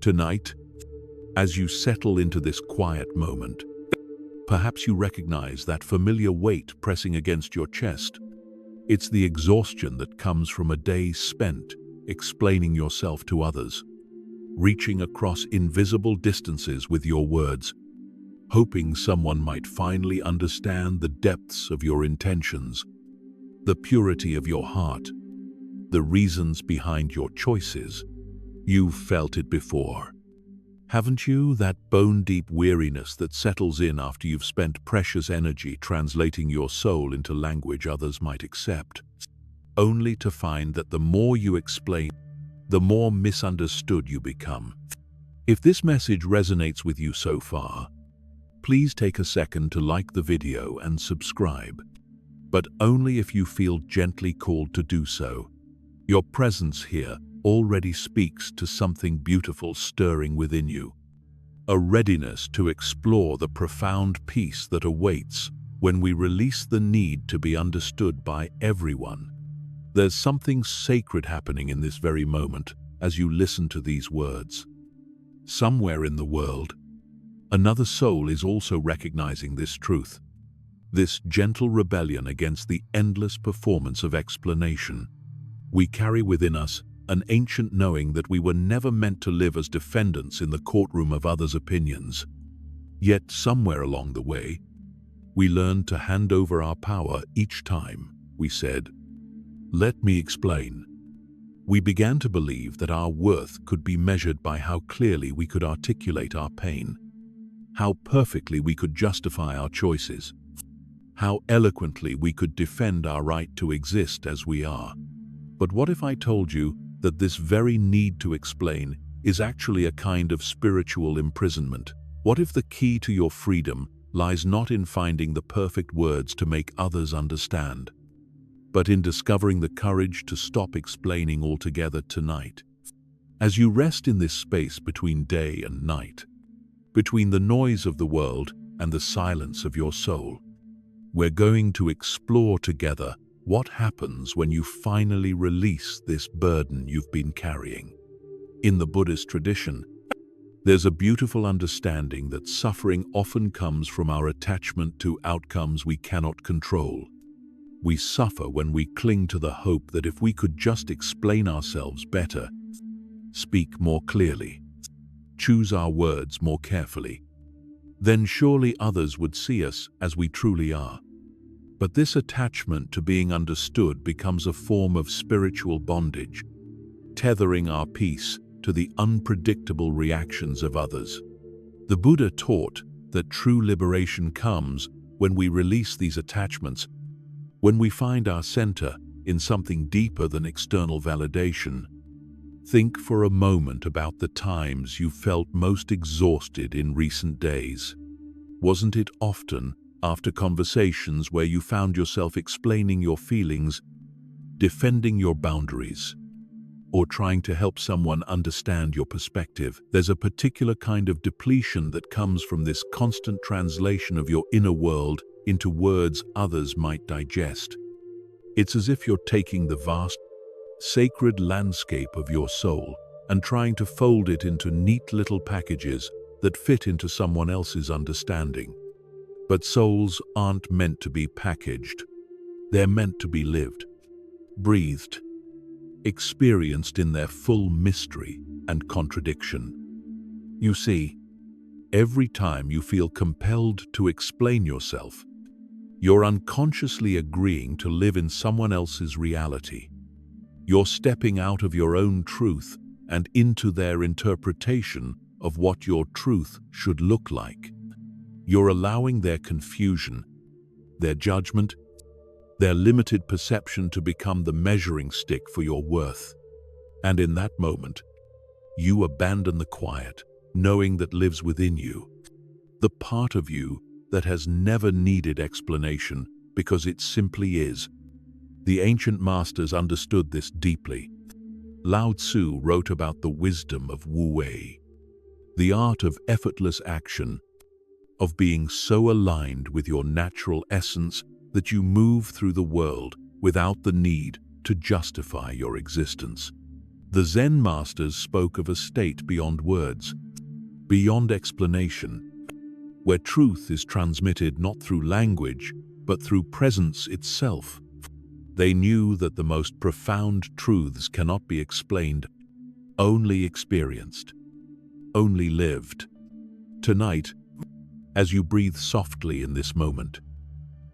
Tonight, as you settle into this quiet moment, perhaps you recognize that familiar weight pressing against your chest. It's the exhaustion that comes from a day spent explaining yourself to others, reaching across invisible distances with your words, hoping someone might finally understand the depths of your intentions, the purity of your heart, the reasons behind your choices. You've felt it before, haven't you? That bone-deep weariness that settles in after you've spent precious energy translating your soul into language others might accept, only to find that the more you explain, the more misunderstood you become. If this message resonates with you so far, please take a second to like the video and subscribe, but only if you feel gently called to do so. Your presence here already speaks to something beautiful stirring within you, a readiness to explore the profound peace that awaits when we release the need to be understood by everyone. There's something sacred happening in this very moment as you listen to these words. Somewhere in the world, another soul is also recognizing this truth, this gentle rebellion against the endless performance of explanation. We carry within us an ancient knowing that we were never meant to live as defendants in the courtroom of others' opinions. Yet somewhere along the way, we learned to hand over our power each time we said, "Let me explain." We began to believe that our worth could be measured by how clearly we could articulate our pain, how perfectly we could justify our choices, how eloquently we could defend our right to exist as we are. But what if I told you that this very need to explain is actually a kind of spiritual imprisonment? What if the key to your freedom lies not in finding the perfect words to make others understand, but in discovering the courage to stop explaining altogether tonight? As you rest in this space between day and night, between the noise of the world and the silence of your soul, we're going to explore together what happens when you finally release this burden you've been carrying. In the Buddhist tradition, there's a beautiful understanding that suffering often comes from our attachment to outcomes we cannot control. We suffer when we cling to the hope that if we could just explain ourselves better, speak more clearly, choose our words more carefully, then surely others would see us as we truly are. But this attachment to being understood becomes a form of spiritual bondage, tethering our peace to the unpredictable reactions of others. The Buddha taught that true liberation comes when we release these attachments, when we find our center in something deeper than external validation. Think for a moment about the times you felt most exhausted in recent days. Wasn't it often after conversations where you found yourself explaining your feelings, defending your boundaries, or trying to help someone understand your perspective? There's a particular kind of depletion that comes from this constant translation of your inner world into words others might digest. It's as if you're taking the vast, sacred landscape of your soul and trying to fold it into neat little packages that fit into someone else's understanding. But souls aren't meant to be packaged. They're meant to be lived, breathed, experienced in their full mystery and contradiction. You see, every time you feel compelled to explain yourself, you're unconsciously agreeing to live in someone else's reality. You're stepping out of your own truth and into their interpretation of what your truth should look like. You're allowing their confusion, their judgment, their limited perception to become the measuring stick for your worth. And in that moment, you abandon the quiet, knowing that lives within you, the part of you that has never needed explanation because it simply is. The ancient masters understood this deeply. Lao Tzu wrote about the wisdom of Wu Wei, the art of effortless action, of being so aligned with your natural essence that you move through the world without the need to justify your existence. The Zen masters spoke of a state beyond words, beyond explanation, where truth is transmitted not through language, but through presence itself. They knew that the most profound truths cannot be explained, only experienced, only lived. Tonight, as you breathe softly in this moment,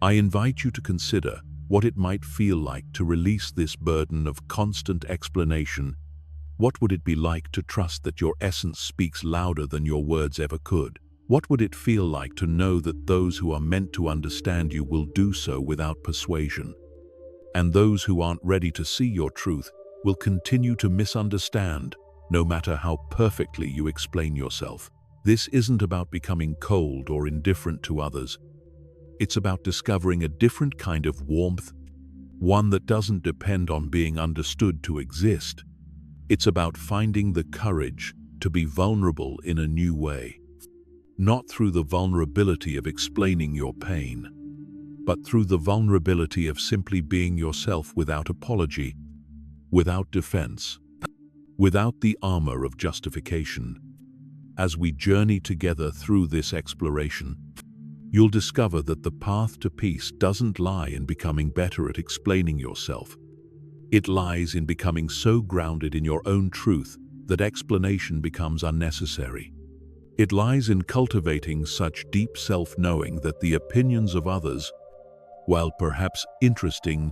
I invite you to consider what it might feel like to release this burden of constant explanation. What would it be like to trust that your essence speaks louder than your words ever could? What would it feel like to know that those who are meant to understand you will do so without persuasion? And those who aren't ready to see your truth will continue to misunderstand, no matter how perfectly you explain yourself. This isn't about becoming cold or indifferent to others. It's about discovering a different kind of warmth, one that doesn't depend on being understood to exist. It's about finding the courage to be vulnerable in a new way. Not through the vulnerability of explaining your pain, but through the vulnerability of simply being yourself without apology, without defense, without the armor of justification. As we journey together through this exploration, you'll discover that the path to peace doesn't lie in becoming better at explaining yourself. It lies in becoming so grounded in your own truth that explanation becomes unnecessary. It lies in cultivating such deep self-knowing that the opinions of others, while perhaps interesting,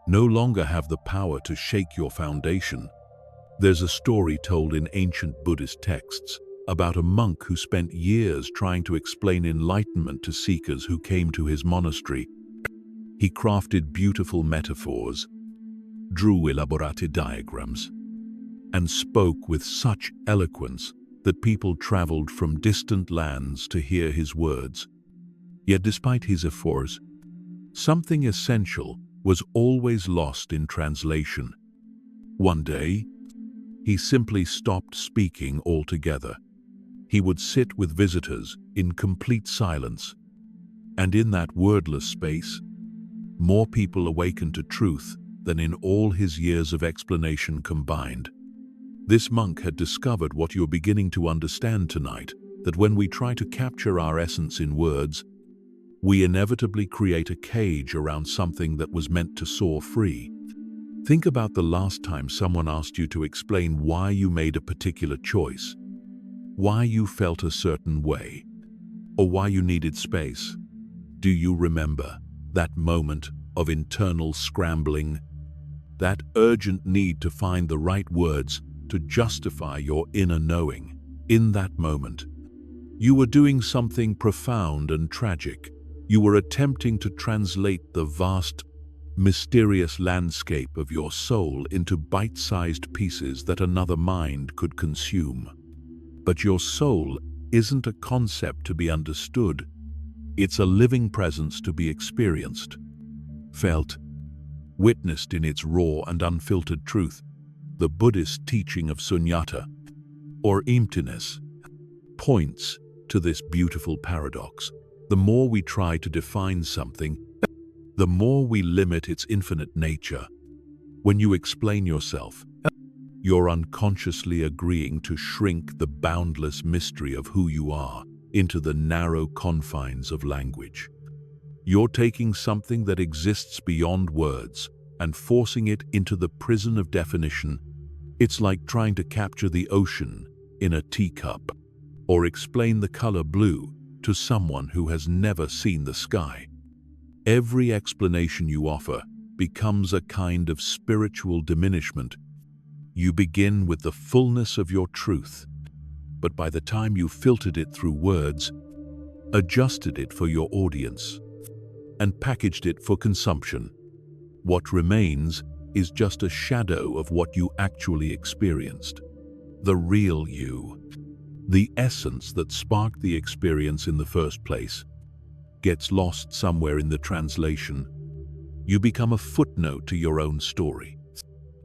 no longer have the power to shake your foundation. There's a story told in ancient Buddhist texts about a monk who spent years trying to explain enlightenment to seekers who came to his monastery. He crafted beautiful metaphors, drew elaborate diagrams, and spoke with such eloquence that people traveled from distant lands to hear his words. Yet despite his efforts, something essential was always lost in translation. One day, he simply stopped speaking altogether. He would sit with visitors in complete silence, and in that wordless space, more people awakened to truth than in all his years of explanation combined. This monk had discovered what you're beginning to understand tonight, that when we try to capture our essence in words, we inevitably create a cage around something that was meant to soar free. Think about the last time someone asked you to explain why you made a particular choice, why you felt a certain way, or why you needed space. Do you remember that moment of internal scrambling, that urgent need to find the right words to justify your inner knowing? In that moment, you were doing something profound and tragic. You were attempting to translate the vast, mysterious landscape of your soul into bite-sized pieces that another mind could consume. But your soul isn't a concept to be understood. It's a living presence to be experienced, felt, witnessed in its raw and unfiltered truth. The Buddhist teaching of sunyata, or emptiness, points to this beautiful paradox. The more we try to define something, the more we limit its infinite nature. When you explain yourself, you're unconsciously agreeing to shrink the boundless mystery of who you are into the narrow confines of language. You're taking something that exists beyond words and forcing it into the prison of definition. It's like trying to capture the ocean in a teacup, or explain the color blue to someone who has never seen the sky. Every explanation you offer becomes a kind of spiritual diminishment. You begin with the fullness of your truth, but by the time you filtered it through words, adjusted it for your audience, and packaged it for consumption, what remains is just a shadow of what you actually experienced. The real you, the essence that sparked the experience in the first place, gets lost somewhere in the translation. You become a footnote to your own story,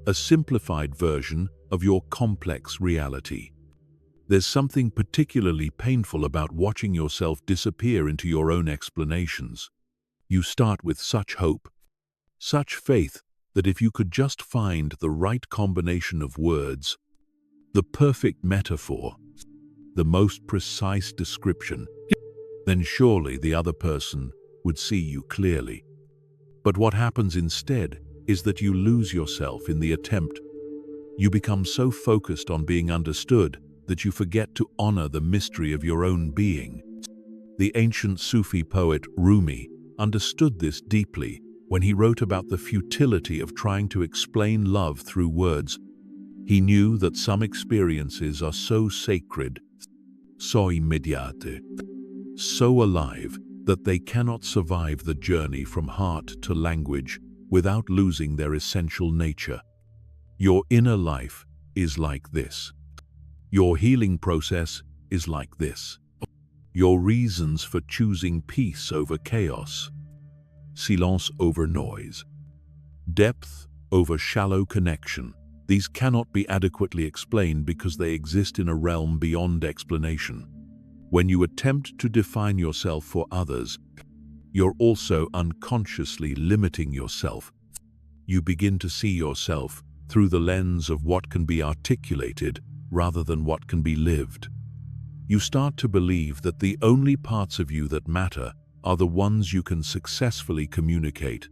a simplified version of your complex reality. There's something particularly painful about watching yourself disappear into your own explanations. You start with such hope, such faith that if you could just find the right combination of words, the perfect metaphor, the most precise description, then surely the other person would see you clearly. But what happens instead is that you lose yourself in the attempt. You become so focused on being understood that you forget to honor the mystery of your own being. The ancient Sufi poet Rumi understood this deeply when he wrote about the futility of trying to explain love through words. He knew that some experiences are so sacred, so immediate, so alive, that they cannot survive the journey from heart to language without losing their essential nature. Your inner life is like this. Your healing process is like this. Your reasons for choosing peace over chaos, silence over noise, depth over shallow connection, these cannot be adequately explained because they exist in a realm beyond explanation. When you attempt to define yourself for others, you're also unconsciously limiting yourself. You begin to see yourself through the lens of what can be articulated rather than what can be lived. You start to believe that the only parts of you that matter are the ones you can successfully communicate.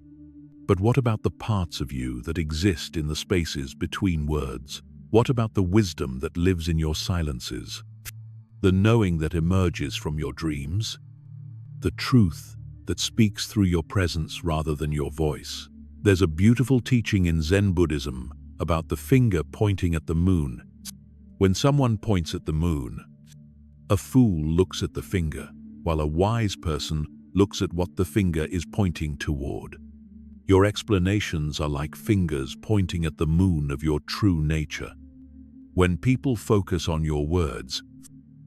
But what about the parts of you that exist in the spaces between words? What about the wisdom that lives in your silences? The knowing that emerges from your dreams? The truth that speaks through your presence rather than your voice? There's a beautiful teaching in Zen Buddhism about the finger pointing at the moon. When someone points at the moon, a fool looks at the finger, while a wise person looks at what the finger is pointing toward. Your explanations are like fingers pointing at the moon of your true nature. When people focus on your words,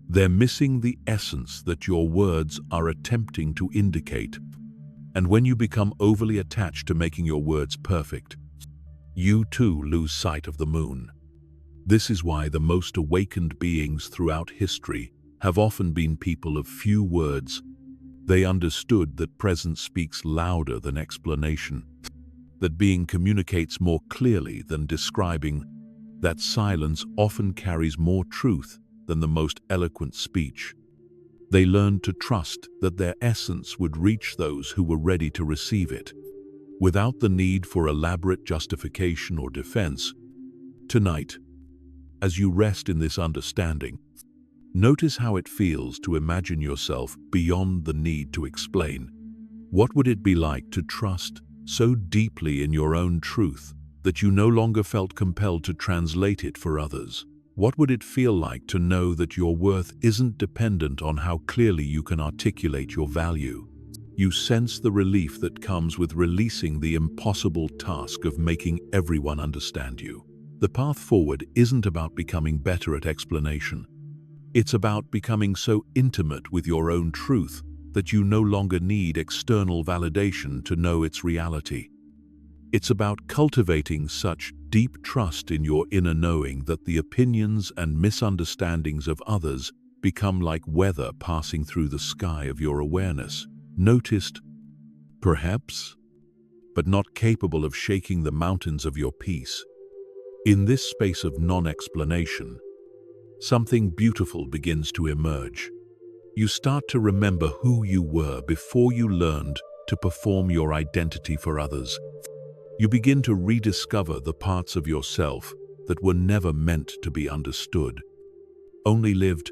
they're missing the essence that your words are attempting to indicate. And when you become overly attached to making your words perfect, you too lose sight of the moon. This is why the most awakened beings throughout history have often been people of few words. They understood that presence speaks louder than explanation, that being communicates more clearly than describing, that silence often carries more truth than the most eloquent speech. They learned to trust that their essence would reach those who were ready to receive it, without the need for elaborate justification or defense. Tonight, as you rest in this understanding, notice how it feels to imagine yourself beyond the need to explain. What would it be like to trust so deeply in your own truth that you no longer felt compelled to translate it for others? What would it feel like to know that your worth isn't dependent on how clearly you can articulate your value? You sense the relief that comes with releasing the impossible task of making everyone understand you. The path forward isn't about becoming better at explanation. It's about becoming so intimate with your own truth that you no longer need external validation to know its reality. It's about cultivating such deep trust in your inner knowing that the opinions and misunderstandings of others become like weather passing through the sky of your awareness, noticed, perhaps, but not capable of shaking the mountains of your peace. In this space of non-explanation, something beautiful begins to emerge. You start to remember who you were before you learned to perform your identity for others. You begin to rediscover the parts of yourself that were never meant to be understood, only lived.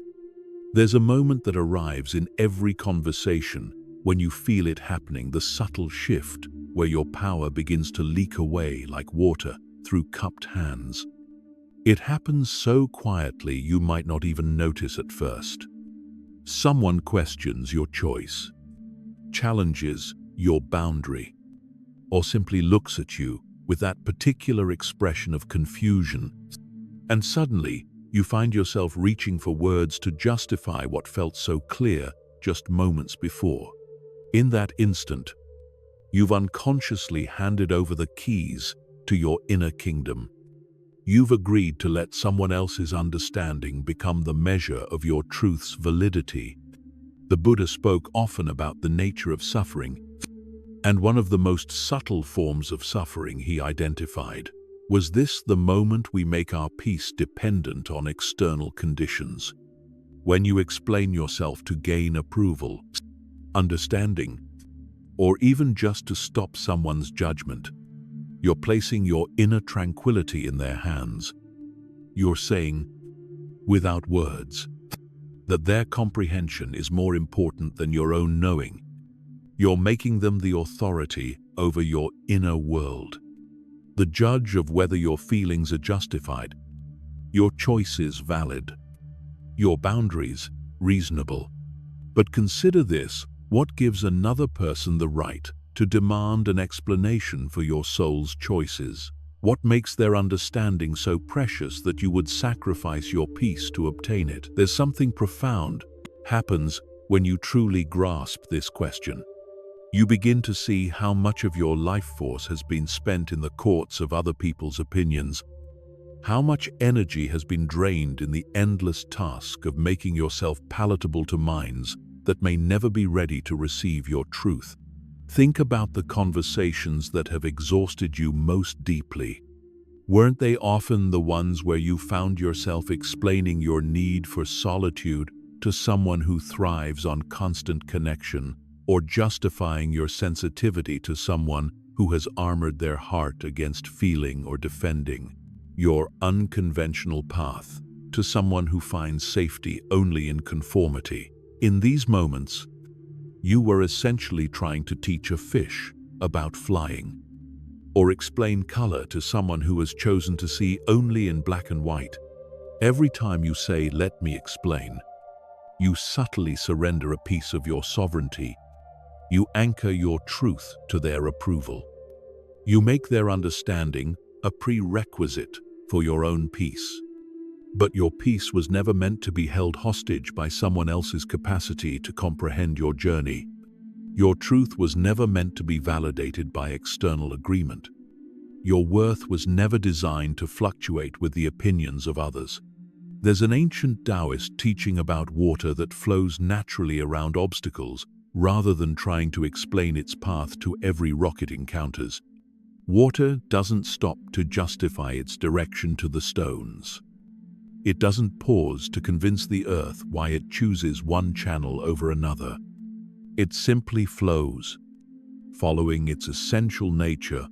There's a moment that arrives in every conversation when you feel it happening, the subtle shift where your power begins to leak away like water through cupped hands. It happens so quietly you might not even notice at first. Someone questions your choice, challenges your boundary, or simply looks at you with that particular expression of confusion, and suddenly you find yourself reaching for words to justify what felt so clear just moments before. In that instant, you've unconsciously handed over the keys to your inner kingdom. You've agreed to let someone else's understanding become the measure of your truth's validity. The Buddha spoke often about the nature of suffering, And one of the most subtle forms of suffering he identified was this: the moment we make our peace dependent on external conditions. When you explain yourself to gain approval, understanding, or even just to stop someone's judgment, you're placing your inner tranquility in their hands. You're saying, without words, that their comprehension is more important than your own knowing. You're making them the authority over your inner world, the judge of whether your feelings are justified, your choices valid, your boundaries reasonable. But consider this: what gives another person the right to demand an explanation for your soul's choices? What makes their understanding so precious that you would sacrifice your peace to obtain it? There's something profound happens when you truly grasp this question. You begin to see how much of your life force has been spent in the courts of other people's opinions, how much energy has been drained in the endless task of making yourself palatable to minds that may never be ready to receive your truth. Think about the conversations that have exhausted you most deeply. Weren't they often the ones where you found yourself explaining your need for solitude to someone who thrives on constant connection, or justifying your sensitivity to someone who has armored their heart against feeling or defending your unconventional path to someone who finds safety only in conformity? In these moments, you were essentially trying to teach a fish about flying, or explain color to someone who has chosen to see only in black and white. Every time you say, "Let me explain," you subtly surrender a piece of your sovereignty. You anchor your truth to their approval. You make their understanding a prerequisite for your own peace. But your peace was never meant to be held hostage by someone else's capacity to comprehend your journey. Your truth was never meant to be validated by external agreement. Your worth was never designed to fluctuate with the opinions of others. There's an ancient Taoist teaching about water that flows naturally around obstacles rather than trying to explain its path to every rock it encounters. Water doesn't stop to justify its direction to the stones. It doesn't pause to convince the earth why it chooses one channel over another. It simply flows, following its essential nature,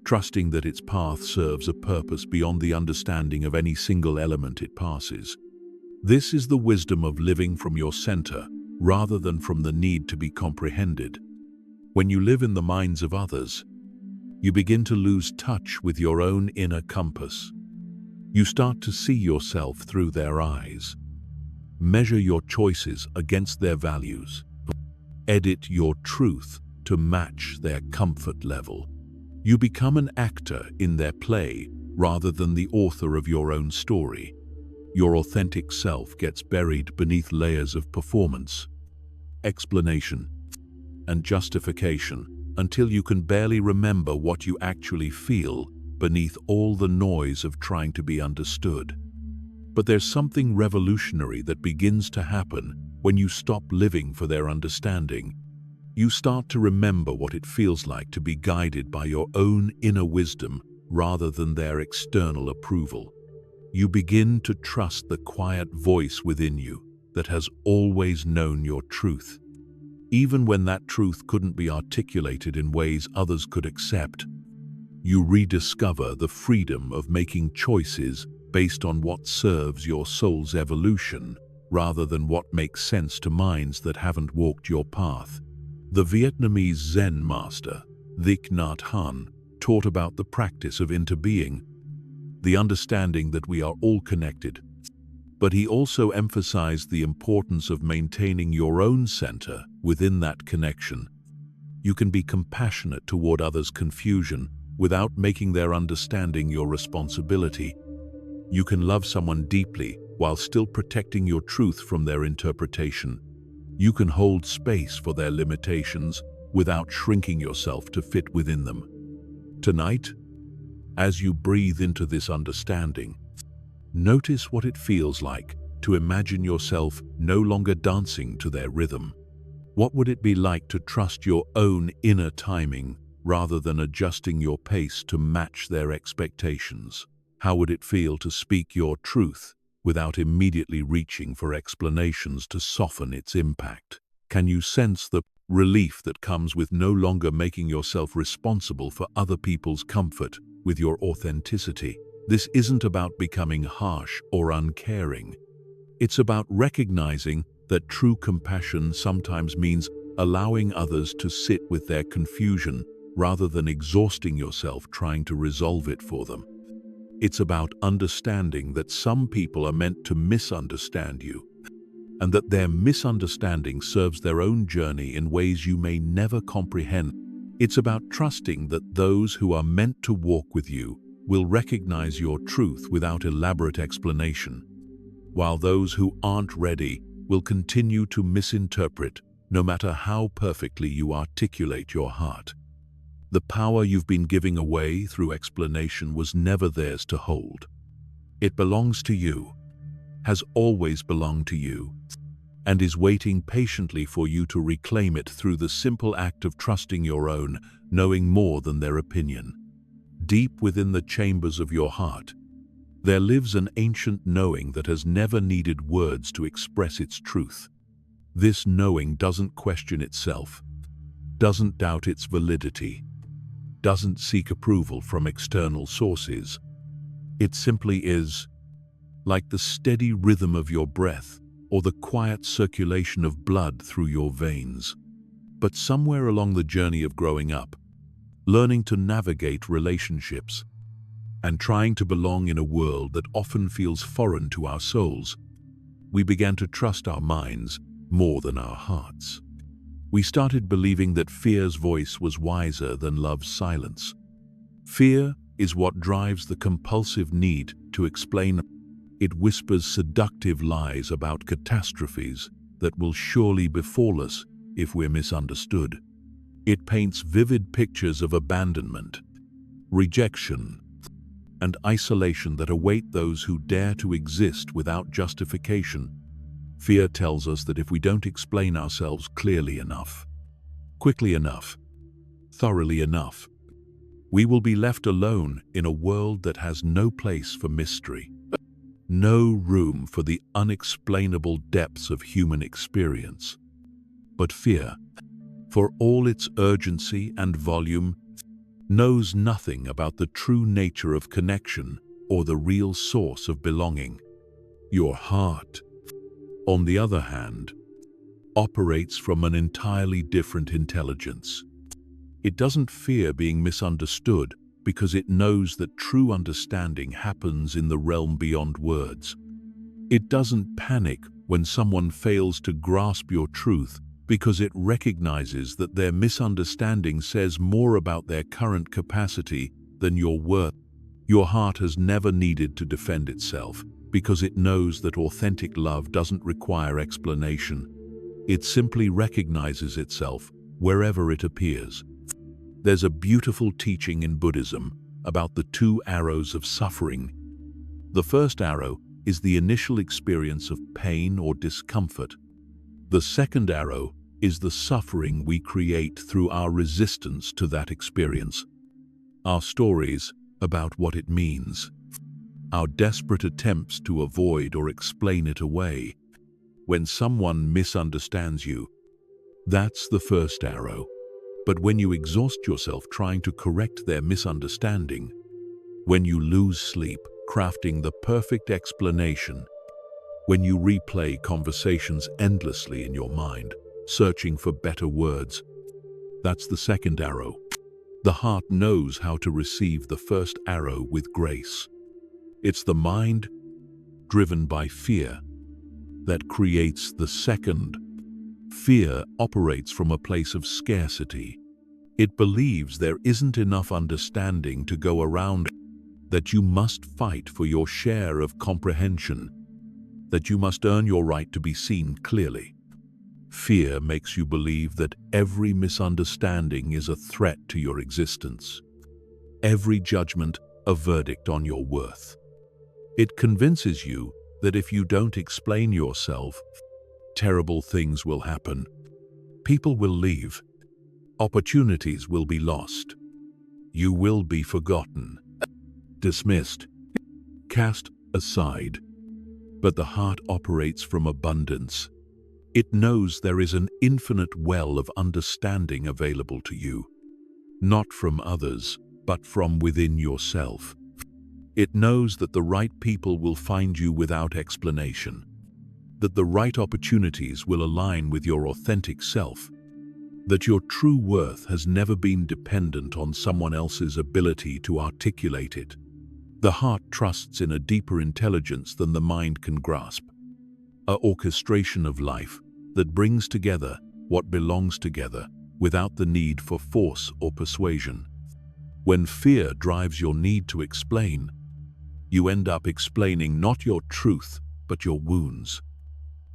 trusting that its path serves a purpose beyond the understanding of any single element it passes. This is the wisdom of living from your center, rather than from the need to be comprehended. When you live in the minds of others, you begin to lose touch with your own inner compass. You start to see yourself through their eyes, measure your choices against their values, edit your truth to match their comfort level. You become an actor in their play rather than the author of your own story. Your authentic self gets buried beneath layers of performance, explanation, and justification until you can barely remember what you actually feel beneath all the noise of trying to be understood. But there's something revolutionary that begins to happen when you stop living for their understanding. You start to remember what it feels like to be guided by your own inner wisdom rather than their external approval. You begin to trust the quiet voice within you that has always known your truth, even when that truth couldn't be articulated in ways others could accept. You rediscover the freedom of making choices based on what serves your soul's evolution, rather than what makes sense to minds that haven't walked your path. The Vietnamese Zen master, Thich Nhat Hanh, taught about the practice of interbeing, the understanding that we are all connected. But he also emphasized the importance of maintaining your own center within that connection. You can be compassionate toward others' confusion without making their understanding your responsibility. You can love someone deeply while still protecting your truth from their interpretation. You can hold space for their limitations without shrinking yourself to fit within them. Tonight, as you breathe into this understanding, notice what it feels like to imagine yourself no longer dancing to their rhythm. What would it be like to trust your own inner timing rather than adjusting your pace to match their expectations? How would it feel to speak your truth without immediately reaching for explanations to soften its impact? Can you sense the relief that comes with no longer making yourself responsible for other people's comfort with your authenticity? This isn't about becoming harsh or uncaring. It's about recognizing that true compassion sometimes means allowing others to sit with their confusion rather than exhausting yourself trying to resolve it for them. It's about understanding that some people are meant to misunderstand you, and that their misunderstanding serves their own journey in ways you may never comprehend. It's about trusting that those who are meant to walk with you will recognize your truth without elaborate explanation, while those who aren't ready will continue to misinterpret, no matter how perfectly you articulate your heart. The power you've been giving away through explanation was never theirs to hold. It belongs to you, has always belonged to you, and is waiting patiently for you to reclaim it through the simple act of trusting your own, knowing more than their opinion. Deep within the chambers of your heart, there lives an ancient knowing that has never needed words to express its truth. This knowing doesn't question itself, doesn't doubt its validity, doesn't seek approval from external sources. It simply is, like the steady rhythm of your breath or the quiet circulation of blood through your veins. But somewhere along the journey of growing up, learning to navigate relationships, and trying to belong in a world that often feels foreign to our souls, we began to trust our minds more than our hearts. We started believing that fear's voice was wiser than love's silence. Fear is what drives the compulsive need to explain. It whispers seductive lies about catastrophes that will surely befall us if we're misunderstood. It paints vivid pictures of abandonment, rejection, and isolation that await those who dare to exist without justification. Fear tells us that if we don't explain ourselves clearly enough, quickly enough, thoroughly enough, we will be left alone in a world that has no place for mystery, no room for the unexplainable depths of human experience. But fear, for all its urgency and volume, knows nothing about the true nature of connection or the real source of belonging. Your heart, on the other hand, operates from an entirely different intelligence. It doesn't fear being misunderstood because it knows that true understanding happens in the realm beyond words. It doesn't panic when someone fails to grasp your truth because it recognizes that their misunderstanding says more about their current capacity than your worth. Your heart has never needed to defend itself because it knows that authentic love doesn't require explanation. It simply recognizes itself wherever it appears. There's a beautiful teaching in Buddhism about the two arrows of suffering. The first arrow is the initial experience of pain or discomfort. The second arrow is the suffering we create through our resistance to that experience. Our stories about what it means, our desperate attempts to avoid or explain it away. When someone misunderstands you, that's the first arrow. But when you exhaust yourself trying to correct their misunderstanding, when you lose sleep crafting the perfect explanation, when you replay conversations endlessly in your mind, searching for better words, that's the second arrow. The heart knows how to receive the first arrow with grace. It's the mind, driven by fear, that creates the second. Fear operates from a place of scarcity. It believes there isn't enough understanding to go around, that you must fight for your share of comprehension, that you must earn your right to be seen clearly. Fear makes you believe that every misunderstanding is a threat to your existence, every judgment a verdict on your worth. It convinces you that if you don't explain yourself, terrible things will happen. People will leave. Opportunities will be lost. You will be forgotten, dismissed, cast aside. But the heart operates from abundance. It knows there is an infinite well of understanding available to you, not from others, but from within yourself. It knows that the right people will find you without explanation, that the right opportunities will align with your authentic self, that your true worth has never been dependent on someone else's ability to articulate it. The heart trusts in a deeper intelligence than the mind can grasp, an orchestration of life that brings together what belongs together without the need for force or persuasion. When fear drives your need to explain, you end up explaining not your truth, but your wounds.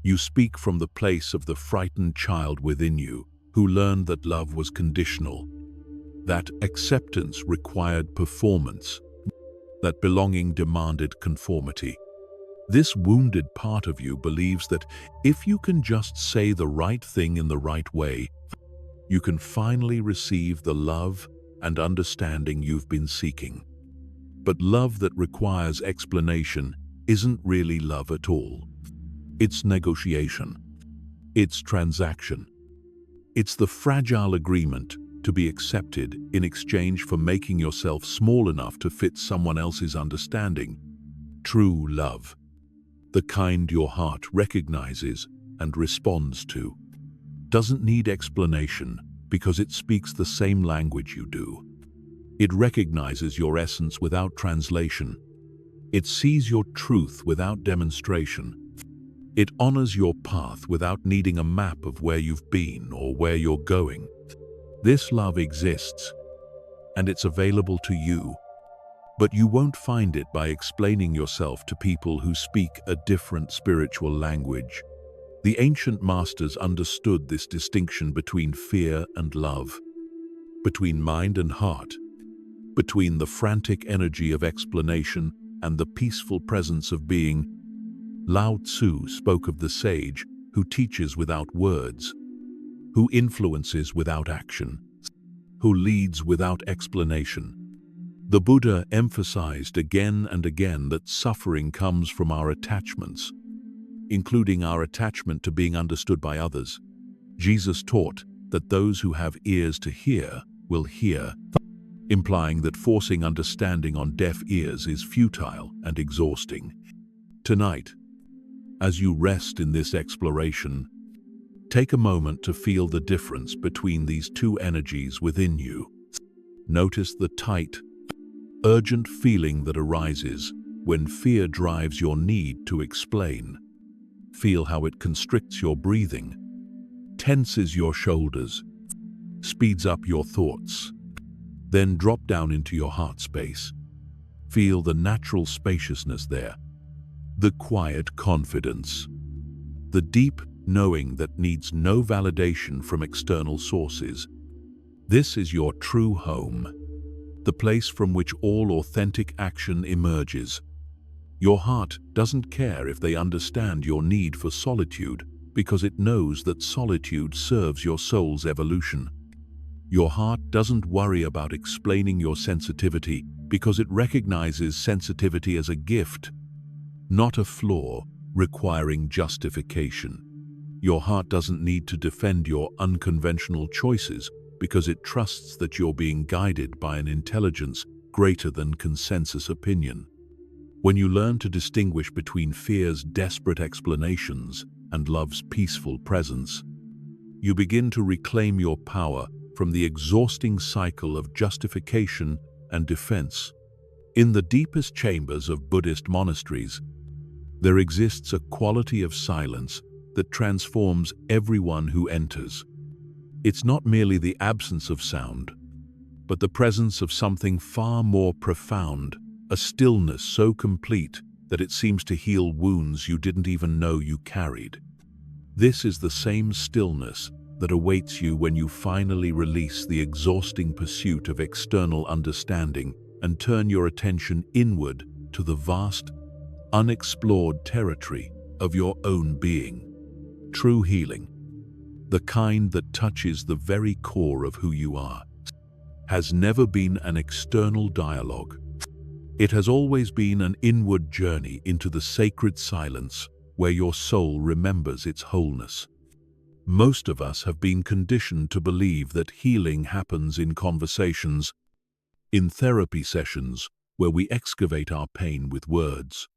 You speak from the place of the frightened child within you, who learned that love was conditional, that acceptance required performance, that belonging demanded conformity. This wounded part of you believes that if you can just say the right thing in the right way, you can finally receive the love and understanding you've been seeking. But love that requires explanation isn't really love at all. It's negotiation. It's transaction. It's the fragile agreement to be accepted in exchange for making yourself small enough to fit someone else's understanding. True love, the kind your heart recognizes and responds to, doesn't need explanation because it speaks the same language you do. It recognizes your essence without translation. It sees your truth without demonstration. It honors your path without needing a map of where you've been or where you're going. This love exists, and it's available to you, but you won't find it by explaining yourself to people who speak a different spiritual language. The ancient masters understood this distinction between fear and love, between mind and heart, between the frantic energy of explanation and the peaceful presence of being. Lao Tzu spoke of the sage who teaches without words, who influences without action, who leads without explanation. The Buddha emphasized again and again that suffering comes from our attachments, including our attachment to being understood by others. Jesus taught that those who have ears to hear will hear, implying that forcing understanding on deaf ears is futile and exhausting. Tonight, as you rest in this exploration, take a moment to feel the difference between these two energies within you. Notice the tight, urgent feeling that arises when fear drives your need to explain. Feel how it constricts your breathing, tenses your shoulders, speeds up your thoughts. Then drop down into your heart space. Feel the natural spaciousness there, the quiet confidence, the deep knowing that needs no validation from external sources. This is your true home, the place from which all authentic action emerges. Your heart doesn't care if they understand your need for solitude because it knows that solitude serves your soul's evolution. Your heart doesn't worry about explaining your sensitivity because it recognizes sensitivity as a gift, not a flaw requiring justification. Your heart doesn't need to defend your unconventional choices because it trusts that you're being guided by an intelligence greater than consensus opinion. When you learn to distinguish between fear's desperate explanations and love's peaceful presence, you begin to reclaim your power from the exhausting cycle of justification and defense. In the deepest chambers of Buddhist monasteries, there exists a quality of silence that transforms everyone who enters. It's not merely the absence of sound, but the presence of something far more profound, a stillness so complete that it seems to heal wounds you didn't even know you carried. This is the same stillness that awaits you when you finally release the exhausting pursuit of external understanding and turn your attention inward to the vast, unexplored territory of your own being. True healing, the kind that touches the very core of who you are, has never been an external dialogue. It has always been an inward journey into the sacred silence where your soul remembers its wholeness. Most of us have been conditioned to believe that healing happens in conversations, in therapy sessions where we excavate our pain with words,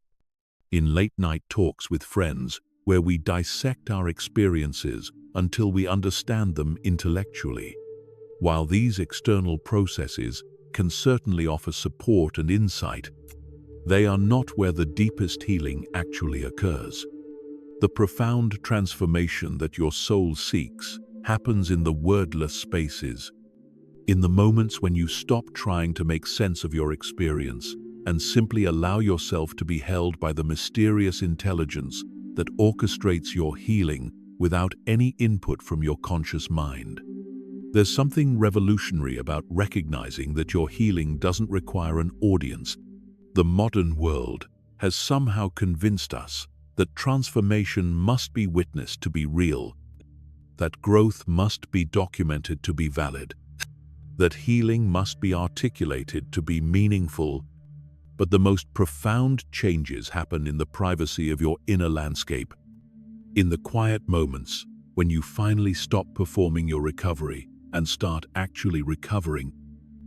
in late-night talks with friends where we dissect our experiences until we understand them intellectually. While these external processes can certainly offer support and insight, they are not where the deepest healing actually occurs. The profound transformation that your soul seeks happens in the wordless spaces, in the moments when you stop trying to make sense of your experience and simply allow yourself to be held by the mysterious intelligence that orchestrates your healing without any input from your conscious mind. There's something revolutionary about recognizing that your healing doesn't require an audience. The modern world has somehow convinced us that transformation must be witnessed to be real, that growth must be documented to be valid, that healing must be articulated to be meaningful. But the most profound changes happen in the privacy of your inner landscape, in the quiet moments when you finally stop performing your recovery and start actually recovering.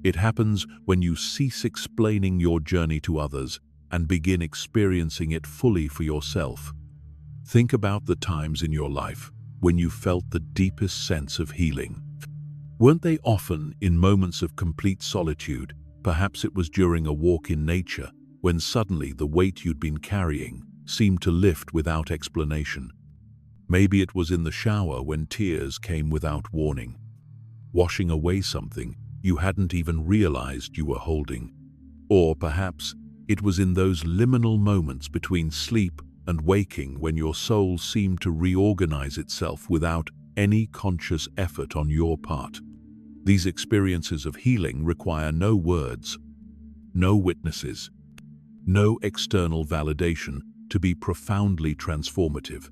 It happens when you cease explaining your journey to others and begin experiencing it fully for yourself. Think about the times in your life when you felt the deepest sense of healing. Weren't they often in moments of complete solitude? Perhaps it was during a walk in nature, when suddenly the weight you'd been carrying seemed to lift without explanation. Maybe it was in the shower when tears came without warning, washing away something you hadn't even realized you were holding. Or perhaps it was in those liminal moments between sleep and waking when your soul seemed to reorganize itself without any conscious effort on your part. These experiences of healing require no words, no witnesses, no external validation to be profoundly transformative.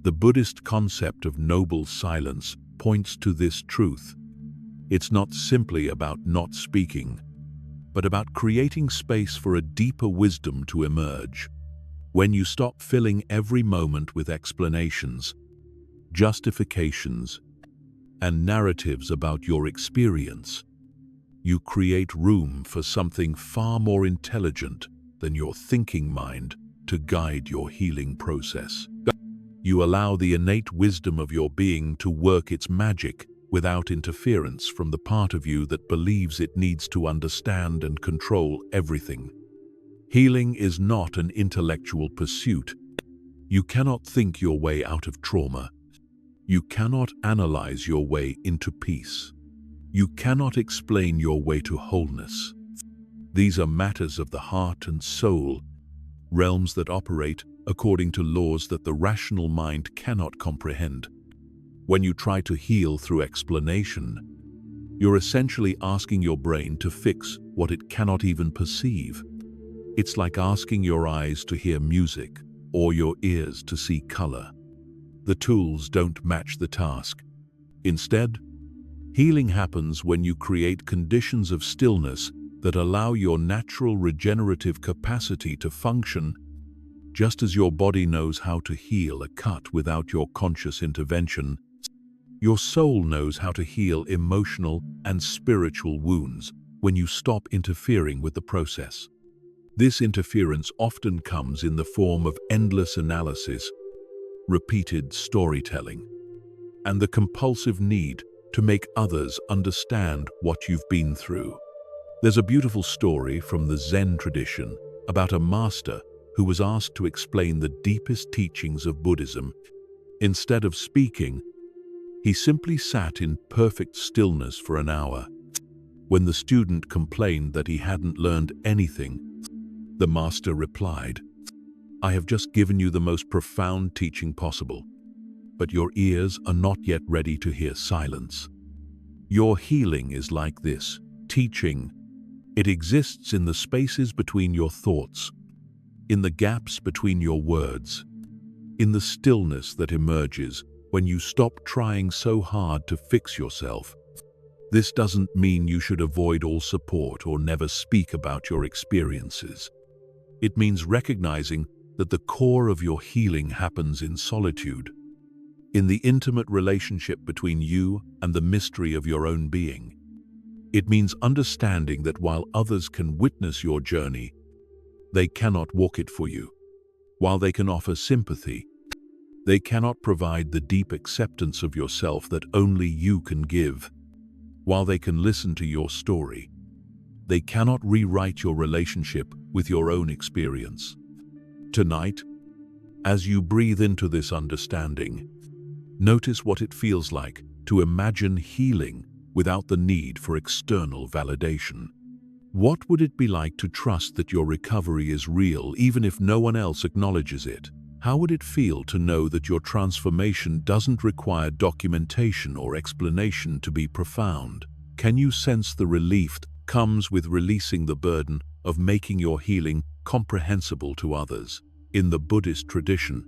The Buddhist concept of noble silence points to this truth. It's not simply about not speaking, but about creating space for a deeper wisdom to emerge. When you stop filling every moment with explanations, justifications, and narratives about your experience, you create room for something far more intelligent than your thinking mind to guide your healing process. You allow the innate wisdom of your being to work its magic without interference from the part of you that believes it needs to understand and control everything. Healing is not an intellectual pursuit. You cannot think your way out of trauma. You cannot analyze your way into peace. You cannot explain your way to wholeness. These are matters of the heart and soul, realms that operate according to laws that the rational mind cannot comprehend. When you try to heal through explanation, you're essentially asking your brain to fix what it cannot even perceive. It's like asking your eyes to hear music or your ears to see color. The tools don't match the task. Instead, healing happens when you create conditions of stillness that allow your natural regenerative capacity to function. Just as your body knows how to heal a cut without your conscious intervention, your soul knows how to heal emotional and spiritual wounds when you stop interfering with the process. This interference often comes in the form of endless analysis, repeated storytelling, and the compulsive need to make others understand what you've been through. There's a beautiful story from the Zen tradition about a master who was asked to explain the deepest teachings of Buddhism. Instead of speaking, he simply sat in perfect stillness for an hour. When the student complained that he hadn't learned anything, the master replied, "I have just given you the most profound teaching possible, but your ears are not yet ready to hear silence." Your healing is like this teaching. It exists in the spaces between your thoughts, in the gaps between your words, in the stillness that emerges when you stop trying so hard to fix yourself. This doesn't mean you should avoid all support or never speak about your experiences. It means recognizing that the core of your healing happens in solitude, in the intimate relationship between you and the mystery of your own being. It means understanding that while others can witness your journey, they cannot walk it for you. While they can offer sympathy, they cannot provide the deep acceptance of yourself that only you can give. While they can listen to your story, they cannot rewrite your relationship with your own experience. Tonight, as you breathe into this understanding, notice what it feels like to imagine healing without the need for external validation. What would it be like to trust that your recovery is real even if no one else acknowledges it? How would it feel to know that your transformation doesn't require documentation or explanation to be profound? Can you sense the relief that comes with releasing the burden of making your healing comprehensible to others? In the Buddhist tradition,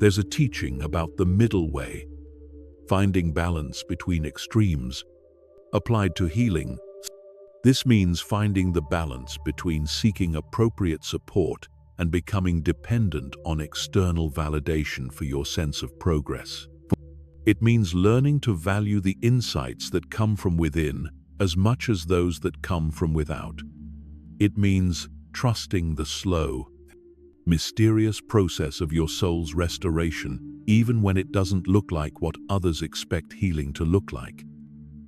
there's a teaching about the middle way, finding balance between extremes. Applied to healing, this means finding the balance between seeking appropriate support and becoming dependent on external validation for your sense of progress. It means learning to value the insights that come from within as much as those that come from without. It means trusting the slow, mysterious process of your soul's restoration, even when it doesn't look like what others expect healing to look like.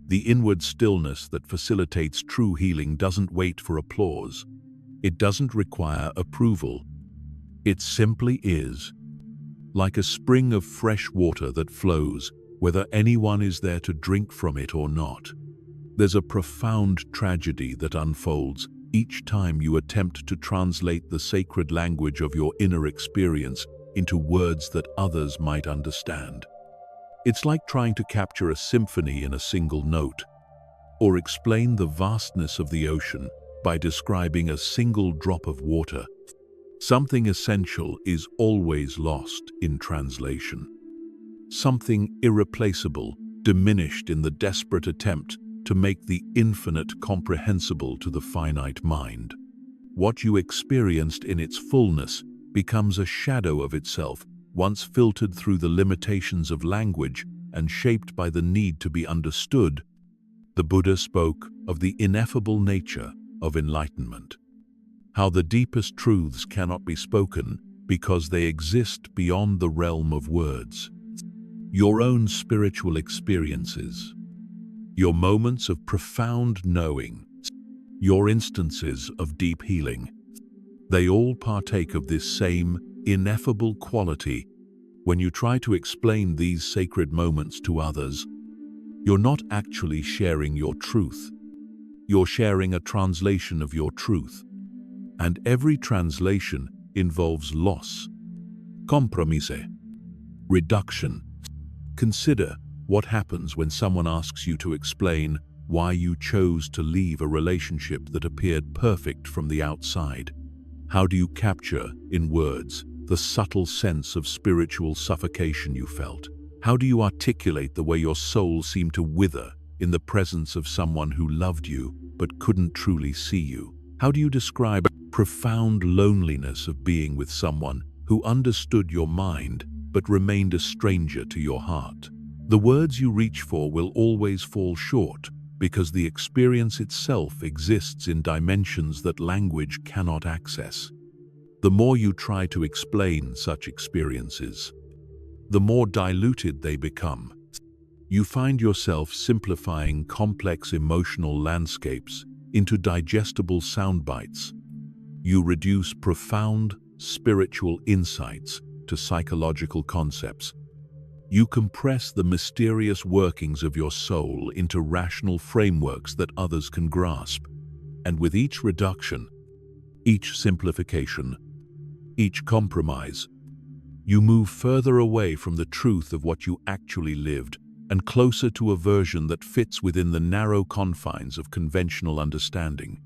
The inward stillness that facilitates true healing doesn't wait for applause. It doesn't require approval. It simply is. Like a spring of fresh water that flows, whether anyone is there to drink from it or not. There's a profound tragedy that unfolds each time you attempt to translate the sacred language of your inner experience into words that others might understand. It's like trying to capture a symphony in a single note, or explain the vastness of the ocean by describing a single drop of water. Something essential is always lost in translation. Something irreplaceable, diminished in the desperate attempt to make the infinite comprehensible to the finite mind. What you experienced in its fullness becomes a shadow of itself, once filtered through the limitations of language and shaped by the need to be understood. The Buddha spoke of the ineffable nature of enlightenment, how the deepest truths cannot be spoken because they exist beyond the realm of words. Your own spiritual experiences, your moments of profound knowing, your instances of deep healing, they all partake of this same ineffable quality. When you try to explain these sacred moments to others, you're not actually sharing your truth. You're sharing a translation of your truth. And every translation involves loss, compromise, reduction. Consider what happens when someone asks you to explain why you chose to leave a relationship that appeared perfect from the outside. How do you capture, in words, the subtle sense of spiritual suffocation you felt? How do you articulate the way your soul seemed to wither in the presence of someone who loved you but couldn't truly see you? How do you describe a profound loneliness of being with someone who understood your mind but remained a stranger to your heart? The words you reach for will always fall short because the experience itself exists in dimensions that language cannot access. The more you try to explain such experiences, the more diluted they become. You find yourself simplifying complex emotional landscapes into digestible sound bites. You reduce profound spiritual insights to psychological concepts. You compress the mysterious workings of your soul into rational frameworks that others can grasp. And with each reduction, each simplification, each compromise, you move further away from the truth of what you actually lived and closer to a version that fits within the narrow confines of conventional understanding.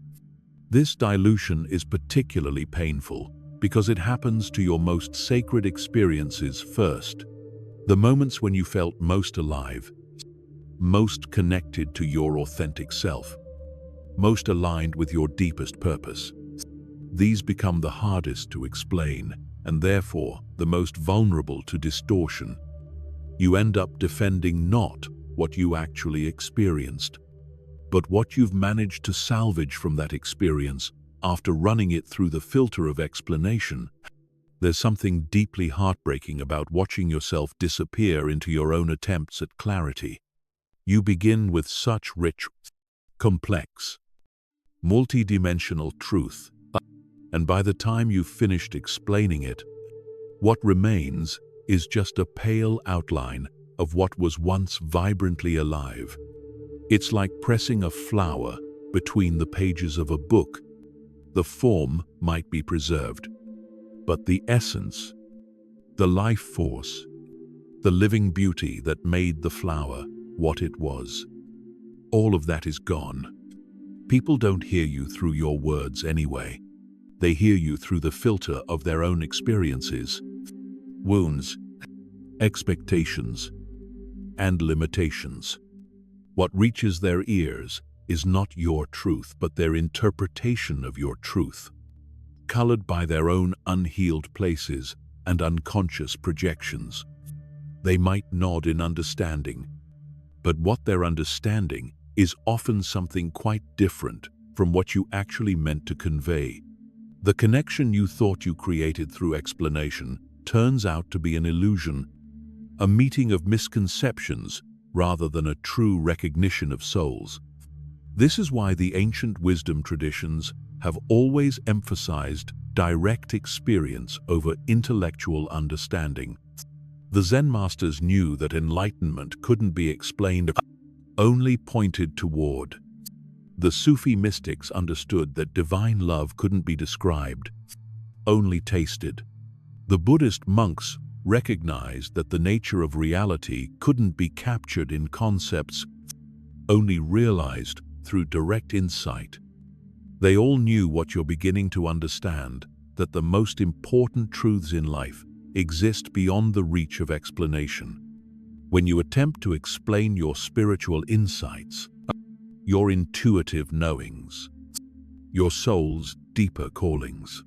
This dilution is particularly painful because it happens to your most sacred experiences first. The moments when you felt most alive, most connected to your authentic self, most aligned with your deepest purpose. These become the hardest to explain and therefore the most vulnerable to distortion. You end up defending not what you actually experienced, but what you've managed to salvage from that experience after running it through the filter of explanation. There's something deeply heartbreaking about watching yourself disappear into your own attempts at clarity. You begin with such rich, complex, multidimensional truth, and by the time you've finished explaining it, what remains is just a pale outline of what was once vibrantly alive. It's like pressing a flower between the pages of a book. The form might be preserved, but the essence, the life force, the living beauty that made the flower what it was, all of that is gone. People don't hear you through your words anyway. They hear you through the filter of their own experiences, wounds, expectations, and limitations. What reaches their ears is not your truth, but their interpretation of your truth, colored by their own unhealed places and unconscious projections. They might nod in understanding, but what they're understanding is often something quite different from what you actually meant to convey. The connection you thought you created through explanation turns out to be an illusion, a meeting of misconceptions rather than a true recognition of souls. This is why the ancient wisdom traditions have always emphasized direct experience over intellectual understanding. The Zen masters knew that enlightenment couldn't be explained, only pointed toward. The Sufi mystics understood that divine love couldn't be described, only tasted. The Buddhist monks recognized that the nature of reality couldn't be captured in concepts, only realized through direct insight. They all knew what you're beginning to understand, that the most important truths in life exist beyond the reach of explanation. When you attempt to explain your spiritual insights, your intuitive knowings, your soul's deeper callings,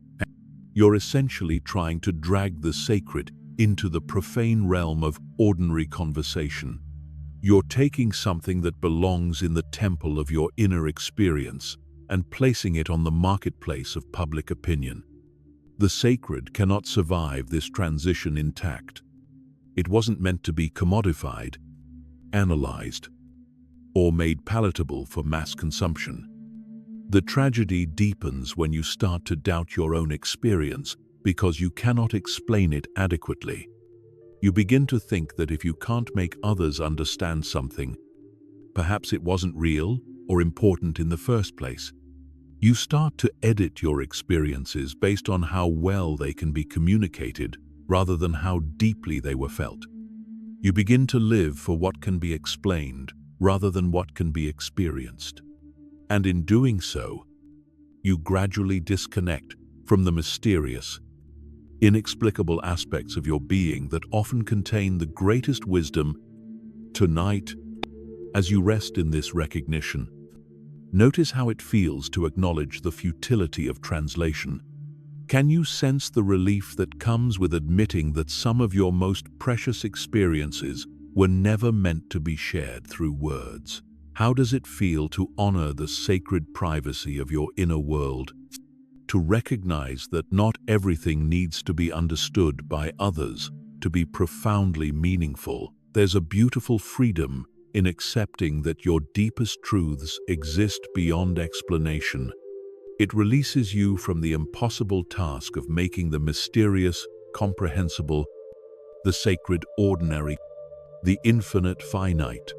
you're essentially trying to drag the sacred into the profane realm of ordinary conversation. You're taking something that belongs in the temple of your inner experience and placing it on the marketplace of public opinion. The sacred cannot survive this transition intact. It wasn't meant to be commodified, analyzed, or made palatable for mass consumption. The tragedy deepens when you start to doubt your own experience because you cannot explain it adequately. You begin to think that if you can't make others understand something, perhaps it wasn't real or important in the first place. You start to edit your experiences based on how well they can be communicated rather than how deeply they were felt. You begin to live for what can be explained rather than what can be experienced. And in doing so, you gradually disconnect from the mysterious, inexplicable aspects of your being that often contain the greatest wisdom. Tonight, as you rest in this recognition, notice how it feels to acknowledge the futility of translation. Can you sense the relief that comes with admitting that some of your most precious experiences were never meant to be shared through words? How does it feel to honor the sacred privacy of your inner world? To recognize that not everything needs to be understood by others to be profoundly meaningful. There's a beautiful freedom in accepting that your deepest truths exist beyond explanation. It releases you from the impossible task of making the mysterious comprehensible, the sacred ordinary, the infinite finite.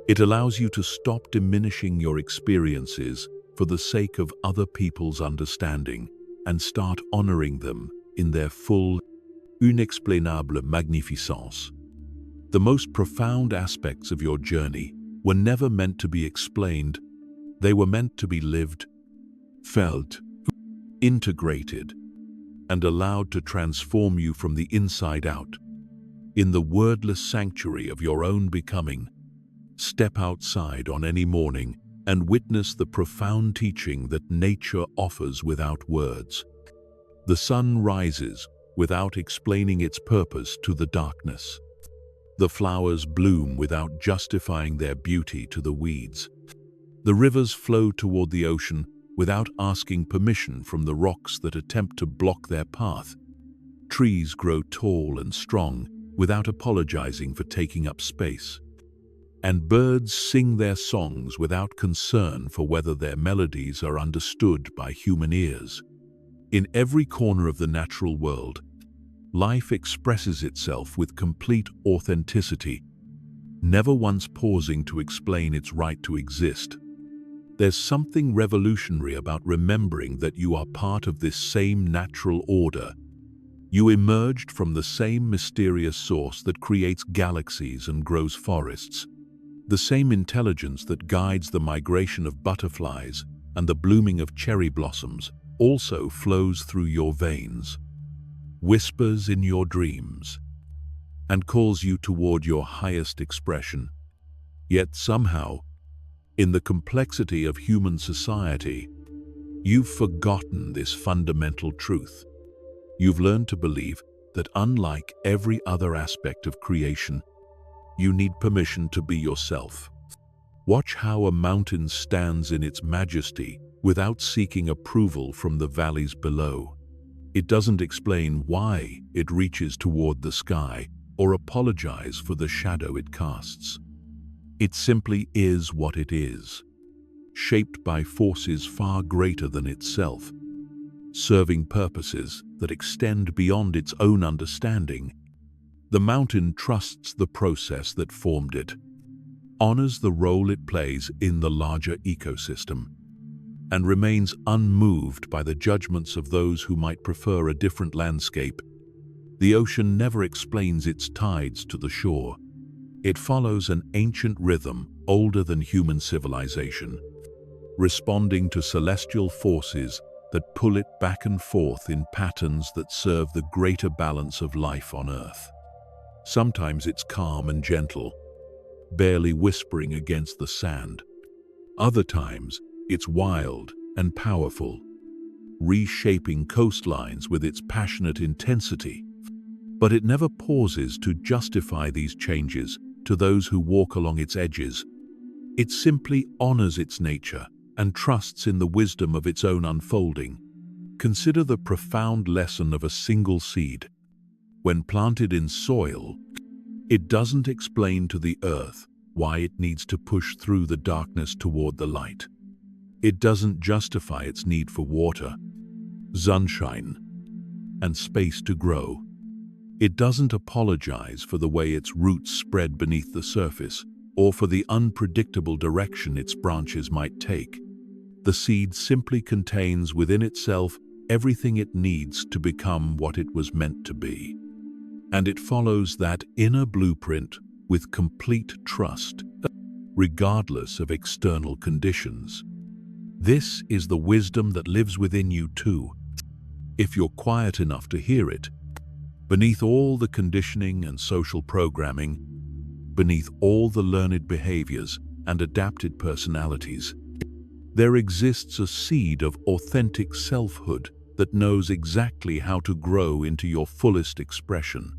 It allows you to stop diminishing your experiences for the sake of other people's understanding and start honoring them in their full, inexplicable magnificence. The most profound aspects of your journey were never meant to be explained. They were meant to be lived, felt, integrated, and allowed to transform you from the inside out. In the wordless sanctuary of your own becoming, step outside on any morning and witness the profound teaching that nature offers without words. The sun rises without explaining its purpose to the darkness. The flowers bloom without justifying their beauty to the weeds. The rivers flow toward the ocean without asking permission from the rocks that attempt to block their path. Trees grow tall and strong without apologizing for taking up space. And birds sing their songs without concern for whether their melodies are understood by human ears. In every corner of the natural world, life expresses itself with complete authenticity, never once pausing to explain its right to exist. There's something revolutionary about remembering that you are part of this same natural order. You emerged from the same mysterious source that creates galaxies and grows forests. The same intelligence that guides the migration of butterflies and the blooming of cherry blossoms also flows through your veins, whispers in your dreams, and calls you toward your highest expression. Yet somehow, in the complexity of human society, you've forgotten this fundamental truth. You've learned to believe that unlike every other aspect of creation, you need permission to be yourself. Watch how a mountain stands in its majesty without seeking approval from the valleys below. It doesn't explain why it reaches toward the sky or apologize for the shadow it casts. It simply is what it is, shaped by forces far greater than itself, serving purposes that extend beyond its own understanding. The mountain trusts the process that formed it, honors the role it plays in the larger ecosystem, and remains unmoved by the judgments of those who might prefer a different landscape. The ocean never explains its tides to the shore. It follows an ancient rhythm older than human civilization, responding to celestial forces that pull it back and forth in patterns that serve the greater balance of life on Earth. Sometimes it's calm and gentle, barely whispering against the sand. Other times, it's wild and powerful, reshaping coastlines with its passionate intensity. But it never pauses to justify these changes to those who walk along its edges. It simply honors its nature and trusts in the wisdom of its own unfolding. Consider the profound lesson of a single seed. When planted in soil, it doesn't explain to the earth why it needs to push through the darkness toward the light. It doesn't justify its need for water, sunshine, and space to grow. It doesn't apologize for the way its roots spread beneath the surface or for the unpredictable direction its branches might take. The seed simply contains within itself everything it needs to become what it was meant to be. And it follows that inner blueprint with complete trust, regardless of external conditions. This is the wisdom that lives within you too, if you're quiet enough to hear it. Beneath all the conditioning and social programming, beneath all the learned behaviors and adapted personalities, there exists a seed of authentic selfhood that knows exactly how to grow into your fullest expression.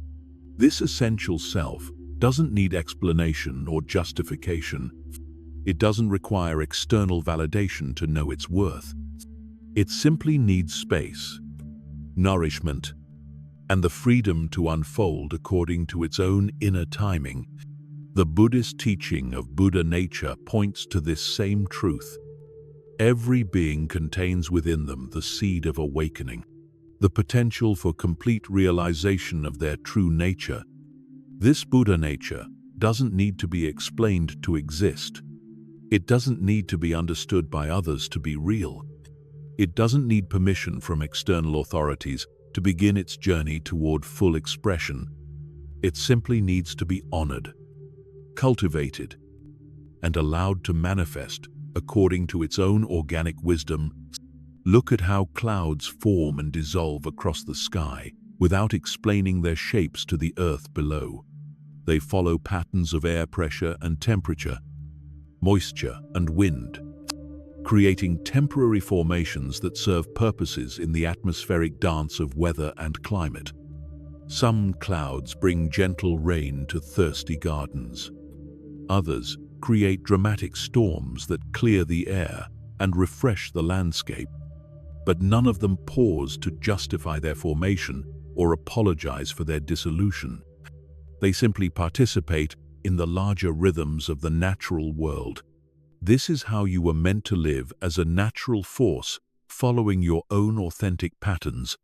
This essential self doesn't need explanation or justification. It doesn't require external validation to know its worth. It simply needs space, nourishment, and the freedom to unfold according to its own inner timing. The Buddhist teaching of Buddha nature points to this same truth. Every being contains within them the seed of awakening, the potential for complete realization of their true nature. This Buddha nature doesn't need to be explained to exist. It doesn't need to be understood by others to be real. It doesn't need permission from external authorities to begin its journey toward full expression. It simply needs to be honored, cultivated, and allowed to manifest according to its own organic wisdom. Look at how clouds form and dissolve across the sky, without explaining their shapes to the earth below. They follow patterns of air pressure and temperature, moisture and wind, creating temporary formations that serve purposes in the atmospheric dance of weather and climate. Some clouds bring gentle rain to thirsty gardens. Others create dramatic storms that clear the air and refresh the landscape. But none of them pause to justify their formation or apologize for their dissolution. They simply participate in the larger rhythms of the natural world. This is how you were meant to live, as a natural force, following your own authentic patterns,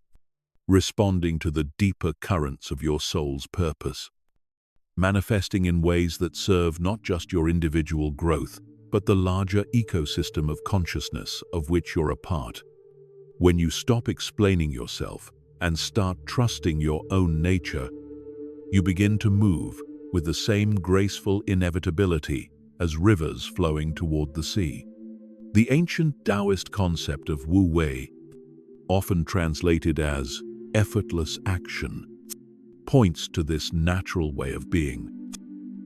responding to the deeper currents of your soul's purpose, manifesting in ways that serve not just your individual growth, but the larger ecosystem of consciousness of which you're a part. When you stop explaining yourself and start trusting your own nature, you begin to move with the same graceful inevitability as rivers flowing toward the sea. The ancient Taoist concept of Wu Wei, often translated as effortless action, points to this natural way of being.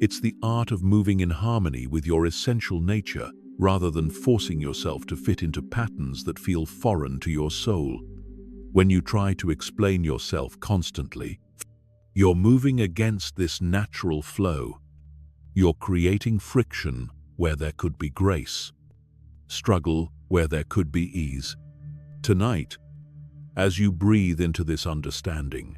It's the art of moving in harmony with your essential nature, rather than forcing yourself to fit into patterns that feel foreign to your soul. When you try to explain yourself constantly, you're moving against this natural flow. You're creating friction where there could be grace, struggle where there could be ease. Tonight, as you breathe into this understanding,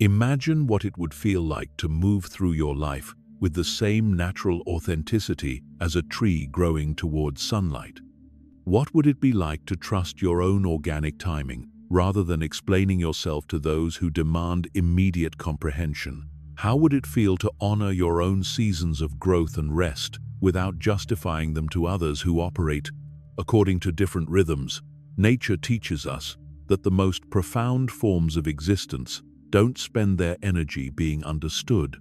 imagine what it would feel like to move through your life with the same natural authenticity as a tree growing towards sunlight. What would it be like to trust your own organic timing, rather than explaining yourself to those who demand immediate comprehension? How would it feel to honor your own seasons of growth and rest without justifying them to others who operate according to different rhythms? Nature teaches us that the most profound forms of existence don't spend their energy being understood.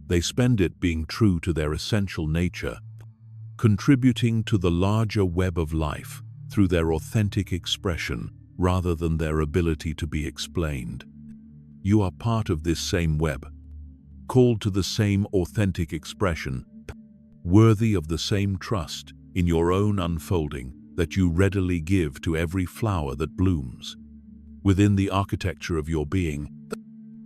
They spend it being true to their essential nature, contributing to the larger web of life through their authentic expression rather than their ability to be explained. You are part of this same web, called to the same authentic expression, worthy of the same trust in your own unfolding that you readily give to every flower that blooms. Within the architecture of your being,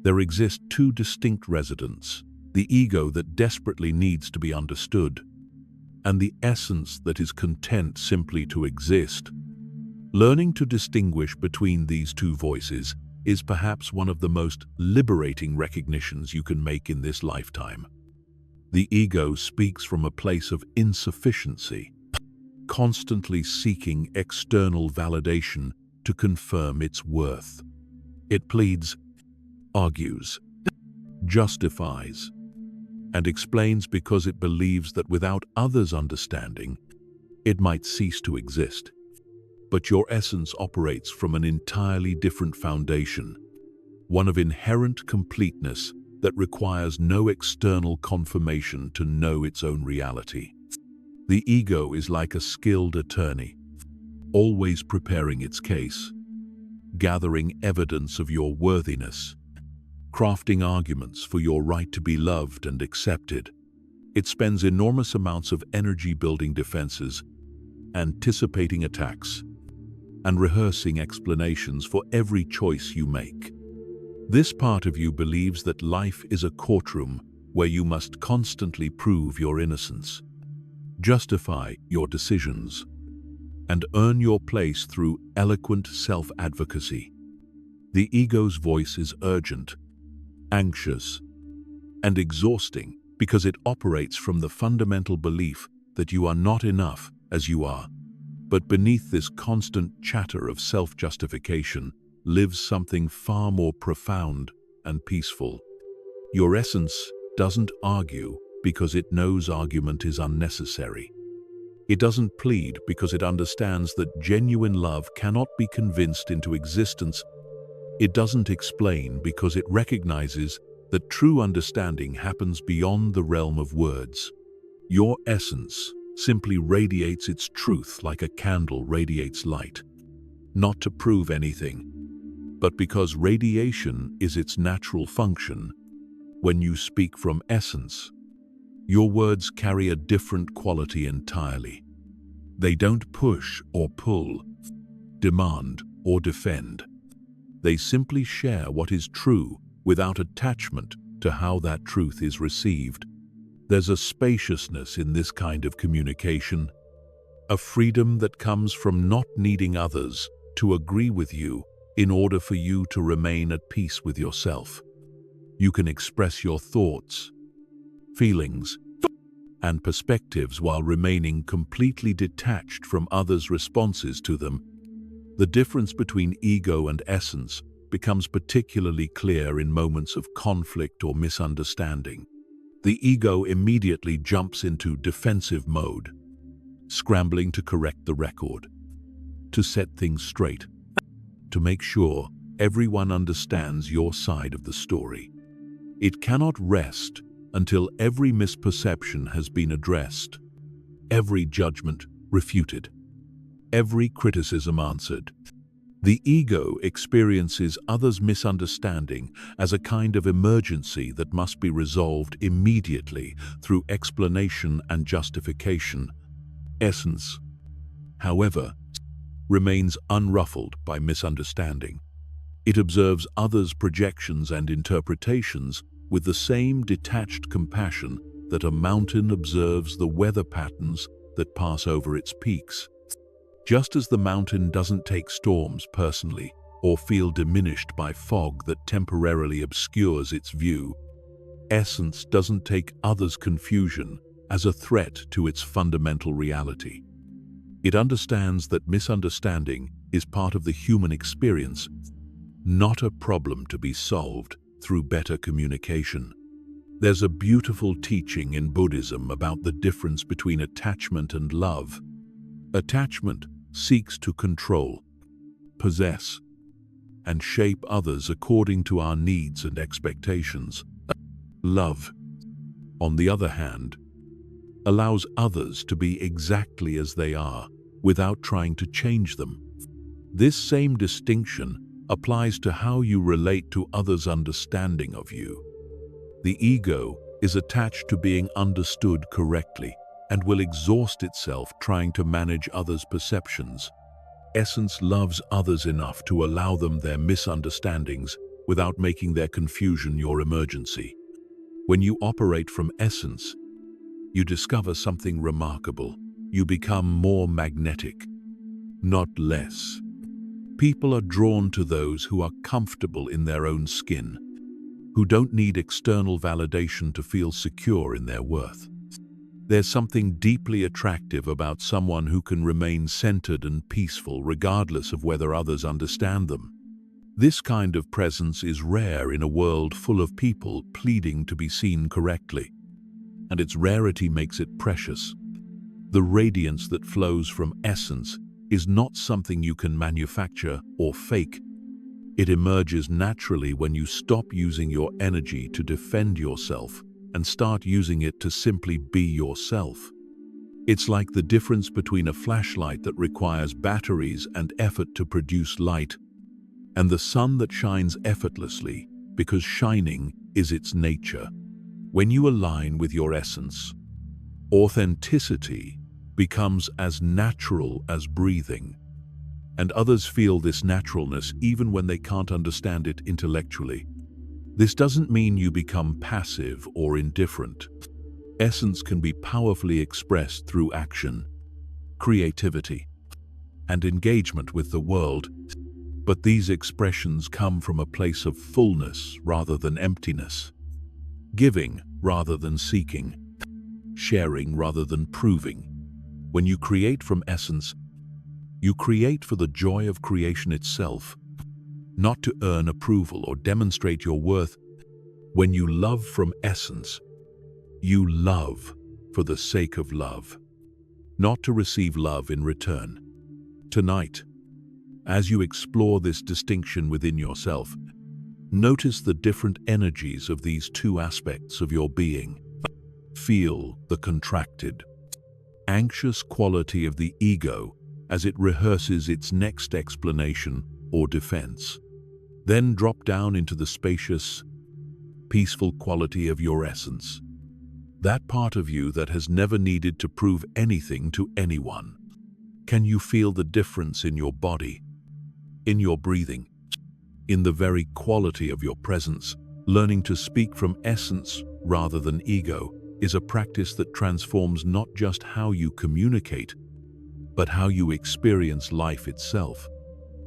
there exist two distinct residents: the ego that desperately needs to be understood, and the essence that is content simply to exist. Learning to distinguish between these two voices is perhaps one of the most liberating recognitions you can make in this lifetime. The ego speaks from a place of insufficiency, constantly seeking external validation to confirm its worth. It pleads, argues, justifies, and explains because it believes that without others' understanding, it might cease to exist. But your essence operates from an entirely different foundation, one of inherent completeness that requires no external confirmation to know its own reality. The ego is like a skilled attorney, always preparing its case, gathering evidence of your worthiness, crafting arguments for your right to be loved and accepted. It spends enormous amounts of energy building defenses, anticipating attacks, and rehearsing explanations for every choice you make. This part of you believes that life is a courtroom where you must constantly prove your innocence, justify your decisions, and earn your place through eloquent self-advocacy. The ego's voice is urgent, anxious, and exhausting because it operates from the fundamental belief that you are not enough as you are. But beneath this constant chatter of self-justification lives something far more profound and peaceful. Your essence doesn't argue because it knows argument is unnecessary. It doesn't plead because it understands that genuine love cannot be convinced into existence. It doesn't explain because it recognizes that true understanding happens beyond the realm of words. Your essence simply radiates its truth like a candle radiates light, not to prove anything, but because radiation is its natural function. When you speak from essence, your words carry a different quality entirely. They don't push or pull, demand or defend. They simply share what is true without attachment to how that truth is received. There's a spaciousness in this kind of communication, a freedom that comes from not needing others to agree with you in order for you to remain at peace with yourself. You can express your thoughts, feelings, and perspectives while remaining completely detached from others' responses to them. The difference between ego and essence becomes particularly clear in moments of conflict or misunderstanding. The ego immediately jumps into defensive mode, scrambling to correct the record, to set things straight, to make sure everyone understands your side of the story. It cannot rest until every misperception has been addressed, every judgment refuted, every criticism answered. The ego experiences others' misunderstanding as a kind of emergency that must be resolved immediately through explanation and justification. Essence, however, remains unruffled by misunderstanding. It observes others' projections and interpretations with the same detached compassion that a mountain observes the weather patterns that pass over its peaks. Just as the mountain doesn't take storms personally or feel diminished by fog that temporarily obscures its view, essence doesn't take others' confusion as a threat to its fundamental reality. It understands that misunderstanding is part of the human experience, not a problem to be solved through better communication. There's a beautiful teaching in Buddhism about the difference between attachment and love. Attachment seeks to control, possess, and shape others according to our needs and expectations. Love, on the other hand, allows others to be exactly as they are without trying to change them. This same distinction applies to how you relate to others' understanding of you. The ego is attached to being understood correctly and will exhaust itself trying to manage others' perceptions. Essence loves others enough to allow them their misunderstandings without making their confusion your emergency. When you operate from essence, you discover something remarkable. You become more magnetic, not less. People are drawn to those who are comfortable in their own skin, who don't need external validation to feel secure in their worth. There's something deeply attractive about someone who can remain centered and peaceful regardless of whether others understand them. This kind of presence is rare in a world full of people pleading to be seen correctly, and its rarity makes it precious. The radiance that flows from essence is not something you can manufacture or fake. It emerges naturally when you stop using your energy to defend yourself and start using it to simply be yourself. It's like the difference between a flashlight that requires batteries and effort to produce light, and the sun that shines effortlessly because shining is its nature. When you align with your essence, authenticity becomes as natural as breathing, and others feel this naturalness even when they can't understand it intellectually. This doesn't mean you become passive or indifferent. Essence can be powerfully expressed through action, creativity, and engagement with the world, but these expressions come from a place of fullness rather than emptiness, giving rather than seeking, sharing rather than proving. When you create from essence, you create for the joy of creation itself, not to earn approval or demonstrate your worth. When you love from essence, you love for the sake of love, not to receive love in return. Tonight, as you explore this distinction within yourself, notice the different energies of these two aspects of your being. Feel the contracted, anxious quality of the ego as it rehearses its next explanation or defense. Then drop down into the spacious, peaceful quality of your essence. That part of you that has never needed to prove anything to anyone. Can you feel the difference in your body, in your breathing, in the very quality of your presence? Learning to speak from essence rather than ego is a practice that transforms not just how you communicate, but how you experience life itself.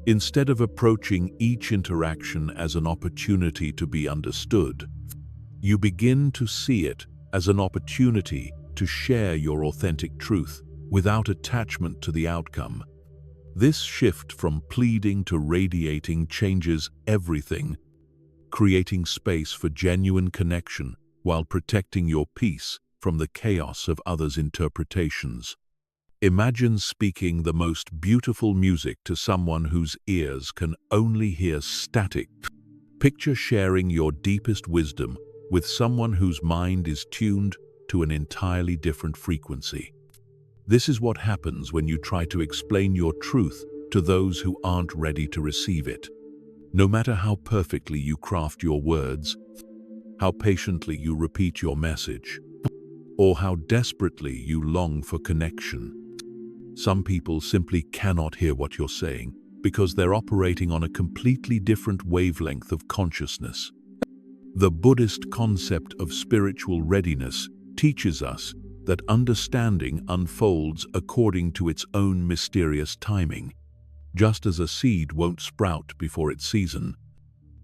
Instead of approaching each interaction as an opportunity to be understood, you begin to see it as an opportunity to share your authentic truth without attachment to the outcome. This shift from pleading to radiating changes everything, creating space for genuine connection while protecting your peace from the chaos of others' interpretations. Imagine speaking the most beautiful music to someone whose ears can only hear static. Picture sharing your deepest wisdom with someone whose mind is tuned to an entirely different frequency. This is what happens when you try to explain your truth to those who aren't ready to receive it. No matter how perfectly you craft your words, how patiently you repeat your message, or how desperately you long for connection, some people simply cannot hear what you're saying because they're operating on a completely different wavelength of consciousness. The Buddhist concept of spiritual readiness teaches us that understanding unfolds according to its own mysterious timing, just as a seed won't sprout before its season,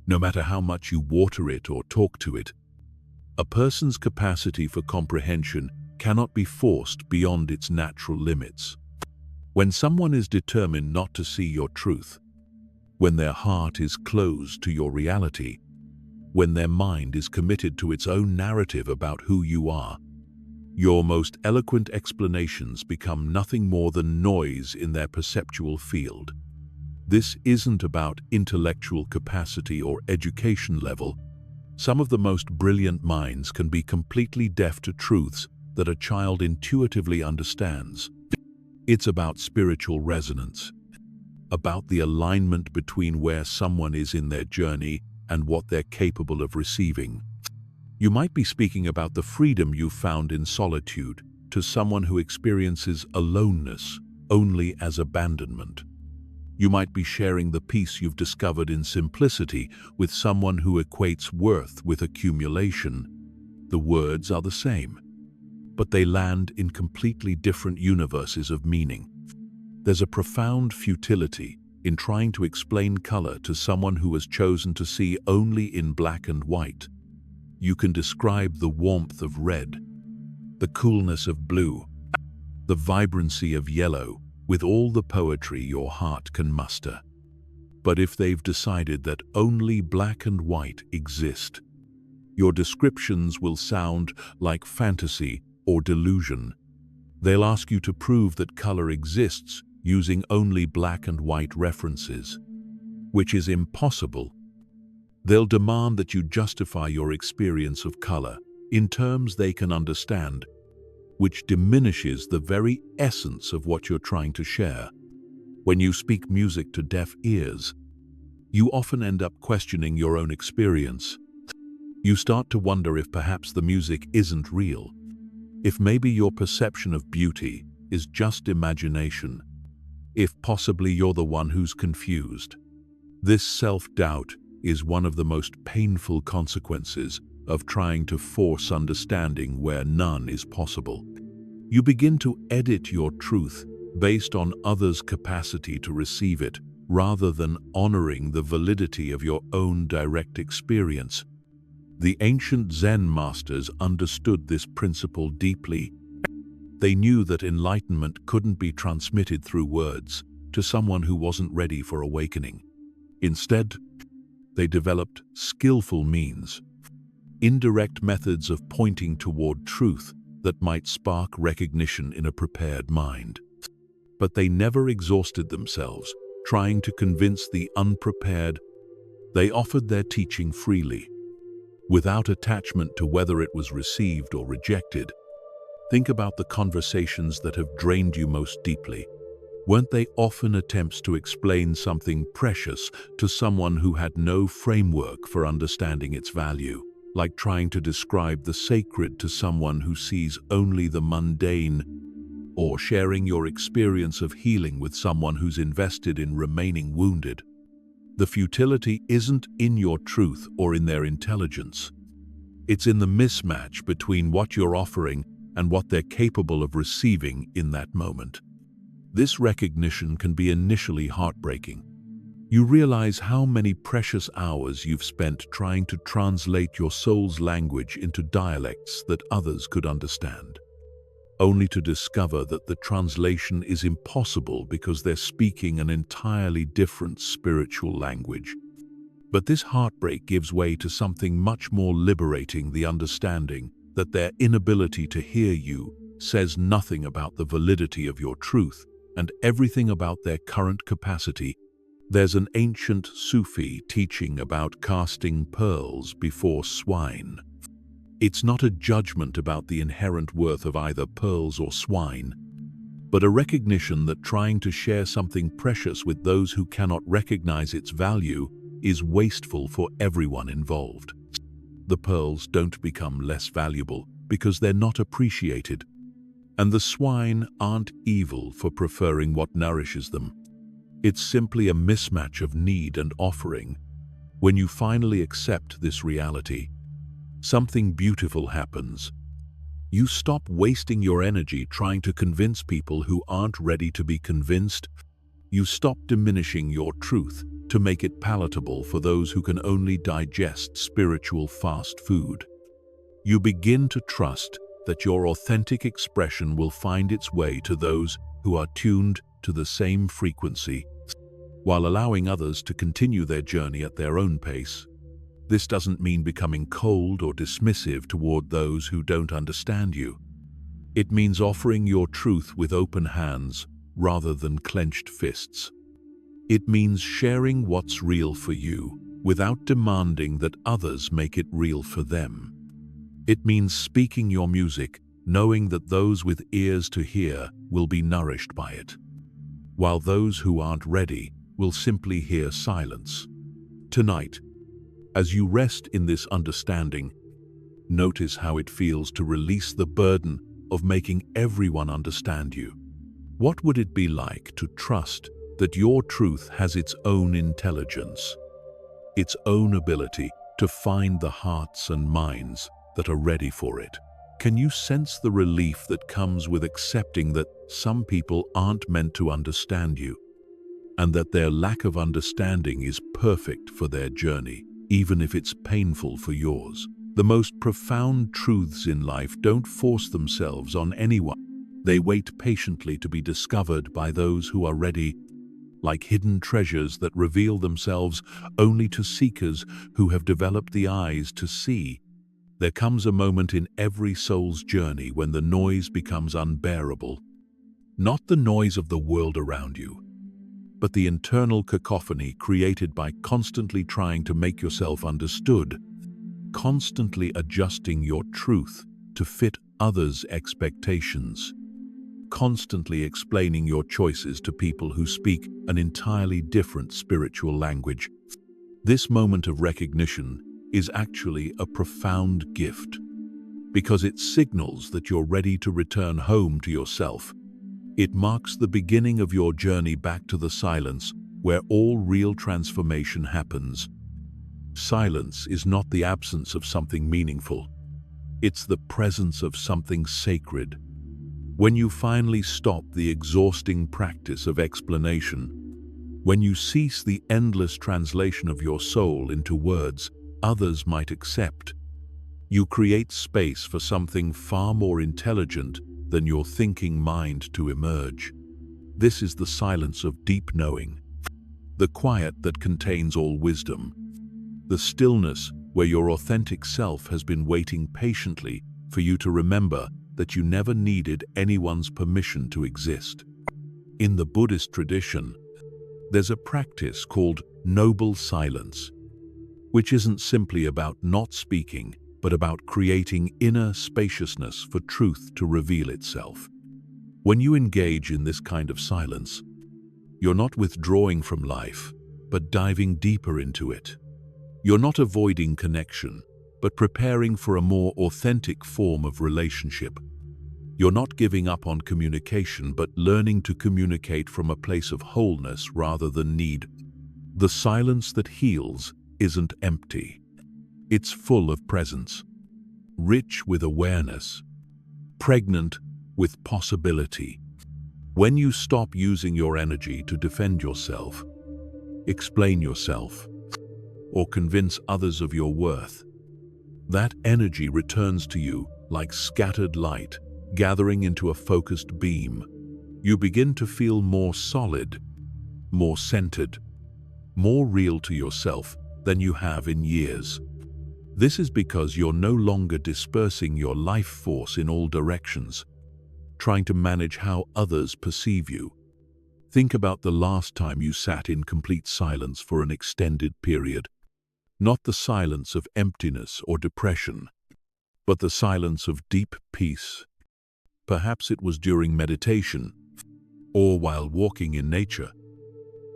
no matter how much you water it or talk to it. A person's capacity for comprehension cannot be forced beyond its natural limits. When someone is determined not to see your truth, when their heart is closed to your reality, when their mind is committed to its own narrative about who you are, your most eloquent explanations become nothing more than noise in their perceptual field. This isn't about intellectual capacity or education level. Some of the most brilliant minds can be completely deaf to truths that a child intuitively understands. It's about spiritual resonance, about the alignment between where someone is in their journey and what they're capable of receiving. You might be speaking about the freedom you found in solitude to someone who experiences aloneness only as abandonment. You might be sharing the peace you've discovered in simplicity with someone who equates worth with accumulation. The words are the same, but they land in completely different universes of meaning. There's a profound futility in trying to explain color to someone who has chosen to see only in black and white. You can describe the warmth of red, the coolness of blue, the vibrancy of yellow, with all the poetry your heart can muster. But if they've decided that only black and white exist, your descriptions will sound like fantasy or delusion. They'll ask you to prove that color exists using only black and white references, which is impossible. They'll demand that you justify your experience of color in terms they can understand, which diminishes the very essence of what you're trying to share. When you speak music to deaf ears, you often end up questioning your own experience. You start to wonder if perhaps the music isn't real, if maybe your perception of beauty is just imagination, if possibly you're the one who's confused. This self-doubt is one of the most painful consequences of trying to force understanding where none is possible. You begin to edit your truth based on others' capacity to receive it, rather than honoring the validity of your own direct experience. The ancient Zen masters understood this principle deeply. They knew that enlightenment couldn't be transmitted through words to someone who wasn't ready for awakening. Instead, they developed skillful means, indirect methods of pointing toward truth that might spark recognition in a prepared mind. But they never exhausted themselves trying to convince the unprepared. They offered their teaching freely, without attachment to whether it was received or rejected. Think about the conversations that have drained you most deeply. Weren't they often attempts to explain something precious to someone who had no framework for understanding its value, like trying to describe the sacred to someone who sees only the mundane, or sharing your experience of healing with someone who's invested in remaining wounded? The futility isn't in your truth or in their intelligence. It's in the mismatch between what you're offering and what they're capable of receiving in that moment. This recognition can be initially heartbreaking. You realize how many precious hours you've spent trying to translate your soul's language into dialects that others could understand, only to discover that the translation is impossible because they're speaking an entirely different spiritual language. But this heartbreak gives way to something much more liberating: the understanding that their inability to hear you says nothing about the validity of your truth and everything about their current capacity. There's an ancient Sufi teaching about casting pearls before swine. It's not a judgment about the inherent worth of either pearls or swine, but a recognition that trying to share something precious with those who cannot recognize its value is wasteful for everyone involved. The pearls don't become less valuable because they're not appreciated, and the swine aren't evil for preferring what nourishes them. It's simply a mismatch of need and offering. When you finally accept this reality, something beautiful happens. You stop wasting your energy trying to convince people who aren't ready to be convinced. You stop diminishing your truth to make it palatable for those who can only digest spiritual fast food. You begin to trust that your authentic expression will find its way to those who are tuned to the same frequency, while allowing others to continue their journey at their own pace. This doesn't mean becoming cold or dismissive toward those who don't understand you. It means offering your truth with open hands rather than clenched fists. It means sharing what's real for you without demanding that others make it real for them. It means speaking your music, knowing that those with ears to hear will be nourished by it, while those who aren't ready will simply hear silence. Tonight, as you rest in this understanding, notice how it feels to release the burden of making everyone understand you. What would it be like to trust that your truth has its own intelligence, its own ability to find the hearts and minds that are ready for it? Can you sense the relief that comes with accepting that some people aren't meant to understand you, and that their lack of understanding is perfect for their journey, even if it's painful for yours? The most profound truths in life don't force themselves on anyone. They wait patiently to be discovered by those who are ready, like hidden treasures that reveal themselves only to seekers who have developed the eyes to see. There comes a moment in every soul's journey when the noise becomes unbearable. Not the noise of the world around you, but the internal cacophony created by constantly trying to make yourself understood, constantly adjusting your truth to fit others' expectations, constantly explaining your choices to people who speak an entirely different spiritual language. This moment of recognition is actually a profound gift, because it signals that you're ready to return home to yourself. It marks the beginning of your journey back to the silence where all real transformation happens. Silence is not the absence of something meaningful. It's the presence of something sacred. When you finally stop the exhausting practice of explanation, when you cease the endless translation of your soul into words others might accept, you create space for something far more intelligent than your thinking mind to emerge. This is the silence of deep knowing, the quiet that contains all wisdom, the stillness where your authentic self has been waiting patiently for you to remember that you never needed anyone's permission to exist. In the Buddhist tradition, there's a practice called noble silence, which isn't simply about not speaking, but about creating inner spaciousness for truth to reveal itself. When you engage in this kind of silence, You're not withdrawing from life, but diving deeper into it. You're not avoiding connection, but preparing for a more authentic form of relationship. You're not giving up on communication, but learning to communicate from a place of wholeness rather than need. The silence that heals isn't empty. It's full of presence, rich with awareness, pregnant with possibility. When you stop using your energy to defend yourself, explain yourself, or convince others of your worth, that energy returns to you like scattered light, gathering into a focused beam. You begin to feel more solid, more centered, more real to yourself than you have in years. This is because you're no longer dispersing your life force in all directions, trying to manage how others perceive you. Think about the last time you sat in complete silence for an extended period. Not the silence of emptiness or depression, but the silence of deep peace. Perhaps it was during meditation, or while walking in nature,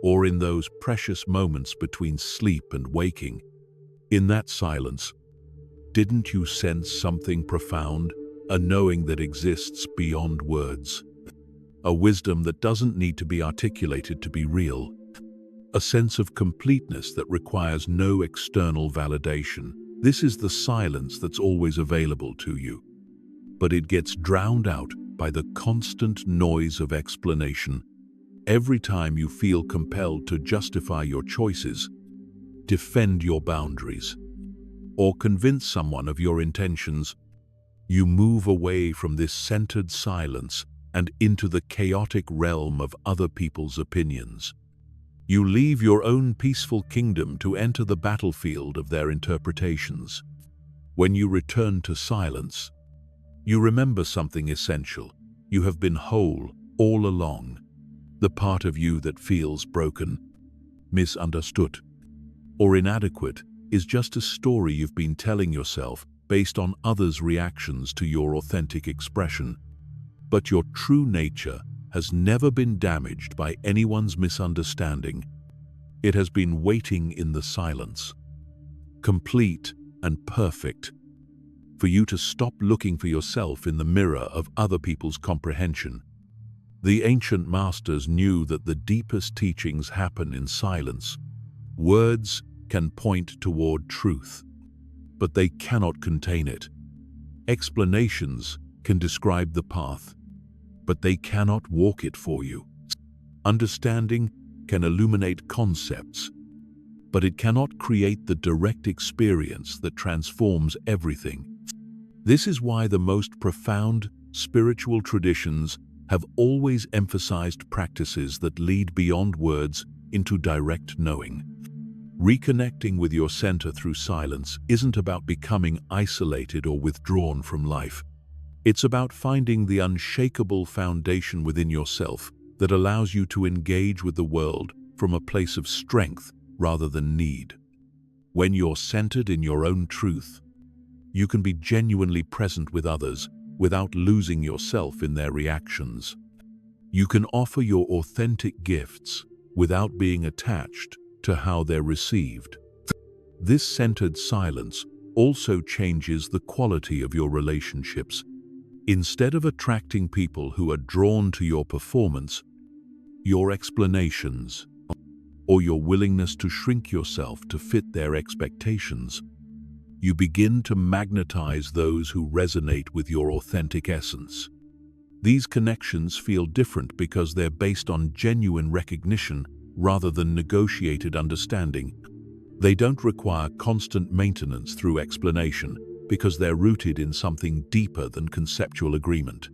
or in those precious moments between sleep and waking. In that silence, didn't you sense something profound, a knowing that exists beyond words? A wisdom that doesn't need to be articulated to be real. A sense of completeness that requires no external validation. This is the silence that's always available to you, but it gets drowned out by the constant noise of explanation. Every time you feel compelled to justify your choices, defend your boundaries, or convince someone of your intentions, you move away from this centered silence and into the chaotic realm of other people's opinions. You leave your own peaceful kingdom to enter the battlefield of their interpretations. When you return to silence, you remember something essential. You have been whole all along. The part of you that feels broken, misunderstood, or inadequate is just a story you've been telling yourself based on others' reactions to your authentic expression. But your true nature has never been damaged by anyone's misunderstanding. It has been waiting in the silence, complete and perfect, for you to stop looking for yourself in the mirror of other people's comprehension. The ancient masters knew that the deepest teachings happen in silence. Words can point toward truth, but they cannot contain it. Explanations can describe the path, but they cannot walk it for you. Understanding can illuminate concepts, but it cannot create the direct experience that transforms everything. This is why the most profound spiritual traditions have always emphasized practices that lead beyond words into direct knowing. Reconnecting with your center through silence isn't about becoming isolated or withdrawn from life. It's about finding the unshakable foundation within yourself that allows you to engage with the world from a place of strength rather than need. When you're centered in your own truth, you can be genuinely present with others without losing yourself in their reactions. You can offer your authentic gifts without being attached to how they're received. This centered silence also changes the quality of your relationships. Instead of attracting people who are drawn to your performance, your explanations, or your willingness to shrink yourself to fit their expectations, you begin to magnetize those who resonate with your authentic essence. These connections feel different because they're based on genuine recognition rather than negotiated understanding. They don't require constant maintenance through explanation because they're rooted in something deeper than conceptual agreement.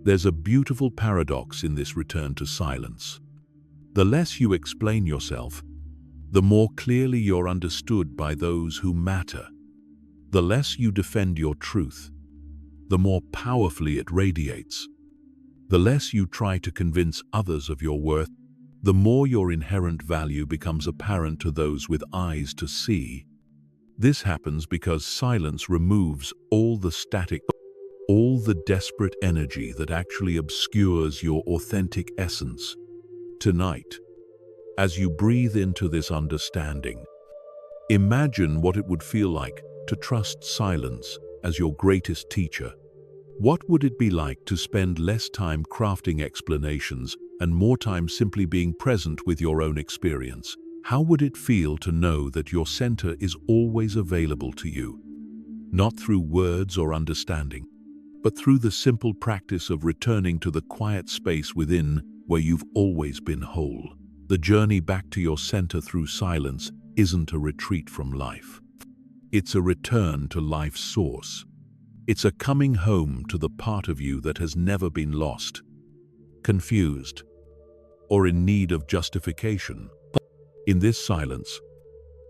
There's a beautiful paradox in this return to silence. The less you explain yourself, the more clearly you're understood by those who matter. The less you defend your truth, the more powerfully it radiates. The less you try to convince others of your worth, the more your inherent value becomes apparent to those with eyes to see. This happens because silence removes all the static, all the desperate energy that actually obscures your authentic essence. Tonight, As you breathe into this understanding, imagine what it would feel like to trust silence as your greatest teacher. What would it be like to spend less time crafting explanations and more time simply being present with your own experience? How would it feel to know that your center is always available to you, not through words or understanding, but through the simple practice of returning to the quiet space within where you've always been whole? The journey back to your center through silence isn't a retreat from life. It's a return to life's source. It's a coming home to the part of you that has never been lost, confused, or in need of justification. In this silence,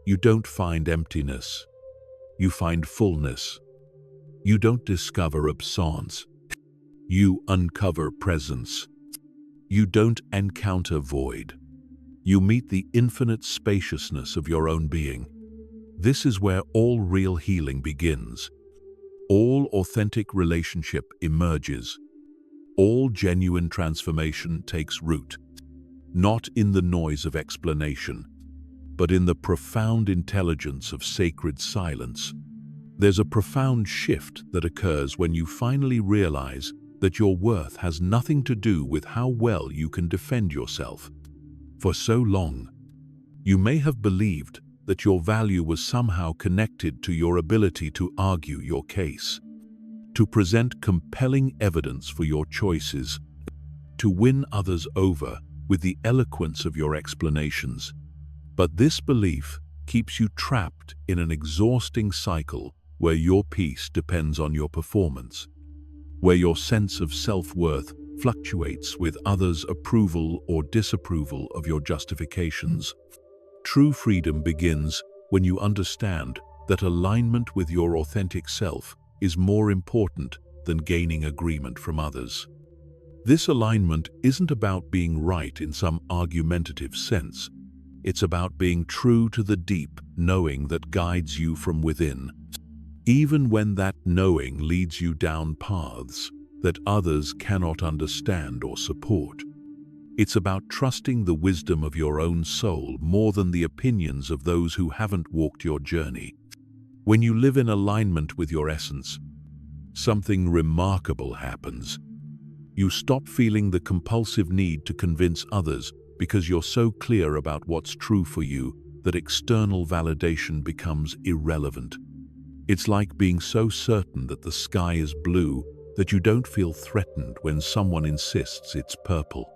you don't find emptiness. You find fullness. You don't discover absence. You uncover presence. You don't encounter void. You meet the infinite spaciousness of your own being. This is where all real healing begins. All authentic relationship emerges. All genuine transformation takes root, not in the noise of explanation, but in the profound intelligence of sacred silence. There's a profound shift that occurs when you finally realize that your worth has nothing to do with how well you can defend yourself. For so long, you may have believed that your value was somehow connected to your ability to argue your case, to present compelling evidence for your choices, to win others over with the eloquence of your explanations. But this belief keeps you trapped in an exhausting cycle where your peace depends on your performance, where your sense of self-worth fluctuates with others' approval or disapproval of your justifications. True freedom begins when you understand that alignment with your authentic self is more important than gaining agreement from others. This alignment isn't about being right in some argumentative sense. It's about being true to the deep knowing that guides you from within, even when that knowing leads you down paths that others cannot understand or support. It's about trusting the wisdom of your own soul more than the opinions of those who haven't walked your journey. When you live in alignment with your essence, something remarkable happens. You stop feeling the compulsive need to convince others because you're so clear about what's true for you that external validation becomes irrelevant. It's like being so certain that the sky is blue that you don't feel threatened when someone insists it's purple.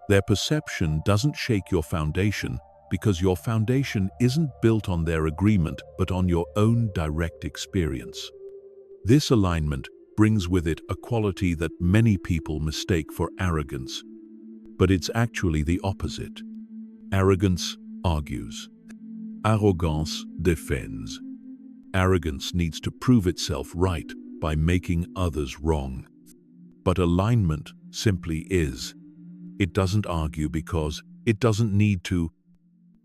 Their perception doesn't shake your foundation because your foundation isn't built on their agreement but on your own direct experience. This alignment brings with it a quality that many people mistake for arrogance, but it's actually the opposite. Arrogance argues. Arrogance defends. Arrogance needs to prove itself right by making others wrong. But alignment simply is. It doesn't argue because it doesn't need to.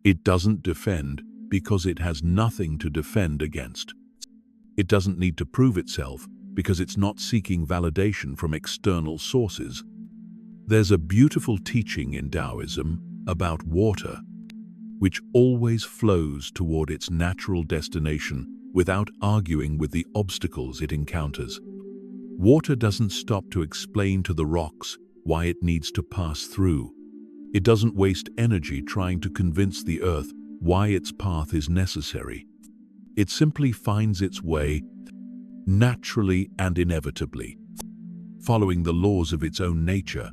It doesn't defend because it has nothing to defend against. It doesn't need to prove itself because it's not seeking validation from external sources. There's a beautiful teaching in Taoism about water, which always flows toward its natural destination without arguing with the obstacles it encounters. Water doesn't stop to explain to the rocks why it needs to pass through. It doesn't waste energy trying to convince the earth why its path is necessary. It simply finds its way naturally and inevitably, following the laws of its own nature.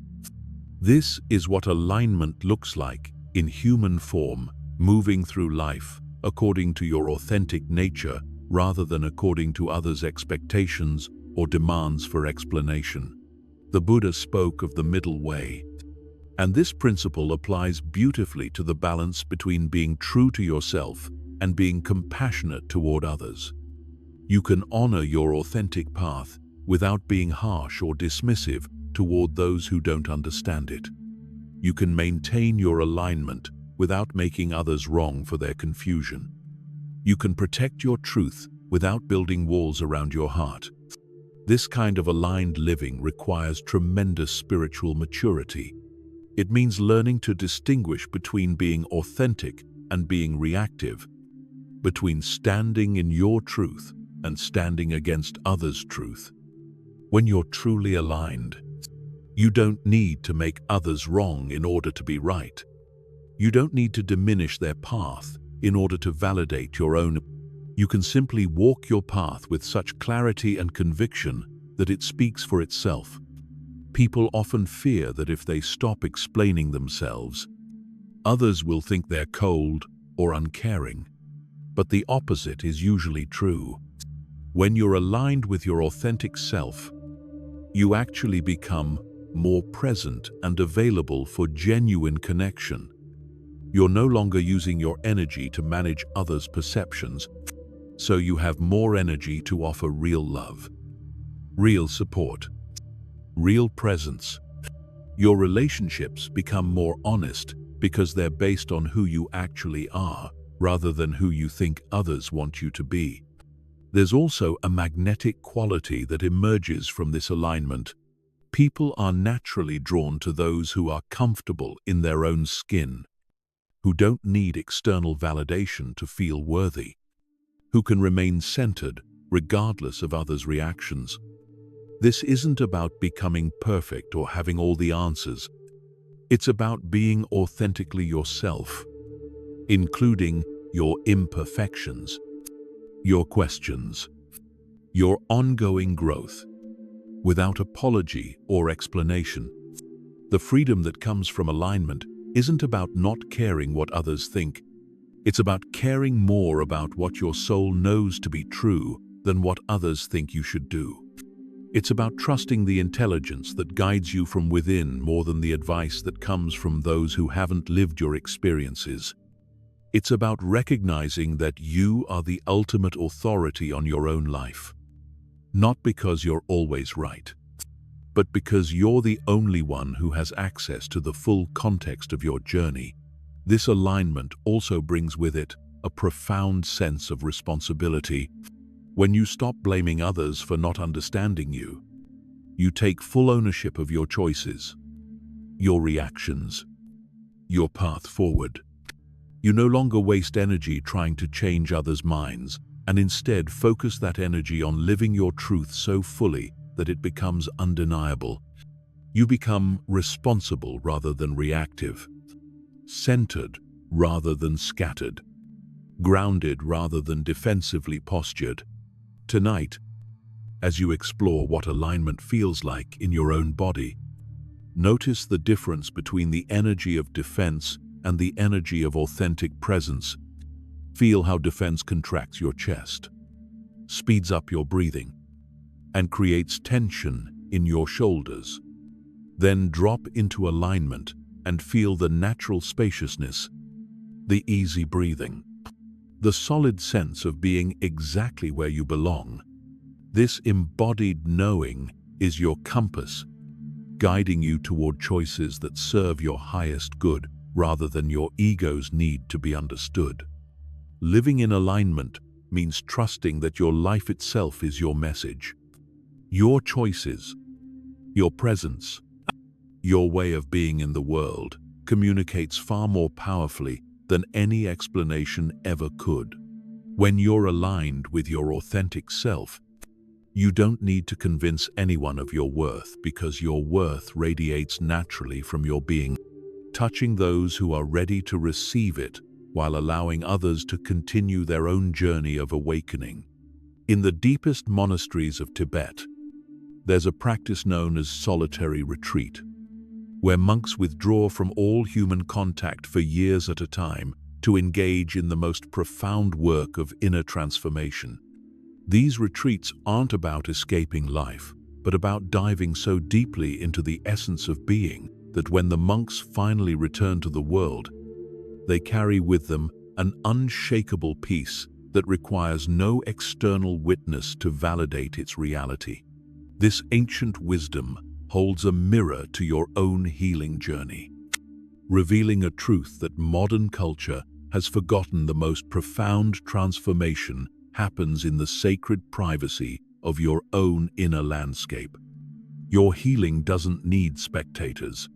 This is what alignment looks like in human form, moving through life according to your authentic nature rather than according to others' expectations or demands for explanation. The Buddha spoke of the middle way, and this principle applies beautifully to the balance between being true to yourself and being compassionate toward others. You can honor your authentic path without being harsh or dismissive toward those who don't understand it. You can maintain your alignment without making others wrong for their confusion. You can protect your truth without building walls around your heart. This kind of aligned living requires tremendous spiritual maturity. It means learning to distinguish between being authentic and being reactive, between standing in your truth and standing against others' truth. When you're truly aligned, you don't need to make others wrong in order to be right. You don't need to diminish their path in order to validate your own. You can simply walk your path with such clarity and conviction that it speaks for itself. People often fear that if they stop explaining themselves, others will think they're cold or uncaring. But the opposite is usually true. When you're aligned with your authentic self, you actually become more present and available for genuine connection. You're no longer using your energy to manage others' perceptions, so you have more energy to offer real love, real support, real presence. Your relationships become more honest because they're based on who you actually are, rather than who you think others want you to be. There's also a magnetic quality that emerges from this alignment. People are naturally drawn to those who are comfortable in their own skin, who don't need external validation to feel worthy, who can remain centered regardless of others' reactions. This isn't about becoming perfect or having all the answers. It's about being authentically yourself, including your imperfections, your questions, your ongoing growth, without apology or explanation. The freedom that comes from alignment isn't about not caring what others think. It's about caring more about what your soul knows to be true than what others think you should do. It's about trusting the intelligence that guides you from within more than the advice that comes from those who haven't lived your experiences. It's about recognizing that you are the ultimate authority on your own life. Not because you're always right, but because you're the only one who has access to the full context of your journey. This alignment also brings with it a profound sense of responsibility. When you stop blaming others for not understanding you, you take full ownership of your choices, your reactions, your path forward. You no longer waste energy trying to change others' minds, and instead focus that energy on living your truth so fully that it becomes undeniable. You become responsible rather than reactive, centered rather than scattered, grounded rather than defensively postured. Tonight, as you explore what alignment feels like in your own body, notice the difference between the energy of defense and the energy of authentic presence. Feel how defense contracts your chest, speeds up your breathing, and creates tension in your shoulders. Then drop into alignment and feel the natural spaciousness, the easy breathing, the solid sense of being exactly where you belong. This embodied knowing is your compass, guiding you toward choices that serve your highest good rather than your ego's need to be understood. Living in alignment means trusting that your life itself is your message. Your choices, your presence, your way of being in the world communicates far more powerfully than any explanation ever could. When you're aligned with your authentic self, you don't need to convince anyone of your worth because your worth radiates naturally from your being, touching those who are ready to receive it while allowing others to continue their own journey of awakening. In the deepest monasteries of Tibet, there's a practice known as solitary retreat, where monks withdraw from all human contact for years at a time to engage in the most profound work of inner transformation. These retreats aren't about escaping life, but about diving so deeply into the essence of being that when the monks finally return to the world, they carry with them an unshakable peace that requires no external witness to validate its reality. This ancient wisdom holds a mirror to your own healing journey, revealing a truth that modern culture has forgotten. The most profound transformation happens in the sacred privacy of your own inner landscape. Your healing doesn't need spectators.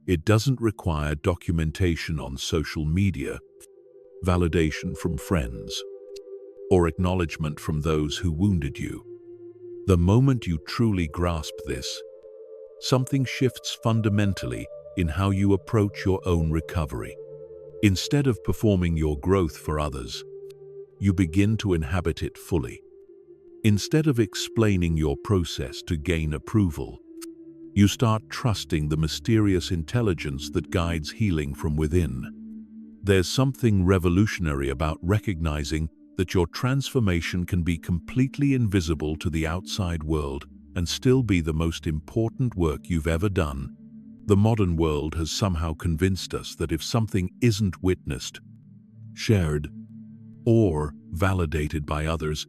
It doesn't require documentation on social media, validation from friends, or acknowledgement from those who wounded you. The moment you truly grasp this, something shifts fundamentally in how you approach your own recovery. Instead of performing your growth for others, you begin to inhabit it fully. Instead of explaining your process to gain approval, you start trusting the mysterious intelligence that guides healing from within. There's something revolutionary about recognizing that your transformation can be completely invisible to the outside world and still be the most important work you've ever done. The modern world has somehow convinced us that if something isn't witnessed, shared, or validated by others,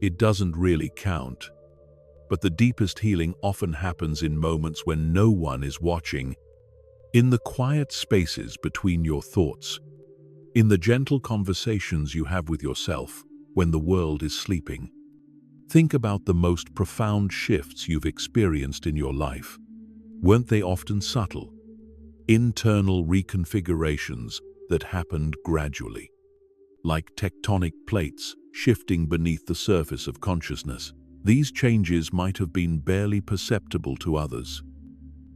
it doesn't really count. But the deepest healing often happens in moments when no one is watching, in the quiet spaces between your thoughts, in the gentle conversations you have with yourself when the world is sleeping. Think about the most profound shifts you've experienced in your life. Weren't they often subtle, internal reconfigurations that happened gradually, like tectonic plates shifting beneath the surface of consciousness? These changes might have been barely perceptible to others,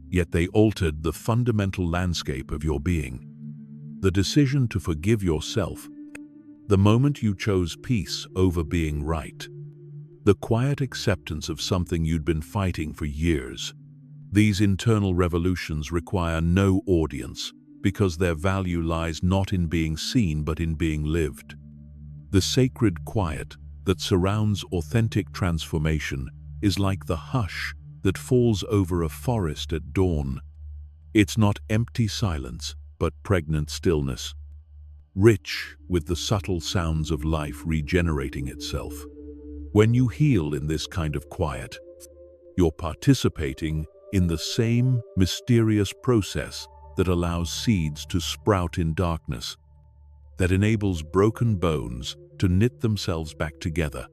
yet they altered the fundamental landscape of your being. The decision to forgive yourself, the moment you chose peace over being right, the quiet acceptance of something you'd been fighting for years. These internal revolutions require no audience because their value lies not in being seen but in being lived. The sacred quiet that surrounds authentic transformation is like the hush that falls over a forest at dawn. It's not empty silence, but pregnant stillness, rich with the subtle sounds of life regenerating itself. When you heal in this kind of quiet, you're participating in the same mysterious process that allows seeds to sprout in darkness, that enables broken bones to knit themselves back together,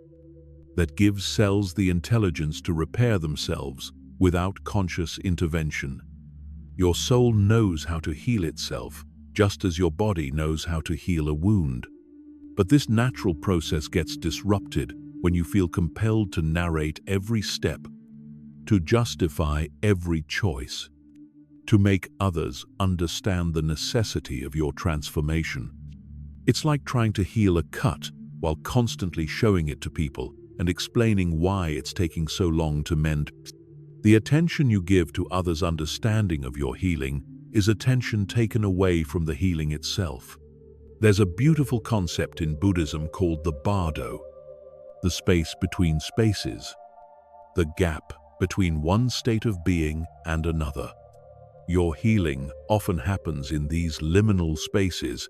that gives cells the intelligence to repair themselves without conscious intervention. Your soul knows how to heal itself, just as your body knows how to heal a wound. But this natural process gets disrupted when you feel compelled to narrate every step, to justify every choice, to make others understand the necessity of your transformation. It's like trying to heal a cut while constantly showing it to people and explaining why it's taking so long to mend. The attention you give to others' understanding of your healing is attention taken away from the healing itself. There's a beautiful concept in Buddhism called the bardo, the space between spaces, the gap between one state of being and another. Your healing often happens in these liminal spaces,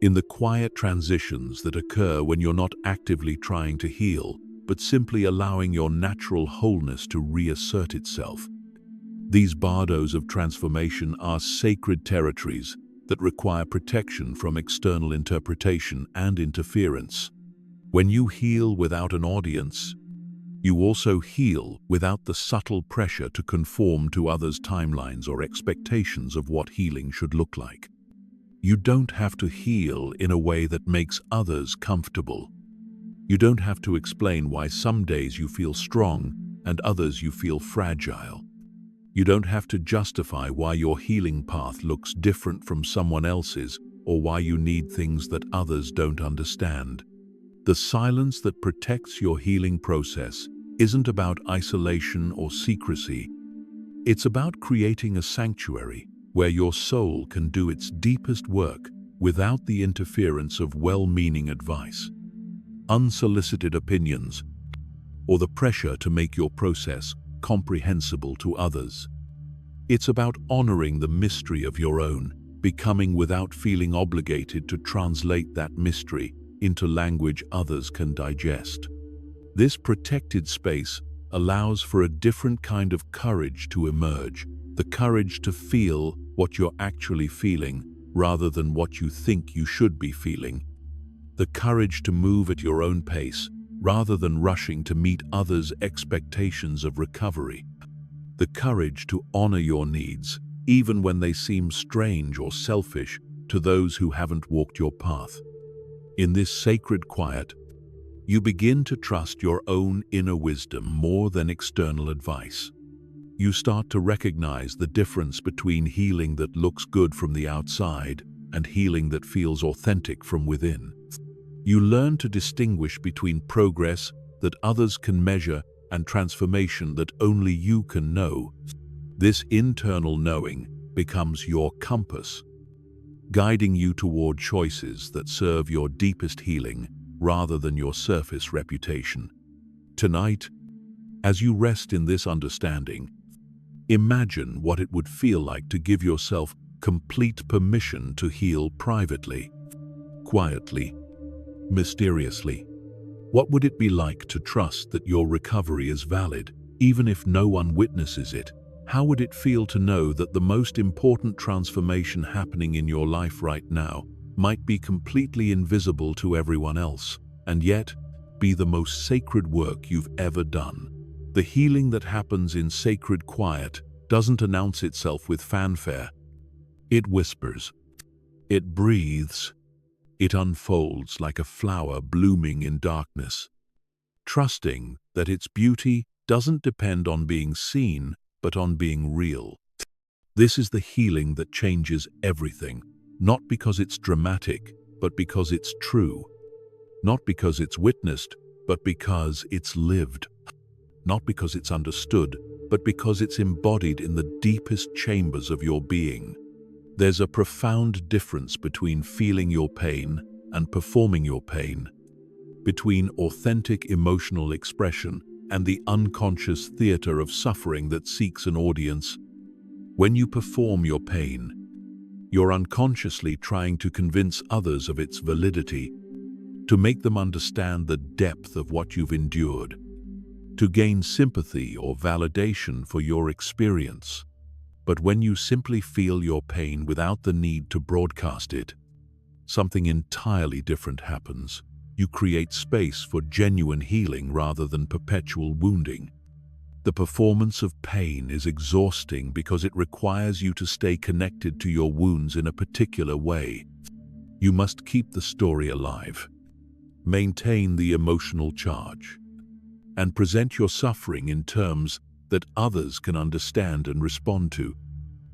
in the quiet transitions that occur when you're not actively trying to heal, but simply allowing your natural wholeness to reassert itself. These bardos of transformation are sacred territories that require protection from external interpretation and interference. When you heal without an audience, you also heal without the subtle pressure to conform to others' timelines or expectations of what healing should look like. You don't have to heal in a way that makes others comfortable. You don't have to explain why some days you feel strong and others you feel fragile. You don't have to justify why your healing path looks different from someone else's or why you need things that others don't understand. The silence that protects your healing process isn't about isolation or secrecy. It's about creating a sanctuary where your soul can do its deepest work without the interference of well-meaning advice, unsolicited opinions, or the pressure to make your process comprehensible to others. It's about honoring the mystery of your own becoming without feeling obligated to translate that mystery into language others can digest. This protected space allows for a different kind of courage to emerge, the courage to feel what you're actually feeling rather than what you think you should be feeling, the courage to move at your own pace rather than rushing to meet others' expectations of recovery, the courage to honor your needs even when they seem strange or selfish to those who haven't walked your path. In this sacred quiet, you begin to trust your own inner wisdom more than external advice. You start to recognize the difference between healing that looks good from the outside and healing that feels authentic from within. You learn to distinguish between progress that others can measure and transformation that only you can know. This internal knowing becomes your compass, guiding you toward choices that serve your deepest healing rather than your surface reputation. Tonight, as you rest in this understanding, imagine what it would feel like to give yourself complete permission to heal privately, quietly, mysteriously. What would it be like to trust that your recovery is valid, even if no one witnesses it? How would it feel to know that the most important transformation happening in your life right now might be completely invisible to everyone else, and yet be the most sacred work you've ever done? The healing that happens in sacred quiet doesn't announce itself with fanfare. It whispers. It breathes. It unfolds like a flower blooming in darkness, trusting that its beauty doesn't depend on being seen, but on being real. This is the healing that changes everything, not because it's dramatic, but because it's true. Not because it's witnessed, but because it's lived. Not because it's understood, but because it's embodied in the deepest chambers of your being. There's a profound difference between feeling your pain and performing your pain, between authentic emotional expression and the unconscious theater of suffering that seeks an audience. When you perform your pain, you're unconsciously trying to convince others of its validity, to make them understand the depth of what you've endured, to gain sympathy or validation for your experience. But when you simply feel your pain without the need to broadcast it, something entirely different happens. You create space for genuine healing rather than perpetual wounding. The performance of pain is exhausting because it requires you to stay connected to your wounds in a particular way. You must keep the story alive, maintain the emotional charge, and present your suffering in terms that others can understand and respond to.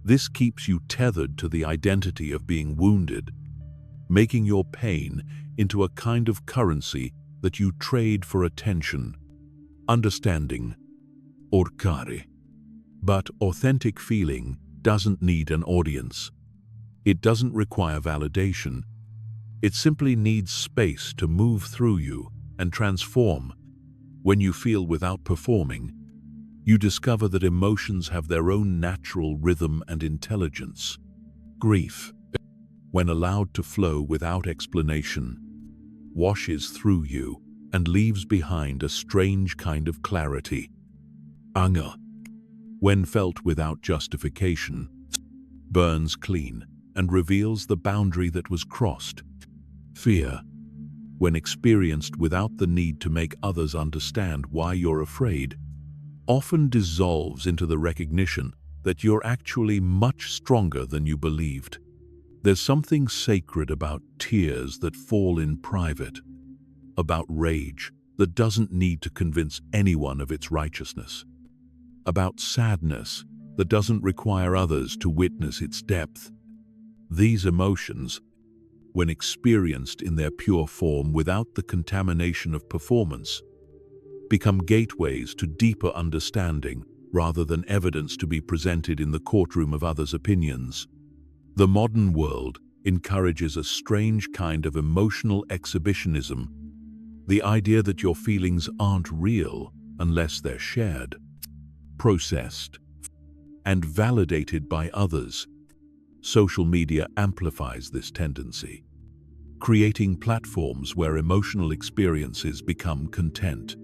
This keeps you tethered to the identity of being wounded, making your pain into a kind of currency that you trade for attention, understanding, or care. But authentic feeling doesn't need an audience. It doesn't require validation. It simply needs space to move through you and transform. When you feel without performing, you discover that emotions have their own natural rhythm and intelligence. Grief, when allowed to flow without explanation, washes through you and leaves behind a strange kind of clarity. Anger, when felt without justification, burns clean and reveals the boundary that was crossed. Fear, when experienced without the need to make others understand why you're afraid, often dissolves into the recognition that you're actually much stronger than you believed. There's something sacred about tears that fall in private, about rage that doesn't need to convince anyone of its righteousness, about sadness that doesn't require others to witness its depth. These emotions, when experienced in their pure form without the contamination of performance, become gateways to deeper understanding rather than evidence to be presented in the courtroom of others' opinions. The modern world encourages a strange kind of emotional exhibitionism, the idea that your feelings aren't real unless they're shared, processed, and validated by others. Social media amplifies this tendency, creating platforms where emotional experiences become content,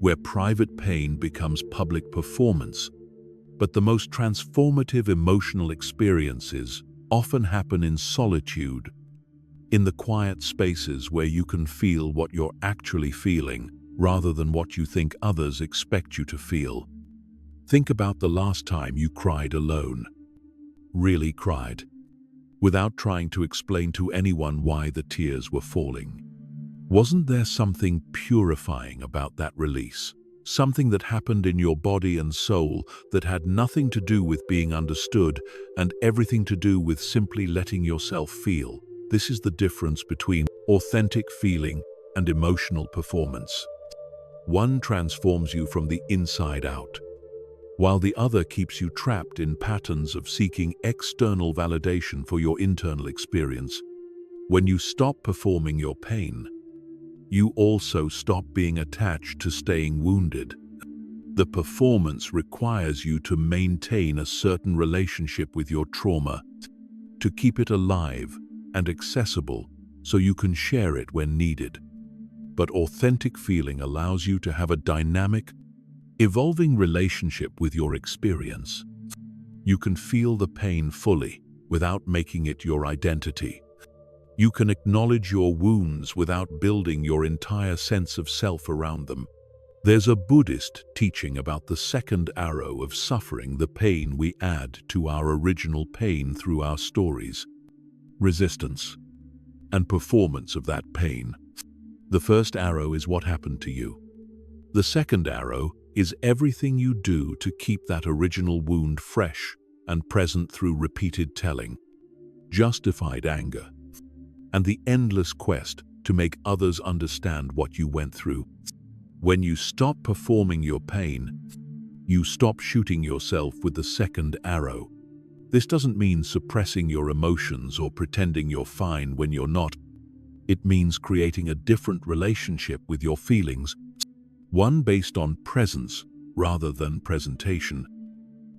where private pain becomes public performance. But the most transformative emotional experiences often happen in solitude, in the quiet spaces where you can feel what you're actually feeling rather than what you think others expect you to feel. Think about the last time you cried alone. really cried, without trying to explain to anyone why the tears were falling. Wasn't there something purifying about that release? Something that happened in your body and soul that had nothing to do with being understood and everything to do with simply letting yourself feel. This is the difference between authentic feeling and emotional performance. One transforms you from the inside out, while the other keeps you trapped in patterns of seeking external validation for your internal experience. When you stop performing your pain, you also stop being attached to staying wounded. The performance requires you to maintain a certain relationship with your trauma, to keep it alive and accessible so you can share it when needed. But authentic feeling allows you to have a dynamic, evolving relationship with your experience. You can feel the pain fully without making it your identity. You can acknowledge your wounds without building your entire sense of self around them. There's a Buddhist teaching about the second arrow of suffering, the pain we add to our original pain through our stories, resistance, and performance of that pain. The first arrow is what happened to you. The second arrow is everything you do to keep that original wound fresh and present through repeated telling, justified anger, and the endless quest to make others understand what you went through. When you stop performing your pain, you stop shooting yourself with the second arrow. This doesn't mean suppressing your emotions or pretending you're fine when you're not. It means creating a different relationship with your feelings, one based on presence rather than presentation.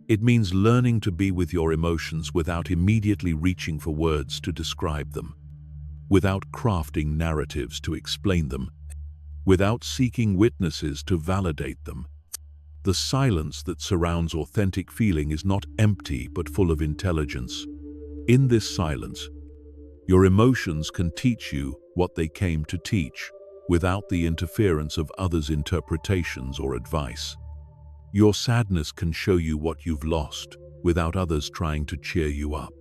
It means learning to be with your emotions without immediately reaching for words to describe them, without crafting narratives to explain them, without seeking witnesses to validate them. The silence that surrounds authentic feeling is not empty but full of intelligence. In this silence, your emotions can teach you what they came to teach, without the interference of others' interpretations or advice. Your sadness can show you what you've lost, without others trying to cheer you up.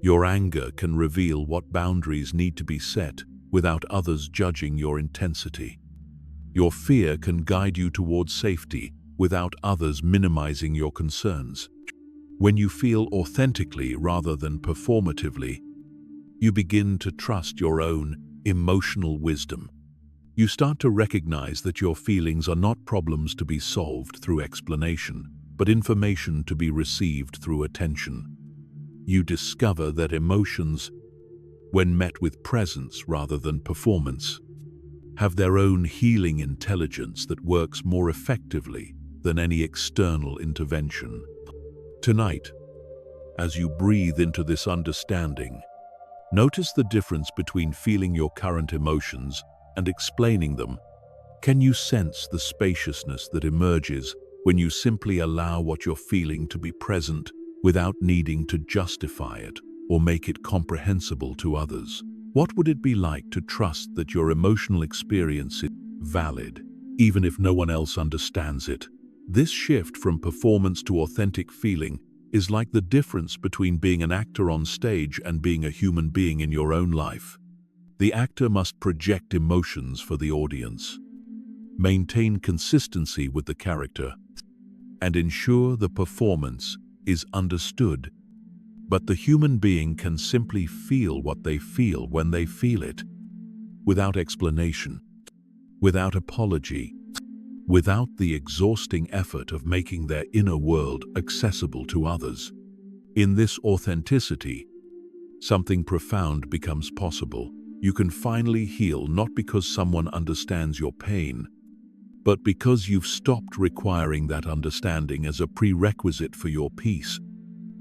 Your anger can reveal what boundaries need to be set, without others judging your intensity. Your fear can guide you towards safety, without others minimizing your concerns. When you feel authentically rather than performatively, you begin to trust your own emotional wisdom. You start to recognize that your feelings are not problems to be solved through explanation, but information to be received through attention. You discover that emotions, when met with presence rather than performance, have their own healing intelligence that works more effectively than any external intervention. Tonight, as you breathe into this understanding, notice the difference between feeling your current emotions and explaining them. Can you sense the spaciousness that emerges when you simply allow what you're feeling to be present without needing to justify it or make it comprehensible to others? What would it be like to trust that your emotional experience is valid, even if no one else understands it? This shift from performance to authentic feeling is like the difference between being an actor on stage and being a human being in your own life. The actor must project emotions for the audience, maintain consistency with the character, and ensure the performance is understood. But the human being can simply feel what they feel when they feel it, without explanation, without apology, without the exhausting effort of making their inner world accessible to others. In this authenticity, something profound becomes possible. You can finally heal not because someone understands your pain, but because you've stopped requiring that understanding as a prerequisite for your peace.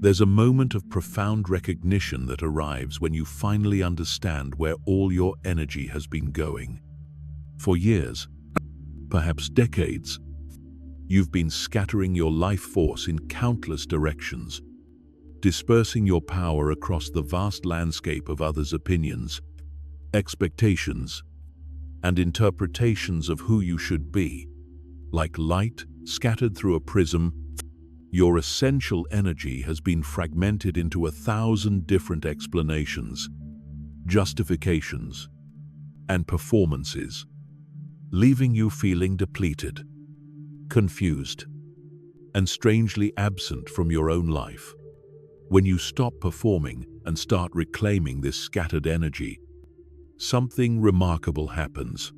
There's a moment of profound recognition that arrives when you finally understand where all your energy has been going. For years, perhaps decades, you've been scattering your life force in countless directions, dispersing your power across the vast landscape of others' opinions, expectations, and interpretations of who you should be. Like light scattered through a prism, Your essential energy has been fragmented into 1,000 different explanations, justifications, and performances, leaving you feeling depleted, confused, and strangely absent from your own life. When you stop performing and start reclaiming this scattered energy, something remarkable happens.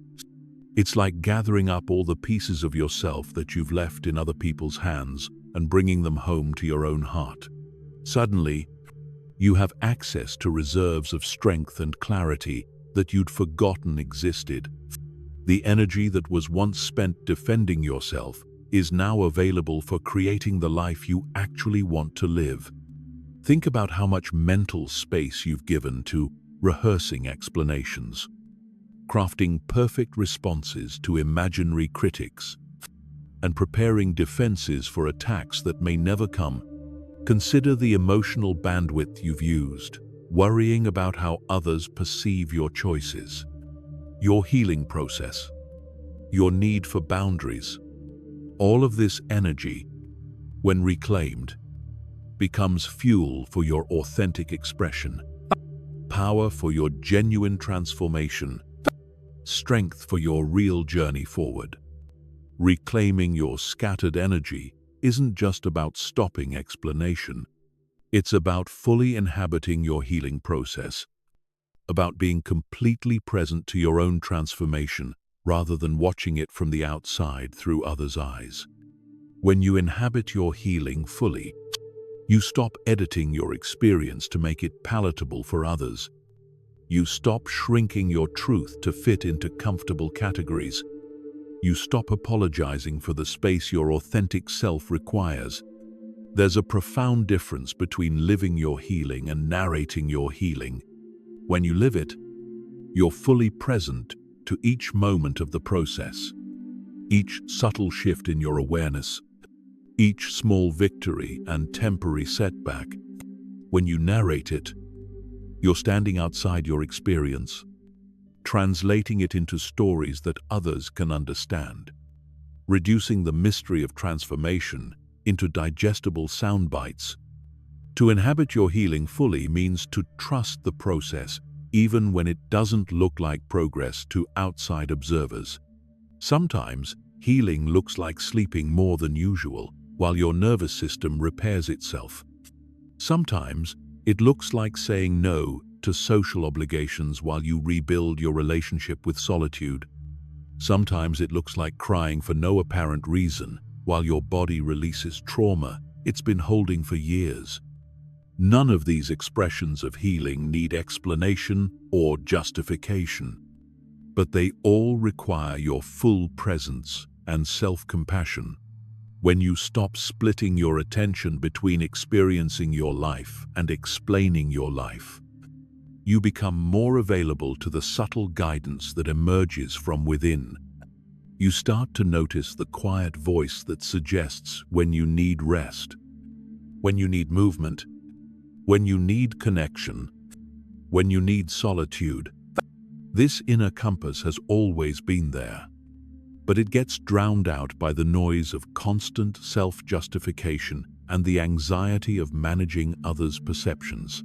It's like gathering up all the pieces of yourself that you've left in other people's hands and bringing them home to your own heart. Suddenly, you have access to reserves of strength and clarity that you'd forgotten existed. The energy that was once spent defending yourself is now available for creating the life you actually want to live. Think about how much mental space you've given to rehearsing explanations, crafting perfect responses to imaginary critics, and preparing defenses for attacks that may never come. Consider the emotional bandwidth you've used, worrying about how others perceive your choices, your healing process, your need for boundaries. All of this energy, when reclaimed, becomes fuel for your authentic expression, power for your genuine transformation, strength for your real journey forward. Reclaiming your scattered energy isn't just about stopping explanation. It's about fully inhabiting your healing process, about being completely present to your own transformation rather than watching it from the outside through others' eyes. When you inhabit your healing fully, you stop editing your experience to make it palatable for others. You stop shrinking your truth to fit into comfortable categories. You stop apologizing for the space your authentic self requires. There's a profound difference between living your healing and narrating your healing. When you live it, you're fully present to each moment of the process, each subtle shift in your awareness, each small victory and temporary setback. When you narrate it, you're standing outside your experience, translating it into stories that others can understand, reducing the mystery of transformation into digestible sound bites. To inhabit your healing fully means to trust the process, even when it doesn't look like progress to outside observers. Sometimes, healing looks like sleeping more than usual while your nervous system repairs itself. Sometimes, it looks like saying no to social obligations while you rebuild your relationship with solitude. Sometimes it looks like crying for no apparent reason while your body releases trauma it's been holding for years. None of these expressions of healing need explanation or justification, but they all require your full presence and self-compassion. When you stop splitting your attention between experiencing your life and explaining your life, you become more available to the subtle guidance that emerges from within. You start to notice the quiet voice that suggests when you need rest, when you need movement, when you need connection, when you need solitude. This inner compass has always been there, but it gets drowned out by the noise of constant self-justification and the anxiety of managing others' perceptions.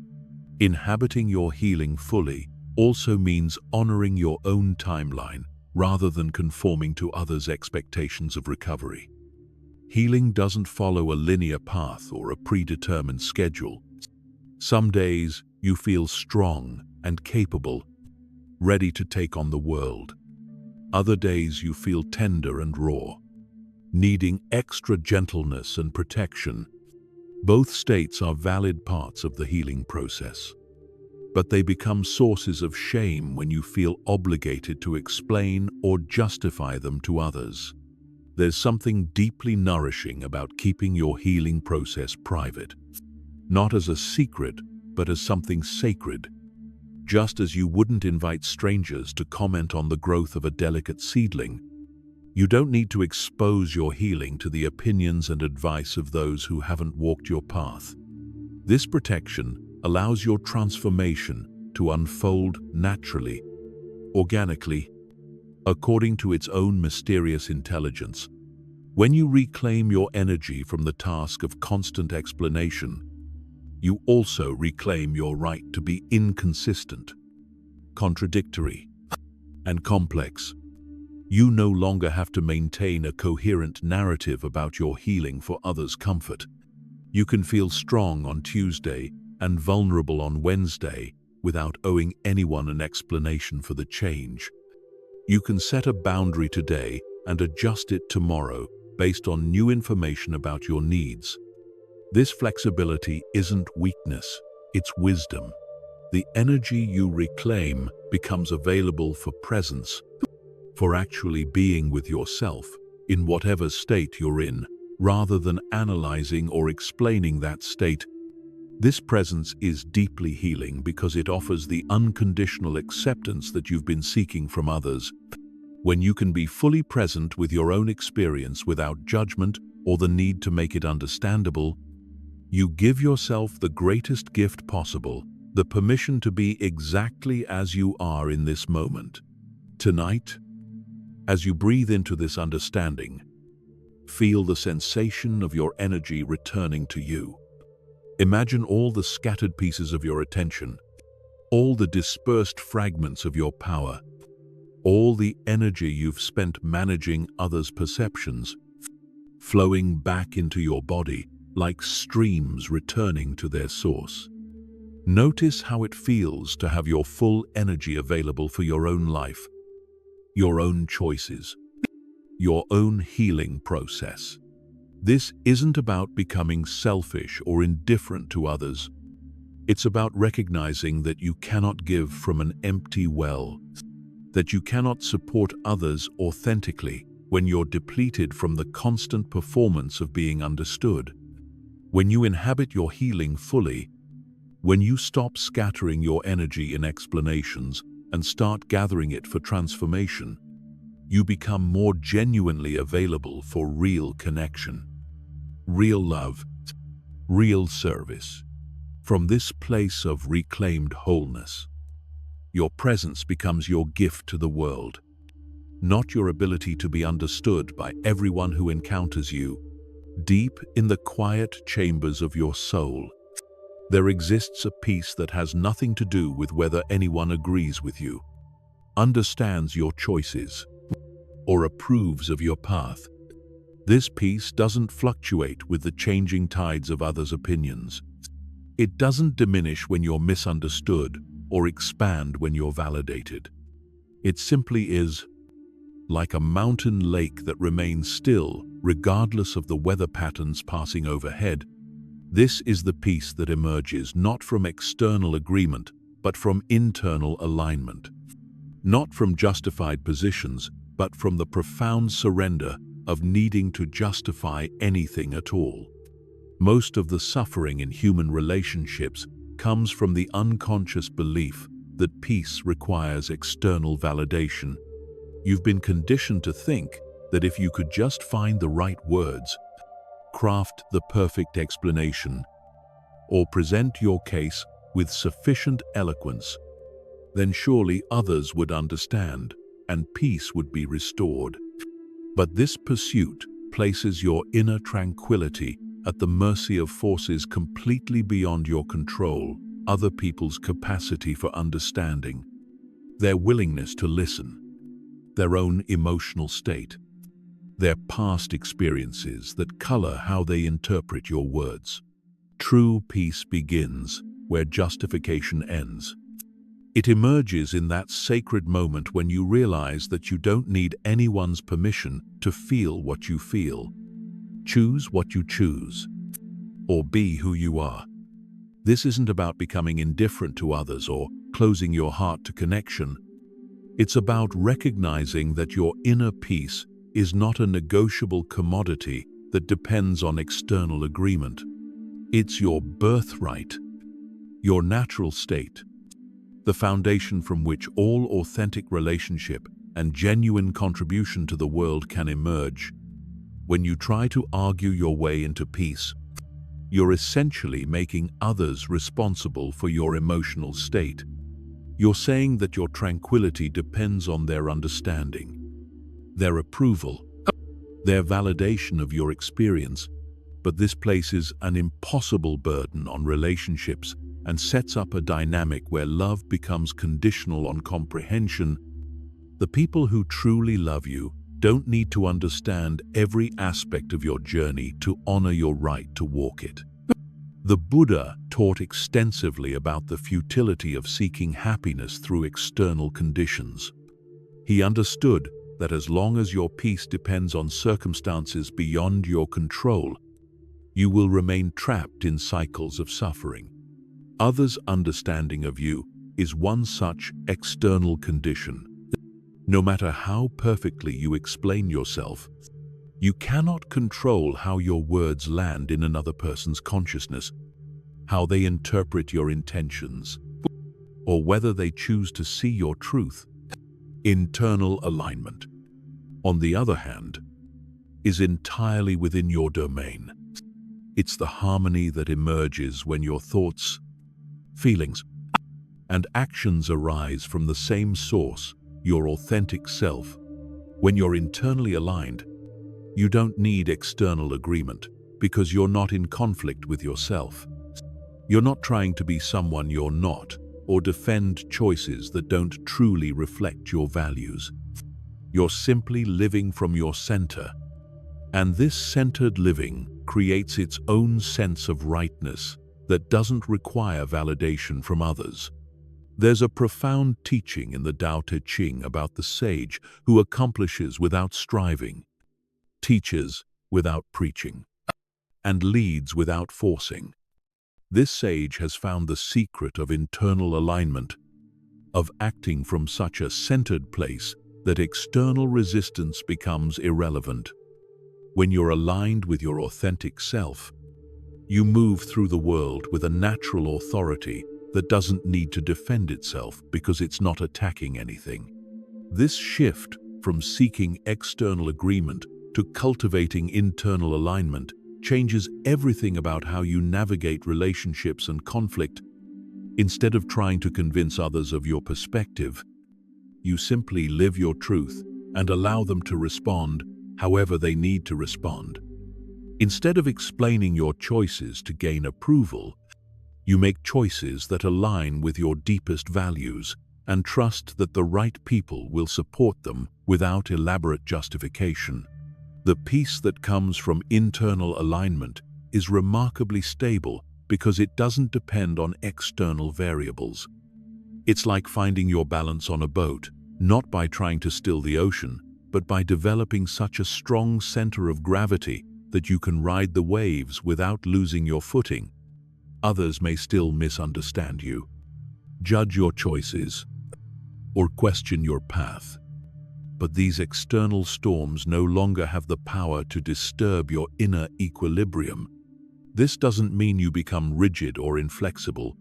Inhabiting your healing fully also means honoring your own timeline rather than conforming to others' expectations of recovery. Healing doesn't follow a linear path or a predetermined schedule. Some days you feel strong and capable, ready to take on the world. Other days you feel tender and raw, needing extra gentleness and protection. Both states are valid parts of the healing process, but they become sources of shame when you feel obligated to explain or justify them to others. There's something deeply nourishing about keeping your healing process private, not as a secret, but as something sacred. Just as you wouldn't invite strangers to comment on the growth of a delicate seedling, you don't need to expose your healing to the opinions and advice of those who haven't walked your path. This protection allows your transformation to unfold naturally, organically, according to its own mysterious intelligence. When you reclaim your energy from the task of constant explanation, you also reclaim your right to be inconsistent, contradictory, and complex. You no longer have to maintain a coherent narrative about your healing for others' comfort. You can feel strong on Tuesday and vulnerable on Wednesday without owing anyone an explanation for the change. You can set a boundary today and adjust it tomorrow based on new information about your needs. This flexibility isn't weakness, it's wisdom. The energy you reclaim becomes available for presence, for actually being with yourself in whatever state you're in, rather than analyzing or explaining that state. This presence is deeply healing because it offers the unconditional acceptance that you've been seeking from others. When you can be fully present with your own experience without judgment or the need to make it understandable, you give yourself the greatest gift possible, the permission to be exactly as you are in this moment. Tonight, as you breathe into this understanding, feel the sensation of your energy returning to you. Imagine all the scattered pieces of your attention, all the dispersed fragments of your power, all the energy you've spent managing others' perceptions, flowing back into your body like streams returning to their source. Notice how it feels to have your full energy available for your own life, your own choices, your own healing process. This isn't about becoming selfish or indifferent to others. It's about recognizing that you cannot give from an empty well, that you cannot support others authentically when you're depleted from the constant performance of being understood. When you inhabit your healing fully, when you stop scattering your energy in explanations and start gathering it for transformation, you become more genuinely available for real connection, real love, real service. From this place of reclaimed wholeness, your presence becomes your gift to the world, not your ability to be understood by everyone who encounters you. Deep in the quiet chambers of your soul, there exists a peace that has nothing to do with whether anyone agrees with you, understands your choices, or approves of your path. This peace doesn't fluctuate with the changing tides of others' opinions. It doesn't diminish when you're misunderstood or expand when you're validated. It simply is, like a mountain lake that remains still regardless of the weather patterns passing overhead. This is the peace that emerges not from external agreement, but from internal alignment. Not from justified positions, but from the profound surrender of needing to justify anything at all. Most of the suffering in human relationships comes from the unconscious belief that peace requires external validation. You've been conditioned to think that if you could just find the right words, craft the perfect explanation, or present your case with sufficient eloquence, then surely others would understand and peace would be restored. But this pursuit places your inner tranquility at the mercy of forces completely beyond your control, other people's capacity for understanding, their willingness to listen, their own emotional state, their past experiences that color how they interpret your words. True peace begins where justification ends. It emerges in that sacred moment when you realize that you don't need anyone's permission to feel what you feel, choose what you choose, or be who you are. This isn't about becoming indifferent to others or closing your heart to connection. It's about recognizing that your inner peace is not a negotiable commodity that depends on external agreement. It's your birthright, your natural state, the foundation from which all authentic relationship and genuine contribution to the world can emerge. When you try to argue your way into peace, you're essentially making others responsible for your emotional state. You're saying that your tranquility depends on their understanding, their approval, their validation of your experience, but this places an impossible burden on relationships and sets up a dynamic where love becomes conditional on comprehension. The people who truly love you don't need to understand every aspect of your journey to honor your right to walk it. The Buddha taught extensively about the futility of seeking happiness through external conditions. He understood that as long as your peace depends on circumstances beyond your control, you will remain trapped in cycles of suffering. Others' understanding of you is one such external condition. No matter how perfectly you explain yourself, you cannot control how your words land in another person's consciousness, how they interpret your intentions, or whether they choose to see your truth. Internal alignment, on the other hand, is entirely within your domain. It's the harmony that emerges when your thoughts, feelings, and actions arise from the same source, your authentic self. When you're internally aligned, you don't need external agreement because you're not in conflict with yourself. You're not trying to be someone you're not or defend choices that don't truly reflect your values. You're simply living from your center, and this centered living creates its own sense of rightness that doesn't require validation from others. There's a profound teaching in the Tao Te Ching about the sage who accomplishes without striving, teaches without preaching, and leads without forcing. This sage has found the secret of internal alignment, of acting from such a centered place that external resistance becomes irrelevant. When you're aligned with your authentic self, you move through the world with a natural authority that doesn't need to defend itself because it's not attacking anything. This shift from seeking external agreement to cultivating internal alignment changes everything about how you navigate relationships and conflict. Instead of trying to convince others of your perspective, you simply live your truth and allow them to respond however they need to respond. Instead of explaining your choices to gain approval, you make choices that align with your deepest values and trust that the right people will support them without elaborate justification. The peace that comes from internal alignment is remarkably stable because it doesn't depend on external variables. It's like finding your balance on a boat, not by trying to still the ocean, but by developing such a strong center of gravity that you can ride the waves without losing your footing. Others may still misunderstand you, judge your choices, or question your path. But these external storms no longer have the power to disturb your inner equilibrium. This doesn't mean you become rigid or inflexible.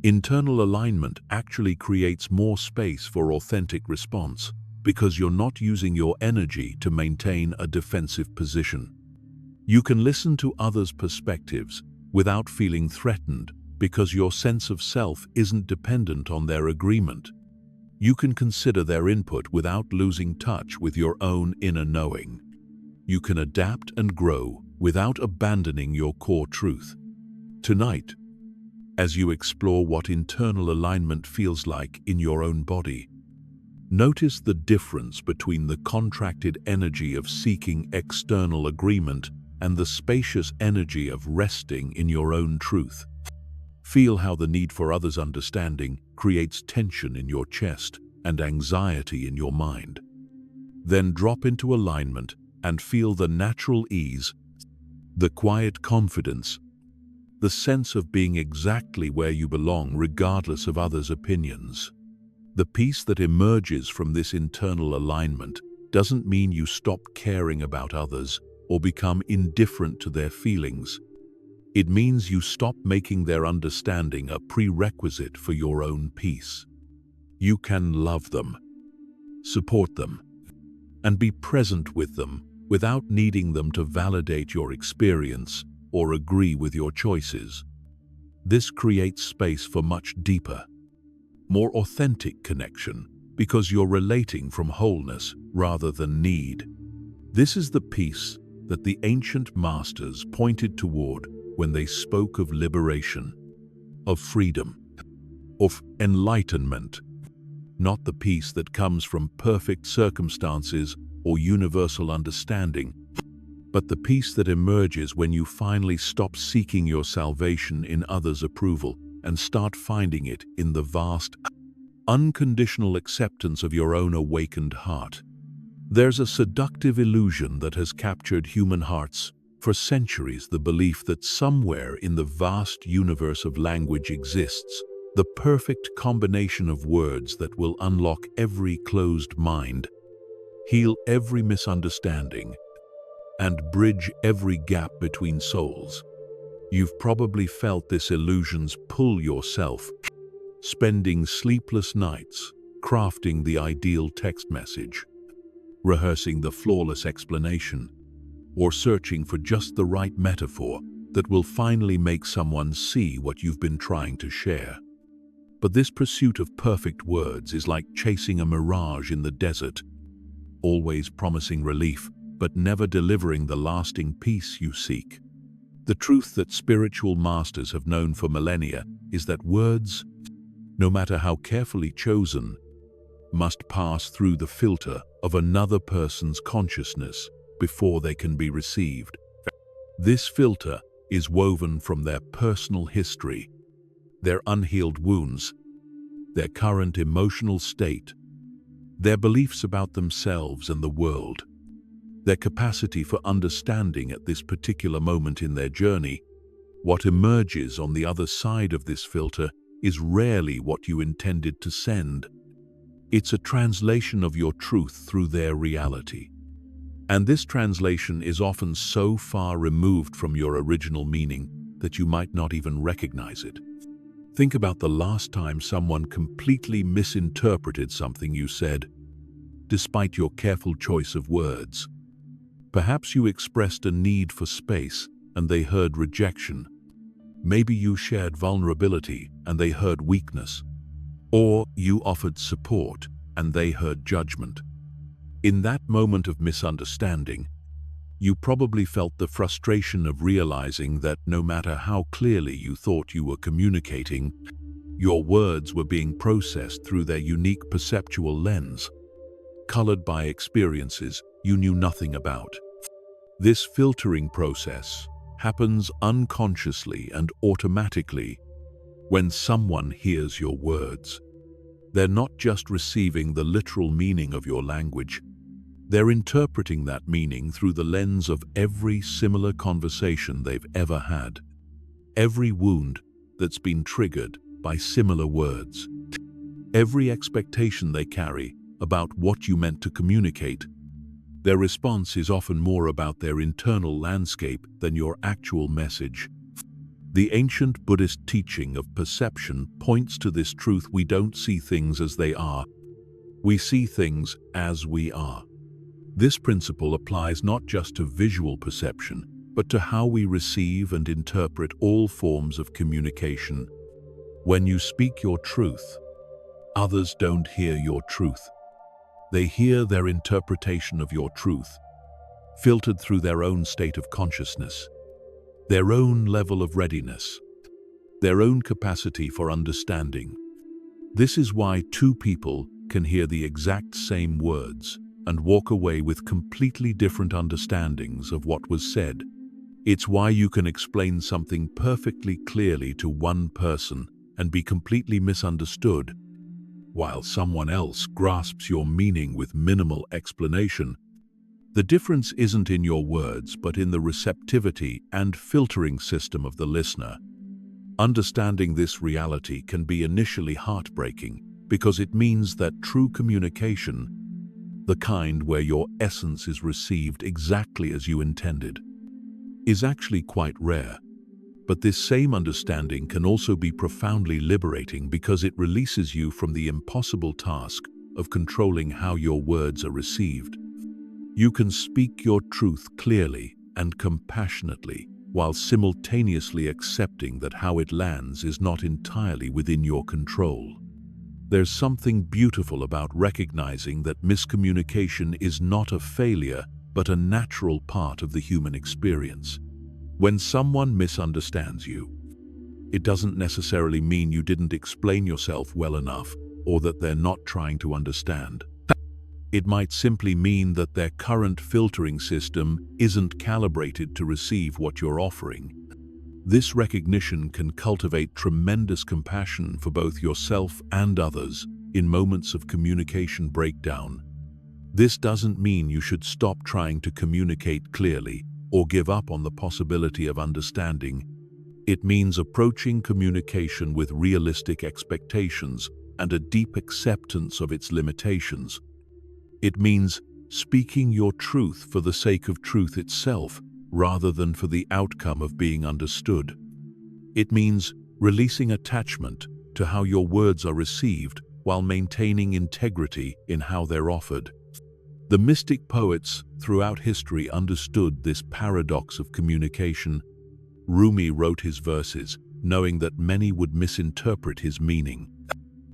Internal alignment actually creates more space for authentic response because you're not using your energy to maintain a defensive position. You can listen to others' perspectives without feeling threatened because your sense of self isn't dependent on their agreement. You can consider their input without losing touch with your own inner knowing. You can adapt and grow without abandoning your core truth. Tonight, as you explore what internal alignment feels like in your own body, notice the difference between the contracted energy of seeking external agreement and the spacious energy of resting in your own truth. Feel how the need for others' understanding creates tension in your chest and anxiety in your mind. Then drop into alignment and feel the natural ease, the quiet confidence, the sense of being exactly where you belong regardless of others' opinions. The peace that emerges from this internal alignment doesn't mean you stop caring about others or become indifferent to their feelings. It means you stop making their understanding a prerequisite for your own peace. You can love them, support them, and be present with them without needing them to validate your experience or agree with your choices. This creates space for much deeper, more authentic connection because you're relating from wholeness rather than need. This is the peace that the ancient masters pointed toward when they spoke of liberation, of freedom, of enlightenment, not the peace that comes from perfect circumstances or universal understanding, but the peace that emerges when you finally stop seeking your salvation in others' approval and start finding it in the vast, unconditional acceptance of your own awakened heart. There's a seductive illusion that has captured human hearts for centuries, the belief that somewhere in the vast universe of language exists the perfect combination of words that will unlock every closed mind, heal every misunderstanding, and bridge every gap between souls. You've probably felt this illusion's pull yourself, spending sleepless nights crafting the ideal text message, rehearsing the flawless explanation, or searching for just the right metaphor that will finally make someone see what you've been trying to share. But this pursuit of perfect words is like chasing a mirage in the desert, always promising relief, but never delivering the lasting peace you seek. The truth that spiritual masters have known for millennia is that words, no matter how carefully chosen, must pass through the filter of another person's consciousness before they can be received. This filter is woven from their personal history, their unhealed wounds, their current emotional state, their beliefs about themselves and the world, their capacity for understanding at this particular moment in their journey. What emerges on the other side of this filter is rarely what you intended to send. It's a translation of your truth through their reality. And this translation is often so far removed from your original meaning that you might not even recognize it. Think about the last time someone completely misinterpreted something you said, despite your careful choice of words. Perhaps you expressed a need for space and they heard rejection. Maybe you shared vulnerability and they heard weakness. Or you offered support and they heard judgment. In that moment of misunderstanding, you probably felt the frustration of realizing that no matter how clearly you thought you were communicating, your words were being processed through their unique perceptual lens, colored by experiences you knew nothing about. This filtering process happens unconsciously and automatically when someone hears your words. They're not just receiving the literal meaning of your language, they're interpreting that meaning through the lens of every similar conversation they've ever had, every wound that's been triggered by similar words, every expectation they carry about what you meant to communicate. Their response is often more about their internal landscape than your actual message. The ancient Buddhist teaching of perception points to this truth: we don't see things as they are, we see things as we are. This principle applies not just to visual perception, but to how we receive and interpret all forms of communication. When you speak your truth, others don't hear your truth. They hear their interpretation of your truth, filtered through their own state of consciousness, their own level of readiness, their own capacity for understanding. This is why two people can hear the exact same words and walk away with completely different understandings of what was said. It's why you can explain something perfectly clearly to one person and be completely misunderstood, while someone else grasps your meaning with minimal explanation. The difference isn't in your words, but in the receptivity and filtering system of the listener. Understanding this reality can be initially heartbreaking because it means that true communication, the kind where your essence is received exactly as you intended, is actually quite rare. But this same understanding can also be profoundly liberating because it releases you from the impossible task of controlling how your words are received. You can speak your truth clearly and compassionately, while simultaneously accepting that how it lands is not entirely within your control. There's something beautiful about recognizing that miscommunication is not a failure, but a natural part of the human experience. When someone misunderstands you, it doesn't necessarily mean you didn't explain yourself well enough or that they're not trying to understand. It might simply mean that their current filtering system isn't calibrated to receive what you're offering. This recognition can cultivate tremendous compassion for both yourself and others in moments of communication breakdown. This doesn't mean you should stop trying to communicate clearly or give up on the possibility of understanding. It means approaching communication with realistic expectations and a deep acceptance of its limitations. It means speaking your truth for the sake of truth itself, rather than for the outcome of being understood. It means releasing attachment to how your words are received while maintaining integrity in how they're offered. The mystic poets throughout history understood this paradox of communication. Rumi wrote his verses knowing that many would misinterpret his meaning.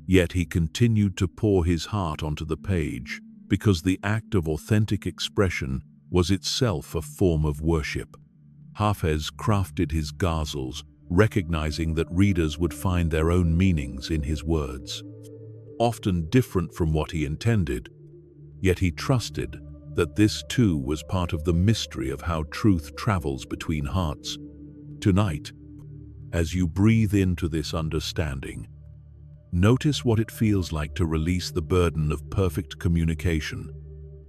Yet he continued to pour his heart onto the page, because the act of authentic expression was itself a form of worship. Hafez crafted his ghazals, recognizing that readers would find their own meanings in his words, often different from what he intended, yet he trusted that this too was part of the mystery of how truth travels between hearts. Tonight, as you breathe into this understanding, notice what it feels like to release the burden of perfect communication.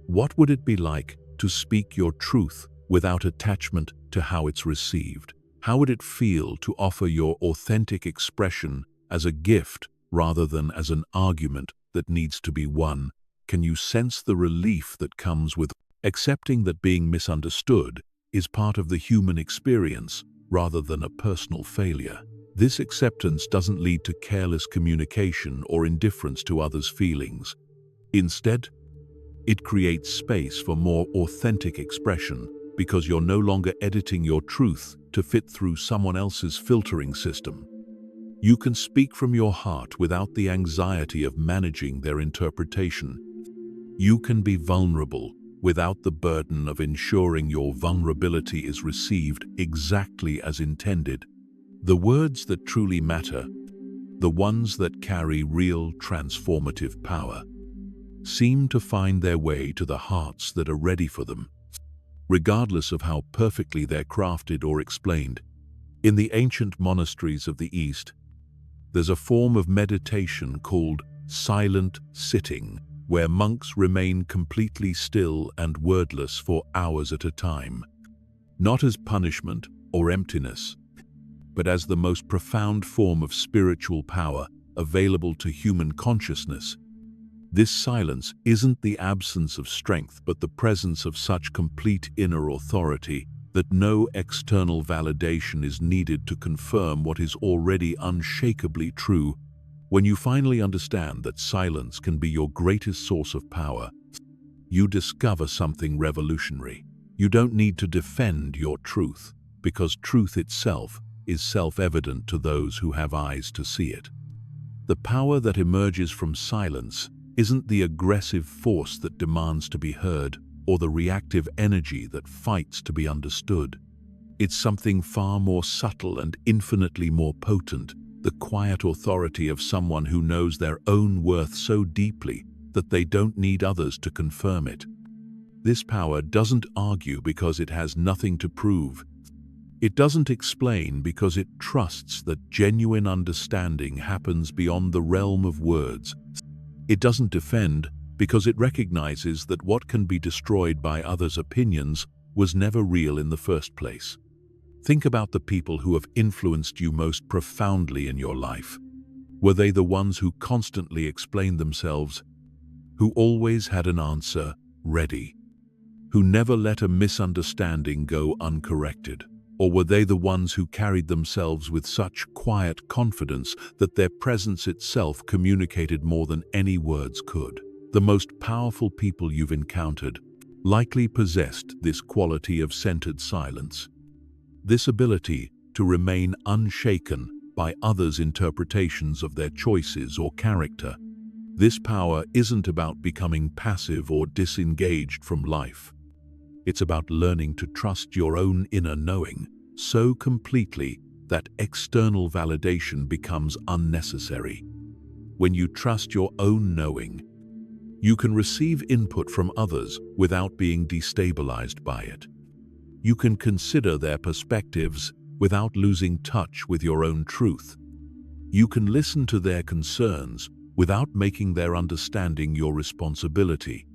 What would it be like to speak your truth without attachment to how it's received? How would it feel to offer your authentic expression as a gift rather than as an argument that needs to be won? Can you sense the relief that comes with accepting that being misunderstood is part of the human experience rather than a personal failure? This acceptance doesn't lead to careless communication or indifference to others' feelings. Instead, it creates space for more authentic expression because you're no longer editing your truth to fit through someone else's filtering system. You can speak from your heart without the anxiety of managing their interpretation. You can be vulnerable without the burden of ensuring your vulnerability is received exactly as intended. The words that truly matter, the ones that carry real transformative power, seem to find their way to the hearts that are ready for them, regardless of how perfectly they're crafted or explained. In the ancient monasteries of the East, there's a form of meditation called silent sitting, where monks remain completely still and wordless for hours at a time, not as punishment or emptiness, but as the most profound form of spiritual power available to human consciousness. This silence isn't the absence of strength, but the presence of such complete inner authority that no external validation is needed to confirm what is already unshakably true. When you finally understand that silence can be your greatest source of power, you discover something revolutionary. You don't need to defend your truth, because truth itself is self-evident to those who have eyes to see it. The power that emerges from silence isn't the aggressive force that demands to be heard or the reactive energy that fights to be understood. It's something far more subtle and infinitely more potent, the quiet authority of someone who knows their own worth so deeply that they don't need others to confirm it. This power doesn't argue because it has nothing to prove. It doesn't explain because it trusts that genuine understanding happens beyond the realm of words. It doesn't defend because it recognizes that what can be destroyed by others' opinions was never real in the first place. Think about the people who have influenced you most profoundly in your life. Were they the ones who constantly explained themselves, who always had an answer ready, who never let a misunderstanding go uncorrected? Or were they the ones who carried themselves with such quiet confidence that their presence itself communicated more than any words could? The most powerful people you've encountered likely possessed this quality of centered silence, this ability to remain unshaken by others' interpretations of their choices or character. This power isn't about becoming passive or disengaged from life. It's about learning to trust your own inner knowing so completely that external validation becomes unnecessary. When you trust your own knowing, you can receive input from others without being destabilized by it. You can consider their perspectives without losing touch with your own truth. You can listen to their concerns without making their understanding your responsibility.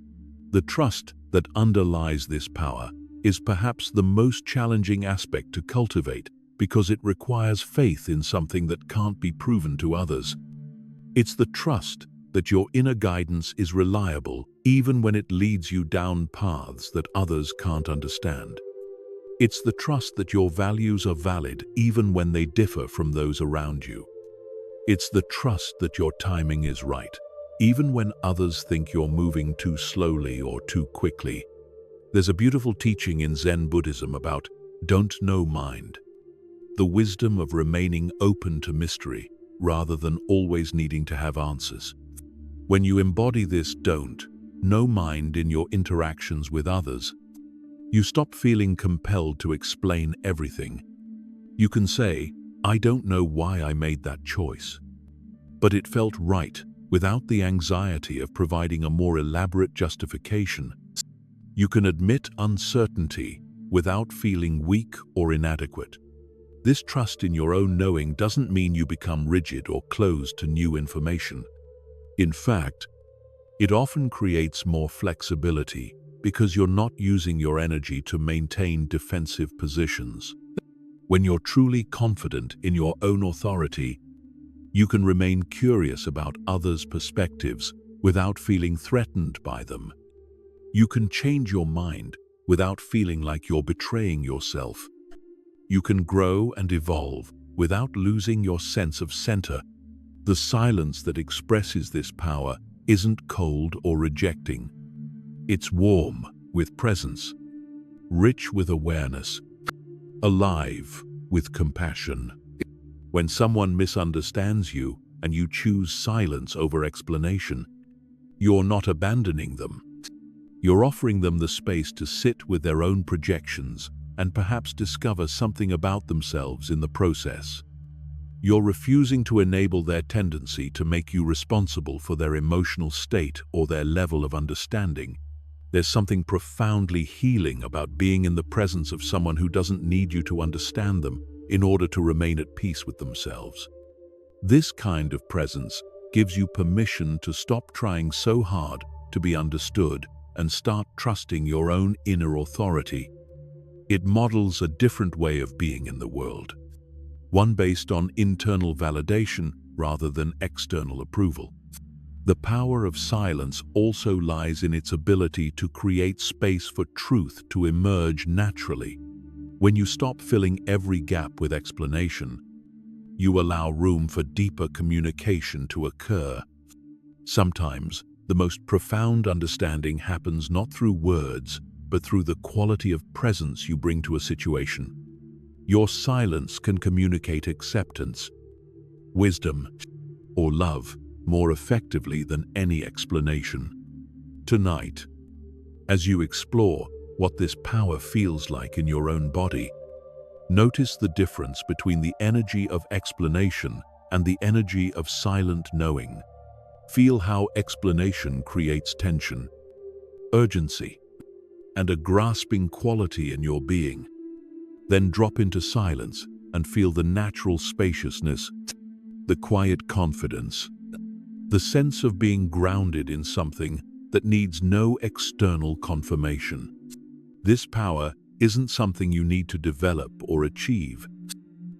The trust that underlies this power is perhaps the most challenging aspect to cultivate because it requires faith in something that can't be proven to others. It's the trust that your inner guidance is reliable even when it leads you down paths that others can't understand. It's the trust that your values are valid even when they differ from those around you. It's the trust that your timing is right, even when others think you're moving too slowly or too quickly. There's a beautiful teaching in Zen Buddhism about don't know mind, the wisdom of remaining open to mystery rather than always needing to have answers. When you embody this don't know mind in your interactions with others, you stop feeling compelled to explain everything. You can say, I don't know why I made that choice, but it felt right, without the anxiety of providing a more elaborate justification. You can admit uncertainty without feeling weak or inadequate. This trust in your own knowing doesn't mean you become rigid or closed to new information. In fact, it often creates more flexibility because you're not using your energy to maintain defensive positions. When you're truly confident in your own authority, you can remain curious about others' perspectives without feeling threatened by them. You can change your mind without feeling like you're betraying yourself. You can grow and evolve without losing your sense of center. The silence that expresses this power isn't cold or rejecting. It's warm with presence, rich with awareness, alive with compassion. When someone misunderstands you and you choose silence over explanation, you're not abandoning them. You're offering them the space to sit with their own projections and perhaps discover something about themselves in the process. You're refusing to enable their tendency to make you responsible for their emotional state or their level of understanding. There's something profoundly healing about being in the presence of someone who doesn't need you to understand them in order to remain at peace with themselves. This kind of presence gives you permission to stop trying so hard to be understood and start trusting your own inner authority. It models a different way of being in the world, one based on internal validation rather than external approval. The power of silence also lies in its ability to create space for truth to emerge naturally. When you stop filling every gap with explanation, you allow room for deeper communication to occur. Sometimes, the most profound understanding happens not through words, but through the quality of presence you bring to a situation. Your silence can communicate acceptance, wisdom, or love more effectively than any explanation. Tonight, as you explore what this power feels like in your own body, notice the difference between the energy of explanation and the energy of silent knowing. Feel how explanation creates tension, urgency, and a grasping quality in your being. Then drop into silence and feel the natural spaciousness, the quiet confidence, the sense of being grounded in something that needs no external confirmation. This power isn't something you need to develop or achieve.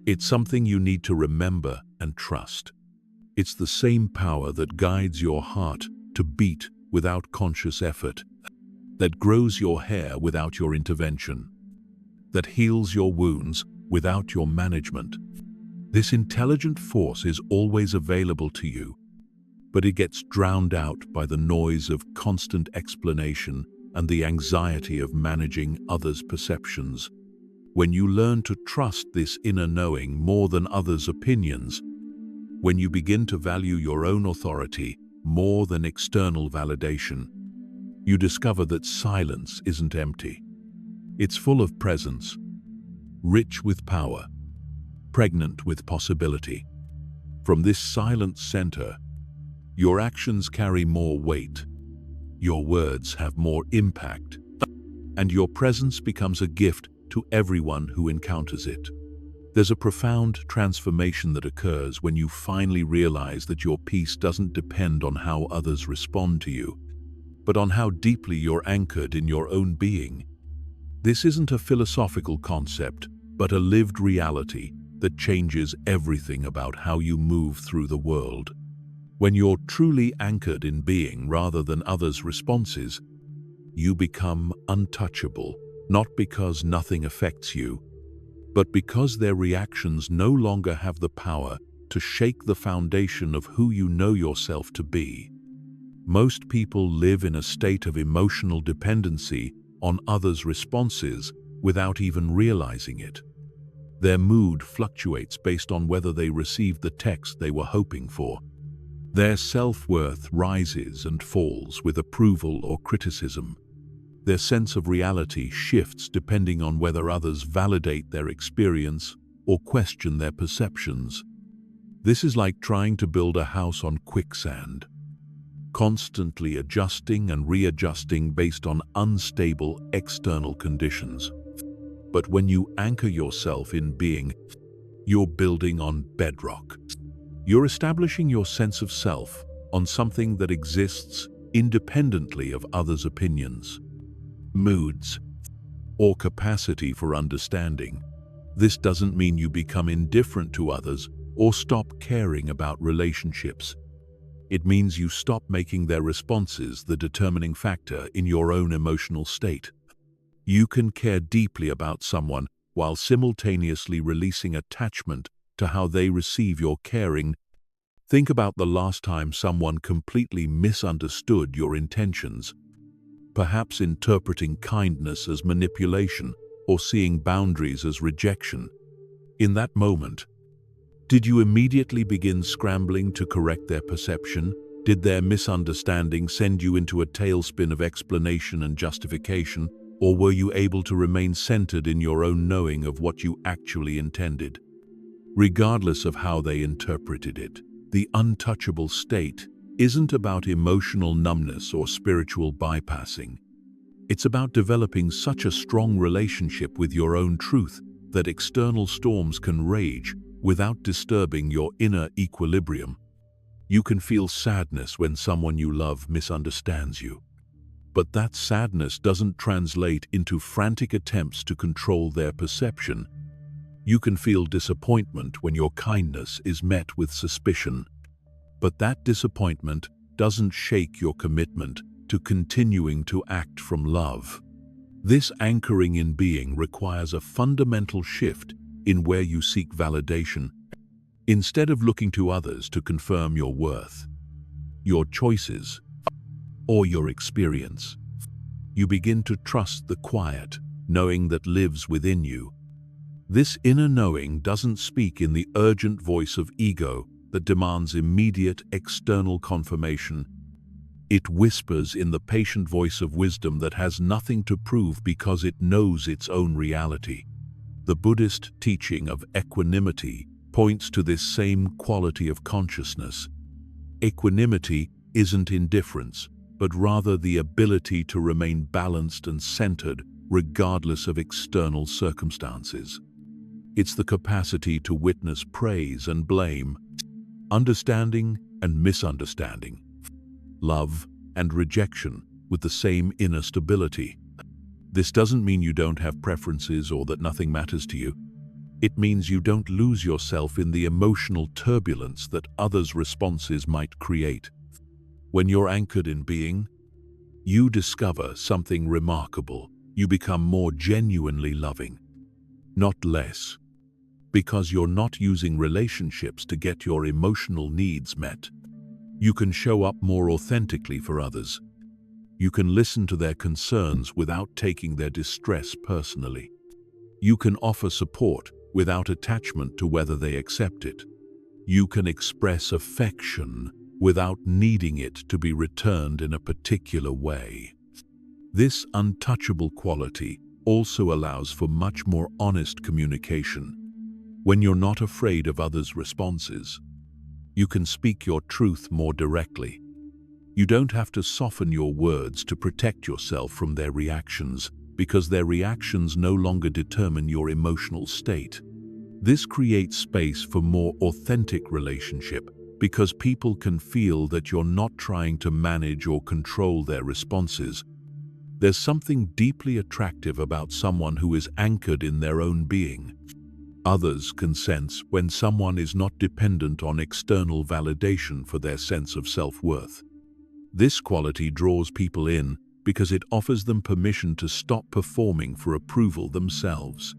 It's something you need to remember and trust. It's the same power that guides your heart to beat without conscious effort, that grows your hair without your intervention, that heals your wounds without your management. This intelligent force is always available to you, but it gets drowned out by the noise of constant explanation and the anxiety of managing others' perceptions. When you learn to trust this inner knowing more than others' opinions, when you begin to value your own authority more than external validation, you discover that silence isn't empty. It's full of presence, rich with power, pregnant with possibility. From this silent center, your actions carry more weight, your words have more impact, and your presence becomes a gift to everyone who encounters it. There's a profound transformation that occurs when you finally realize that your peace doesn't depend on how others respond to you, but on how deeply you're anchored in your own being. This isn't a philosophical concept, but a lived reality that changes everything about how you move through the world. When you're truly anchored in being rather than others' responses, you become untouchable, not because nothing affects you, but because their reactions no longer have the power to shake the foundation of who you know yourself to be. Most people live in a state of emotional dependency on others' responses without even realizing it. Their mood fluctuates based on whether they received the text they were hoping for. Their self-worth rises and falls with approval or criticism. Their sense of reality shifts depending on whether others validate their experience or question their perceptions. This is like trying to build a house on quicksand, constantly adjusting and readjusting based on unstable external conditions. But when you anchor yourself in being, you're building on bedrock. You're establishing your sense of self on something that exists independently of others' opinions, moods, or capacity for understanding. This doesn't mean you become indifferent to others or stop caring about relationships. It means you stop making their responses the determining factor in your own emotional state. You can care deeply about someone while simultaneously releasing attachment to how they receive your caring. Think about the last time someone completely misunderstood your intentions, perhaps interpreting kindness as manipulation or seeing boundaries as rejection. In that moment, did you immediately begin scrambling to correct their perception? Did their misunderstanding send you into a tailspin of explanation and justification, or were you able to remain centered in your own knowing of what you actually intended? Regardless of how they interpreted it, the untouchable state isn't about emotional numbness or spiritual bypassing. It's about developing such a strong relationship with your own truth that external storms can rage without disturbing your inner equilibrium. You can feel sadness when someone you love misunderstands you. But that sadness doesn't translate into frantic attempts to control their perception. You can feel disappointment when your kindness is met with suspicion. But that disappointment doesn't shake your commitment to continuing to act from love. This anchoring in being requires a fundamental shift in where you seek validation. Instead of looking to others to confirm your worth, your choices, or your experience, you begin to trust the quiet knowing that lives within you. This inner knowing doesn't speak in the urgent voice of ego that demands immediate external confirmation. It whispers in the patient voice of wisdom that has nothing to prove because it knows its own reality. The Buddhist teaching of equanimity points to this same quality of consciousness. Equanimity isn't indifference, but rather the ability to remain balanced and centered regardless of external circumstances. It's the capacity to witness praise and blame, understanding and misunderstanding, love and rejection with the same inner stability. This doesn't mean you don't have preferences or that nothing matters to you. It means you don't lose yourself in the emotional turbulence that others' responses might create. When you're anchored in being, you discover something remarkable. You become more genuinely loving, not less, because you're not using relationships to get your emotional needs met. You can show up more authentically for others. You can listen to their concerns without taking their distress personally. You can offer support without attachment to whether they accept it. You can express affection without needing it to be returned in a particular way. This untouchable quality also allows for much more honest communication. When you're not afraid of others' responses, you can speak your truth more directly. You don't have to soften your words to protect yourself from their reactions, because their reactions no longer determine your emotional state. This creates space for more authentic relationship, because people can feel that you're not trying to manage or control their responses. There's something deeply attractive about someone who is anchored in their own being. Others can sense when someone is not dependent on external validation for their sense of self-worth. This quality draws people in because it offers them permission to stop performing for approval themselves.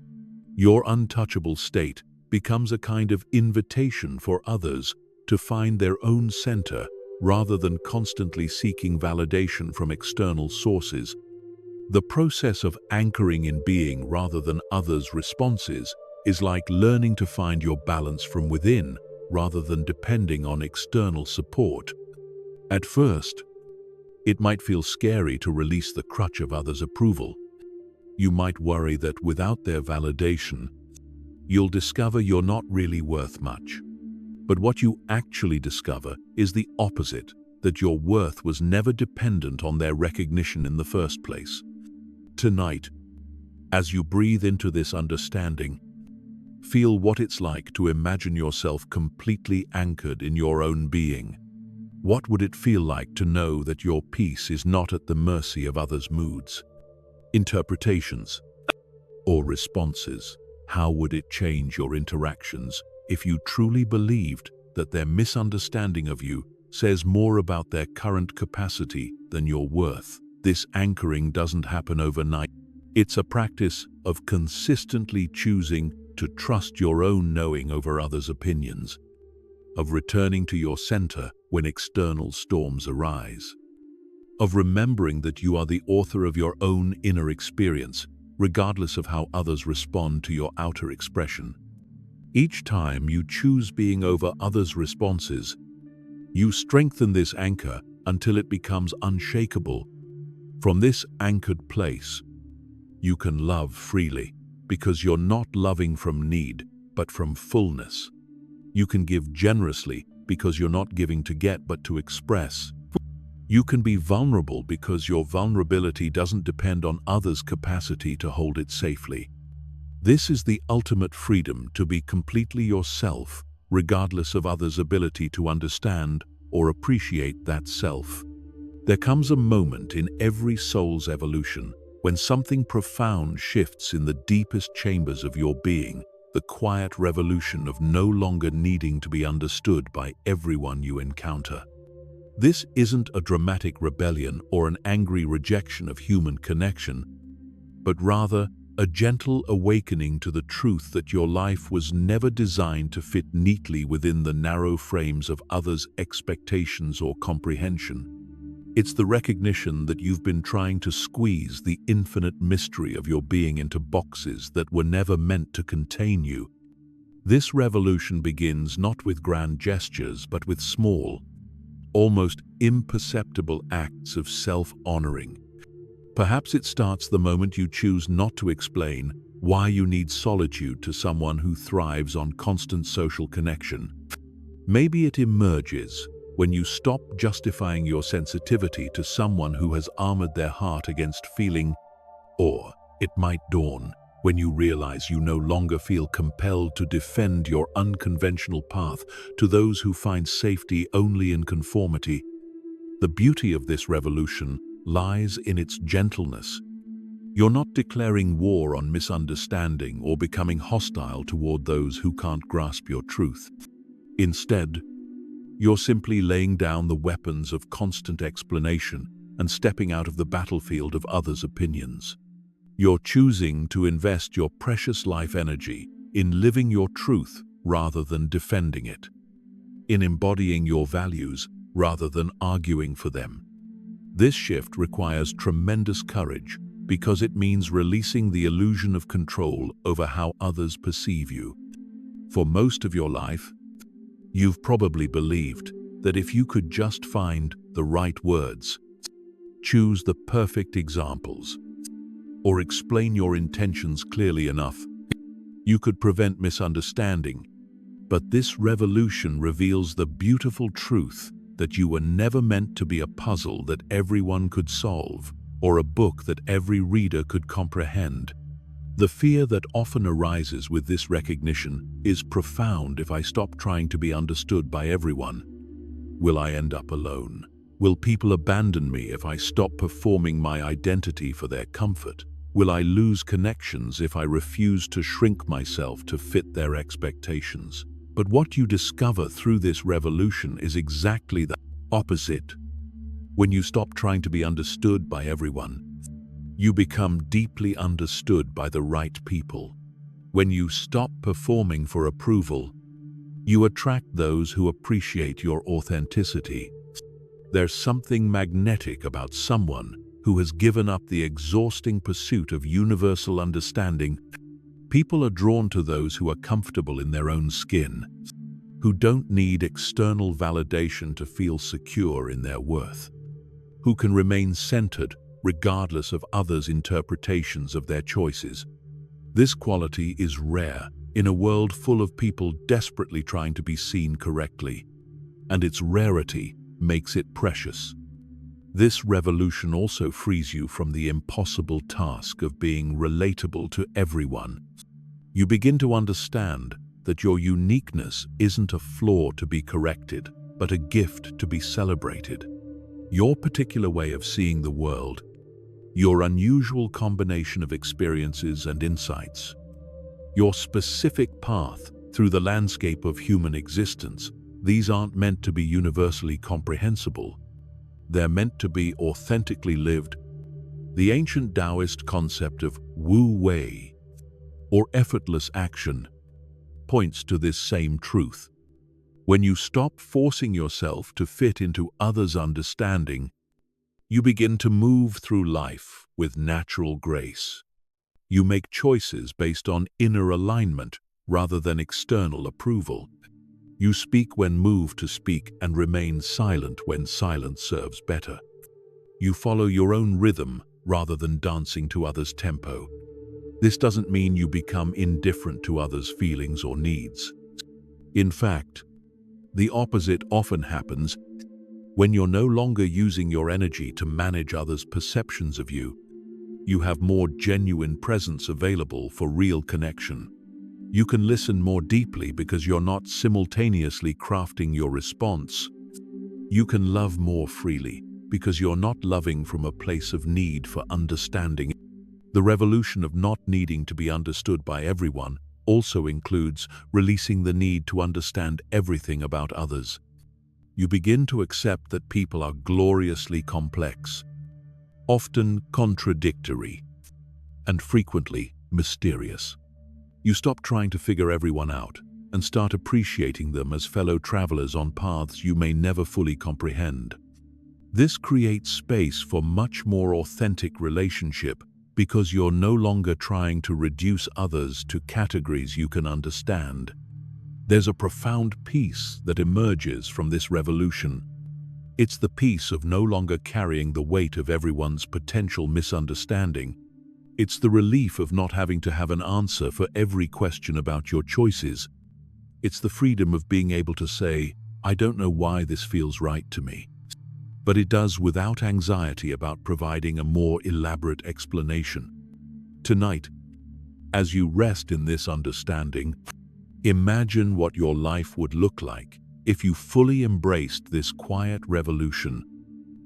Your untouchable state becomes a kind of invitation for others to find their own center rather than constantly seeking validation from external sources. The process of anchoring in being rather than others' responses is like learning to find your balance from within rather than depending on external support. At first, it might feel scary to release the crutch of others' approval. You might worry that without their validation, you'll discover you're not really worth much. But what you actually discover is the opposite, that your worth was never dependent on their recognition in the first place. Tonight, as you breathe into this understanding, feel what it's like to imagine yourself completely anchored in your own being. What would it feel like to know that your peace is not at the mercy of others' moods, interpretations, or responses? How would it change your interactions if you truly believed that their misunderstanding of you says more about their current capacity than your worth? This anchoring doesn't happen overnight. It's a practice of consistently choosing to trust your own knowing over others' opinions, of returning to your center when external storms arise, of remembering that you are the author of your own inner experience, regardless of how others respond to your outer expression. Each time you choose being over others' responses, you strengthen this anchor until it becomes unshakable. From this anchored place, you can love freely because you're not loving from need, but from fullness. You can give generously because you're not giving to get, but to express. You can be vulnerable because your vulnerability doesn't depend on others' capacity to hold it safely. This is the ultimate freedom, to be completely yourself, regardless of others' ability to understand or appreciate that self. There comes a moment in every soul's evolution when something profound shifts in the deepest chambers of your being, the quiet revolution of no longer needing to be understood by everyone you encounter. This isn't a dramatic rebellion or an angry rejection of human connection, but rather a gentle awakening to the truth that your life was never designed to fit neatly within the narrow frames of others' expectations or comprehension. It's the recognition that you've been trying to squeeze the infinite mystery of your being into boxes that were never meant to contain you. This revolution begins not with grand gestures, but with small, almost imperceptible acts of self-honoring. Perhaps it starts the moment you choose not to explain why you need solitude to someone who thrives on constant social connection. Maybe it emerges when you stop justifying your sensitivity to someone who has armored their heart against feeling, or it might dawn when you realize you no longer feel compelled to defend your unconventional path to those who find safety only in conformity. The beauty of this revolution lies in its gentleness. You're not declaring war on misunderstanding or becoming hostile toward those who can't grasp your truth. Instead, you're simply laying down the weapons of constant explanation and stepping out of the battlefield of others' opinions. You're choosing to invest your precious life energy in living your truth rather than defending it, in embodying your values rather than arguing for them. This shift requires tremendous courage because it means releasing the illusion of control over how others perceive you. For most of your life, you've probably believed that if you could just find the right words, choose the perfect examples, or explain your intentions clearly enough, you could prevent misunderstanding. But this revolution reveals the beautiful truth that you were never meant to be a puzzle that everyone could solve, or a book that every reader could comprehend. The fear that often arises with this recognition is profound. If I stop trying to be understood by everyone, will I end up alone? Will people abandon me if I stop performing my identity for their comfort? Will I lose connections if I refuse to shrink myself to fit their expectations? But what you discover through this revolution is exactly the opposite. When you stop trying to be understood by everyone, you become deeply understood by the right people. When you stop performing for approval, you attract those who appreciate your authenticity. There's something magnetic about someone who has given up the exhausting pursuit of universal understanding. People are drawn to those who are comfortable in their own skin, who don't need external validation to feel secure in their worth, who can remain centered regardless of others' interpretations of their choices. This quality is rare in a world full of people desperately trying to be seen correctly, and its rarity makes it precious. This revolution also frees you from the impossible task of being relatable to everyone. You begin to understand that your uniqueness isn't a flaw to be corrected, but a gift to be celebrated. Your particular way of seeing the world, your unusual combination of experiences and insights, your specific path through the landscape of human existence, these aren't meant to be universally comprehensible. They're meant to be authentically lived. The ancient Taoist concept of Wu Wei, or effortless action, points to this same truth. When you stop forcing yourself to fit into others' understanding, you begin to move through life with natural grace. You make choices based on inner alignment rather than external approval. You speak when moved to speak and remain silent when silence serves better. You follow your own rhythm rather than dancing to others' tempo. This doesn't mean you become indifferent to others' feelings or needs. In fact, the opposite often happens. When you're no longer using your energy to manage others' perceptions of you, you have more genuine presence available for real connection. You can listen more deeply because you're not simultaneously crafting your response. You can love more freely because you're not loving from a place of need for understanding. The revolution of not needing to be understood by everyone also includes releasing the need to understand everything about others. You begin to accept that people are gloriously complex, often contradictory, and frequently mysterious. You stop trying to figure everyone out and start appreciating them as fellow travelers on paths you may never fully comprehend. This creates space for much more authentic relationship because you're no longer trying to reduce others to categories you can understand. There's a profound peace that emerges from this revolution. It's the peace of no longer carrying the weight of everyone's potential misunderstanding. It's the relief of not having to have an answer for every question about your choices. It's the freedom of being able to say, I don't know why this feels right to me. But it does without anxiety about providing a more elaborate explanation. Tonight, as you rest in this understanding, imagine what your life would look like if you fully embraced this quiet revolution.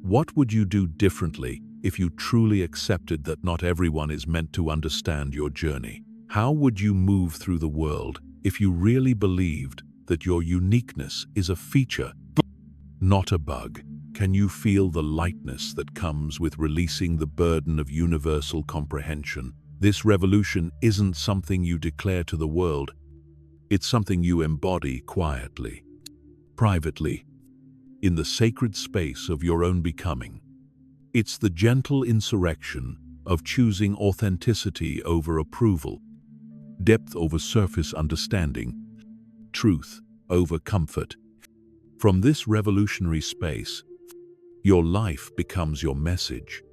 What would you do differently if you truly accepted that not everyone is meant to understand your journey? How would you move through the world if you really believed that your uniqueness is a feature, not a bug? Can you feel the lightness that comes with releasing the burden of universal comprehension? This revolution isn't something you declare to the world. It's something you embody quietly, privately, in the sacred space of your own becoming. It's the gentle insurrection of choosing authenticity over approval, depth over surface understanding, truth over comfort. From this revolutionary space, your life becomes your message.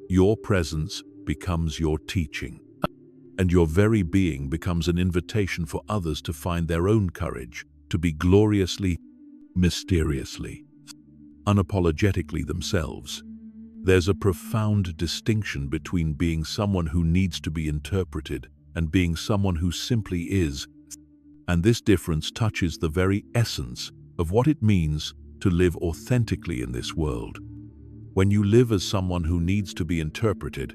Your presence becomes your teaching, and your very being becomes an invitation for others to find their own courage, to be gloriously, mysteriously, unapologetically themselves. There's a profound distinction between being someone who needs to be interpreted and being someone who simply is, and this difference touches the very essence of what it means to live authentically in this world. When you live as someone who needs to be interpreted,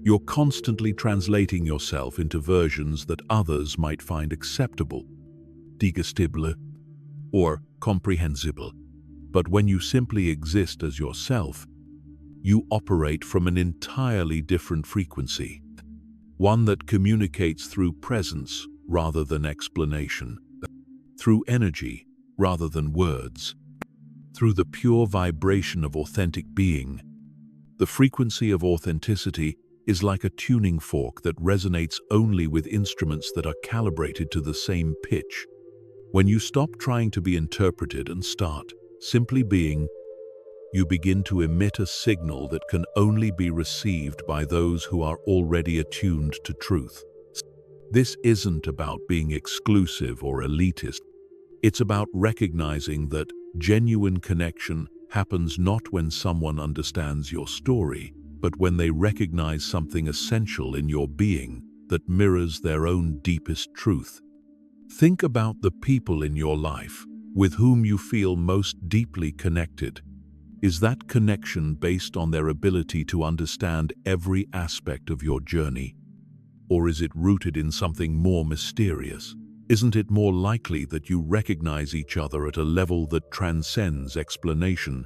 you're constantly translating yourself into versions that others might find acceptable, digestible, or comprehensible. But when you simply exist as yourself, you operate from an entirely different frequency, one that communicates through presence rather than explanation, through energy rather than words, through the pure vibration of authentic being. The frequency of authenticity is like a tuning fork that resonates only with instruments that are calibrated to the same pitch. When you stop trying to be interpreted and start simply being, you begin to emit a signal that can only be received by those who are already attuned to truth. This isn't about being exclusive or elitist. It's about recognizing that genuine connection happens not when someone understands your story, but when they recognize something essential in your being that mirrors their own deepest truth. Think about the people in your life with whom you feel most deeply connected. Is that connection based on their ability to understand every aspect of your journey? Or is it rooted in something more mysterious? Isn't it more likely that you recognize each other at a level that transcends explanation,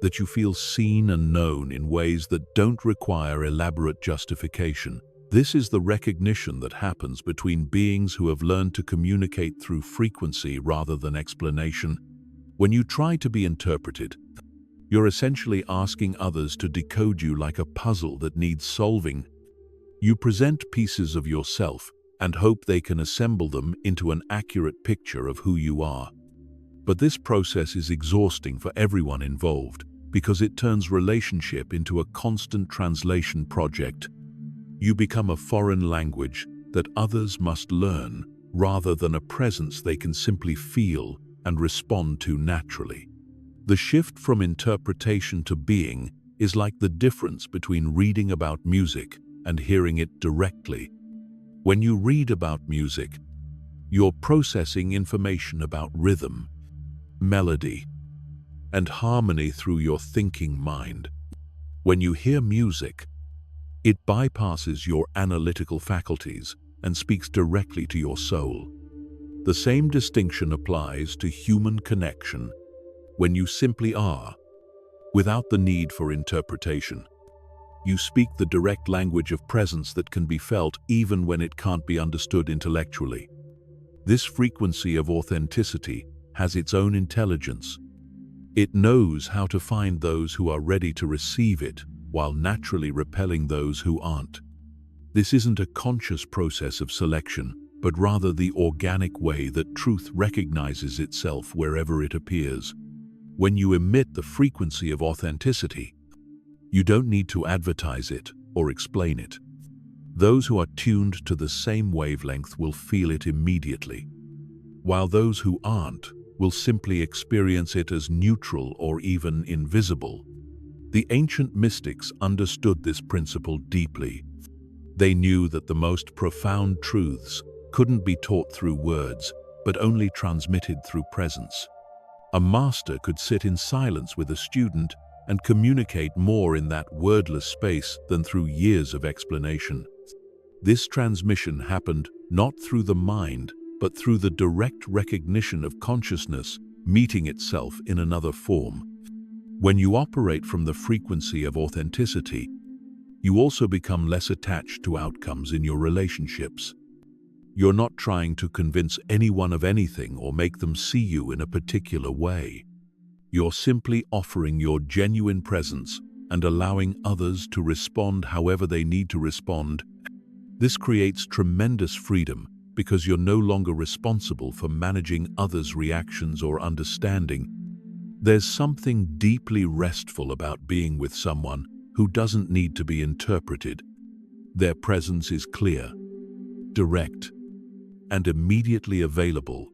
that you feel seen and known in ways that don't require elaborate justification? This is the recognition that happens between beings who have learned to communicate through frequency rather than explanation. When you try to be interpreted, you're essentially asking others to decode you like a puzzle that needs solving. You present pieces of yourself and hope they can assemble them into an accurate picture of who you are. But this process is exhausting for everyone involved because it turns relationship into a constant translation project. You become a foreign language that others must learn rather than a presence they can simply feel and respond to naturally. The shift from interpretation to being is like the difference between reading about music and hearing it directly. When you read about music, you're processing information about rhythm, melody, and harmony through your thinking mind. When you hear music, it bypasses your analytical faculties and speaks directly to your soul. The same distinction applies to human connection when you simply are, without the need for interpretation. You speak the direct language of presence that can be felt even when it can't be understood intellectually. This frequency of authenticity has its own intelligence. It knows how to find those who are ready to receive it, while naturally repelling those who aren't. This isn't a conscious process of selection, but rather the organic way that truth recognizes itself wherever it appears. When you emit the frequency of authenticity, you don't need to advertise it or explain it. Those who are tuned to the same wavelength will feel it immediately, while those who aren't will simply experience it as neutral or even invisible. The ancient mystics understood this principle deeply. They knew that the most profound truths couldn't be taught through words, but only transmitted through presence. A master could sit in silence with a student and communicate more in that wordless space than through years of explanation. This transmission happened not through the mind, but through the direct recognition of consciousness meeting itself in another form. When you operate from the frequency of authenticity, you also become less attached to outcomes in your relationships. You're not trying to convince anyone of anything or make them see you in a particular way. You're simply offering your genuine presence and allowing others to respond however they need to respond. This creates tremendous freedom because you're no longer responsible for managing others' reactions or understanding. There's something deeply restful about being with someone who doesn't need to be interpreted. Their presence is clear, direct, and immediately available.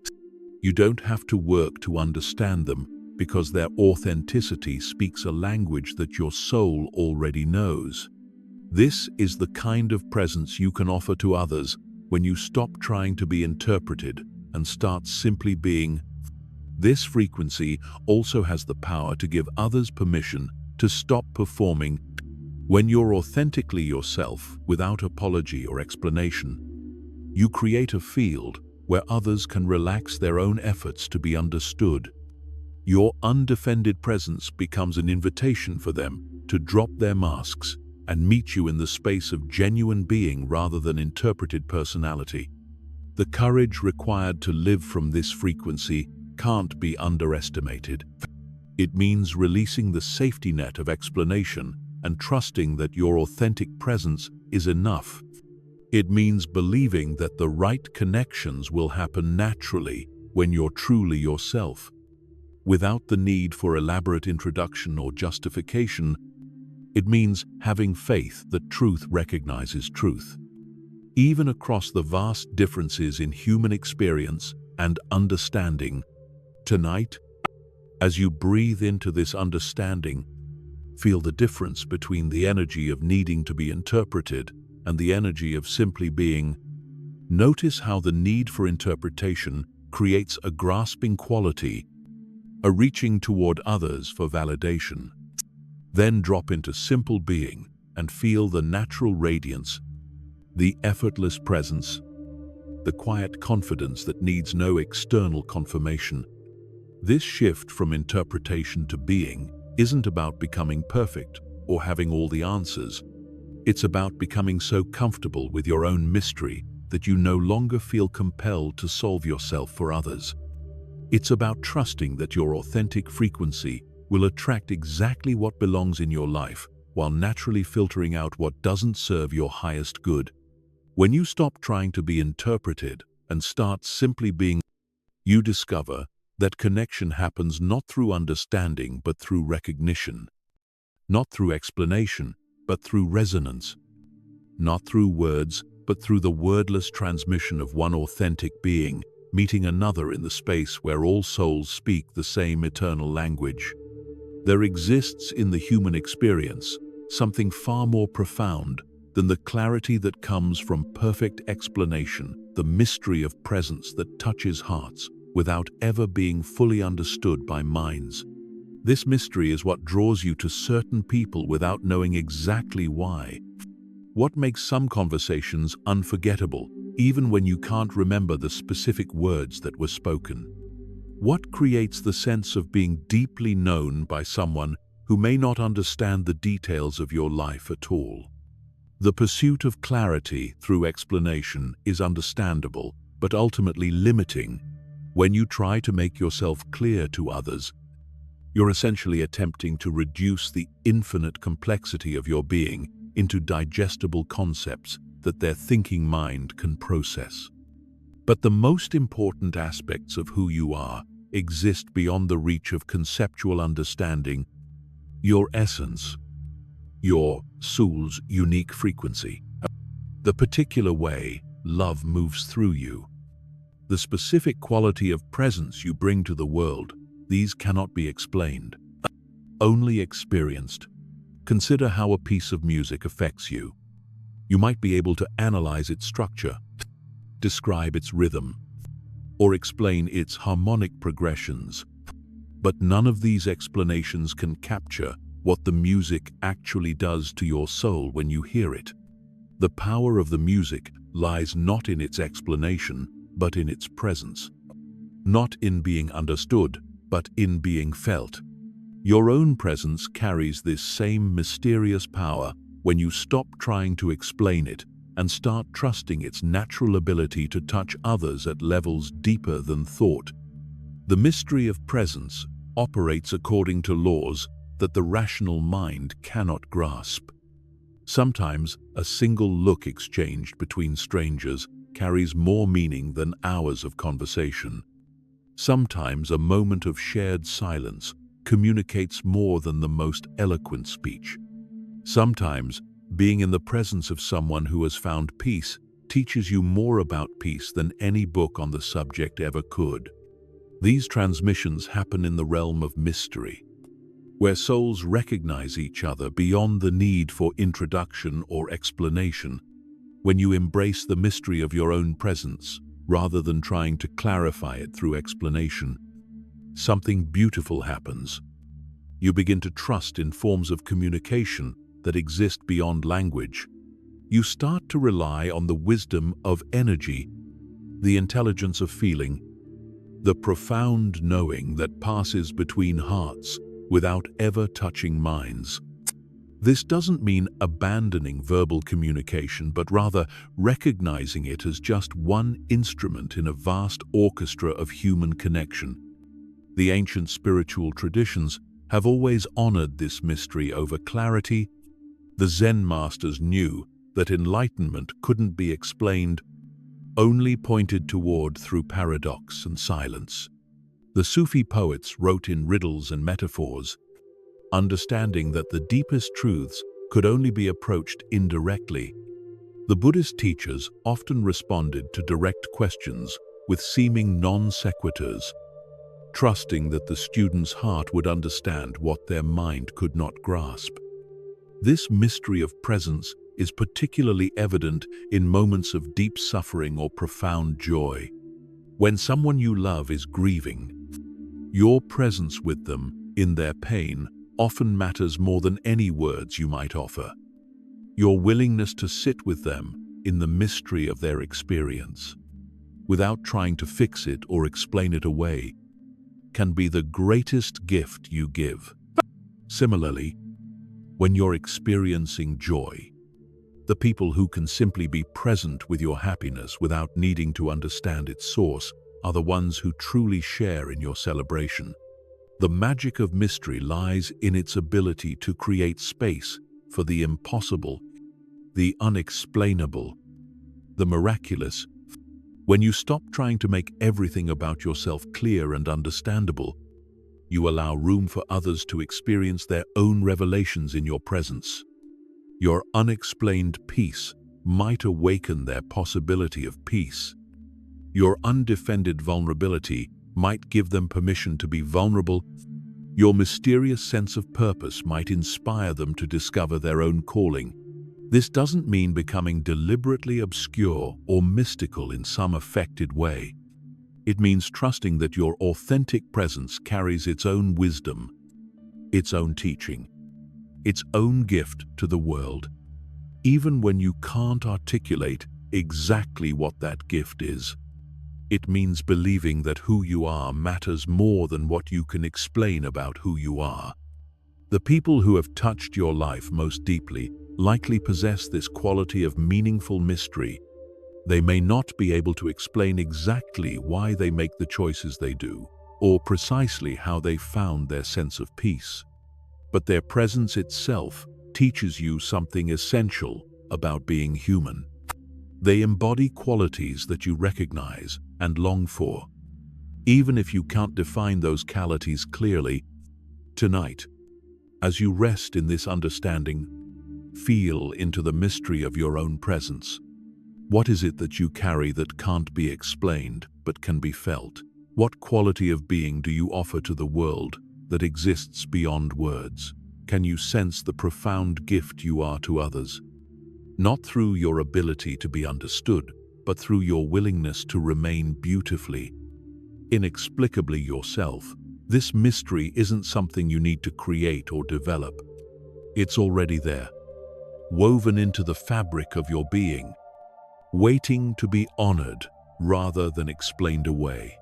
You don't have to work to understand them because their authenticity speaks a language that your soul already knows. This is the kind of presence you can offer to others when you stop trying to be interpreted and start simply being. This frequency also has the power to give others permission to stop performing. When you're authentically yourself, without apology or explanation, you create a field where others can relax their own efforts to be understood. Your undefended presence becomes an invitation for them to drop their masks and meet you in the space of genuine being rather than interpreted personality. The courage required to live from this frequency can't be underestimated. It means releasing the safety net of explanation and trusting that your authentic presence is enough. It means believing that the right connections will happen naturally when you're truly yourself, without the need for elaborate introduction or justification. It means having faith that truth recognizes truth, even across the vast differences in human experience and understanding. Tonight, as you breathe into this understanding, feel the difference between the energy of needing to be interpreted and the energy of simply being. Notice how the need for interpretation creates a grasping quality, a reaching toward others for validation. Then drop into simple being and feel the natural radiance, the effortless presence, the quiet confidence that needs no external confirmation. This shift from interpretation to being isn't about becoming perfect or having all the answers. It's about becoming so comfortable with your own mystery that you no longer feel compelled to solve yourself for others. It's about trusting that your authentic frequency will attract exactly what belongs in your life, while naturally filtering out what doesn't serve your highest good. When you stop trying to be interpreted and start simply being, you discover that connection happens not through understanding but through recognition, not through explanation but through resonance, not through words but through the wordless transmission of one authentic being meeting another in the space where all souls speak the same eternal language. There exists in the human experience something far more profound than the clarity that comes from perfect explanation, the mystery of presence that touches hearts without ever being fully understood by minds. This mystery is what draws you to certain people without knowing exactly why. What makes some conversations unforgettable, even when you can't remember the specific words that were spoken? What creates the sense of being deeply known by someone who may not understand the details of your life at all? The pursuit of clarity through explanation is understandable, but ultimately limiting. When you try to make yourself clear to others, you're essentially attempting to reduce the infinite complexity of your being into digestible concepts that their thinking mind can process. But the most important aspects of who you are exist beyond the reach of conceptual understanding: your essence, your soul's unique frequency, the particular way love moves through you, the specific quality of presence you bring to the world. These cannot be explained, only experienced. Consider how a piece of music affects you. You might be able to analyze its structure, describe its rhythm, or explain its harmonic progressions. But none of these explanations can capture what the music actually does to your soul when you hear it. The power of the music lies not in its explanation, but in its presence. Not in being understood, but in being felt. Your own presence carries this same mysterious power when you stop trying to explain it and start trusting its natural ability to touch others at levels deeper than thought. The mystery of presence operates according to laws that the rational mind cannot grasp. Sometimes a single look exchanged between strangers carries more meaning than hours of conversation. Sometimes a moment of shared silence communicates more than the most eloquent speech. Sometimes, being in the presence of someone who has found peace teaches you more about peace than any book on the subject ever could. These transmissions happen in the realm of mystery, where souls recognize each other beyond the need for introduction or explanation. When you embrace the mystery of your own presence, rather than trying to clarify it through explanation, something beautiful happens. You begin to trust in forms of communication that exist beyond language. You start to rely on the wisdom of energy, the intelligence of feeling, the profound knowing that passes between hearts without ever touching minds. This doesn't mean abandoning verbal communication, but rather recognizing it as just one instrument in a vast orchestra of human connection. The ancient spiritual traditions have always honored this mystery over clarity. The Zen masters knew that enlightenment couldn't be explained, only pointed toward through paradox and silence. The Sufi poets wrote in riddles and metaphors, understanding that the deepest truths could only be approached indirectly. The Buddhist teachers often responded to direct questions with seeming non-sequiturs, trusting that the student's heart would understand what their mind could not grasp. This mystery of presence is particularly evident in moments of deep suffering or profound joy. When someone you love is grieving, your presence with them in their pain often matters more than any words you might offer. Your willingness to sit with them in the mystery of their experience, without trying to fix it or explain it away, can be the greatest gift you give. Similarly, when you're experiencing joy, the people who can simply be present with your happiness without needing to understand its source are the ones who truly share in your celebration. The magic of mystery lies in its ability to create space for the impossible, the unexplainable, the miraculous. When you stop trying to make everything about yourself clear and understandable, you allow room for others to experience their own revelations in your presence. Your unexplained peace might awaken their possibility of peace. Your undefended vulnerability might give them permission to be vulnerable. Your mysterious sense of purpose might inspire them to discover their own calling. This doesn't mean becoming deliberately obscure or mystical in some affected way. It means trusting that your authentic presence carries its own wisdom, its own teaching, its own gift to the world, even when you can't articulate exactly what that gift is. It means believing that who you are matters more than what you can explain about who you are. The people who have touched your life most deeply likely possess this quality of meaningful mystery. They may not be able to explain exactly why they make the choices they do, or precisely how they found their sense of peace. But their presence itself teaches you something essential about being human. They embody qualities that you recognize and long for, even if you can't define those qualities clearly. Tonight, as you rest in this understanding, feel into the mystery of your own presence. What is it that you carry that can't be explained but can be felt? What quality of being do you offer to the world that exists beyond words? Can you sense the profound gift you are to others? Not through your ability to be understood, but through your willingness to remain beautifully, inexplicably yourself. This mystery isn't something you need to create or develop. It's already there, woven into the fabric of your being, waiting to be honored rather than explained away.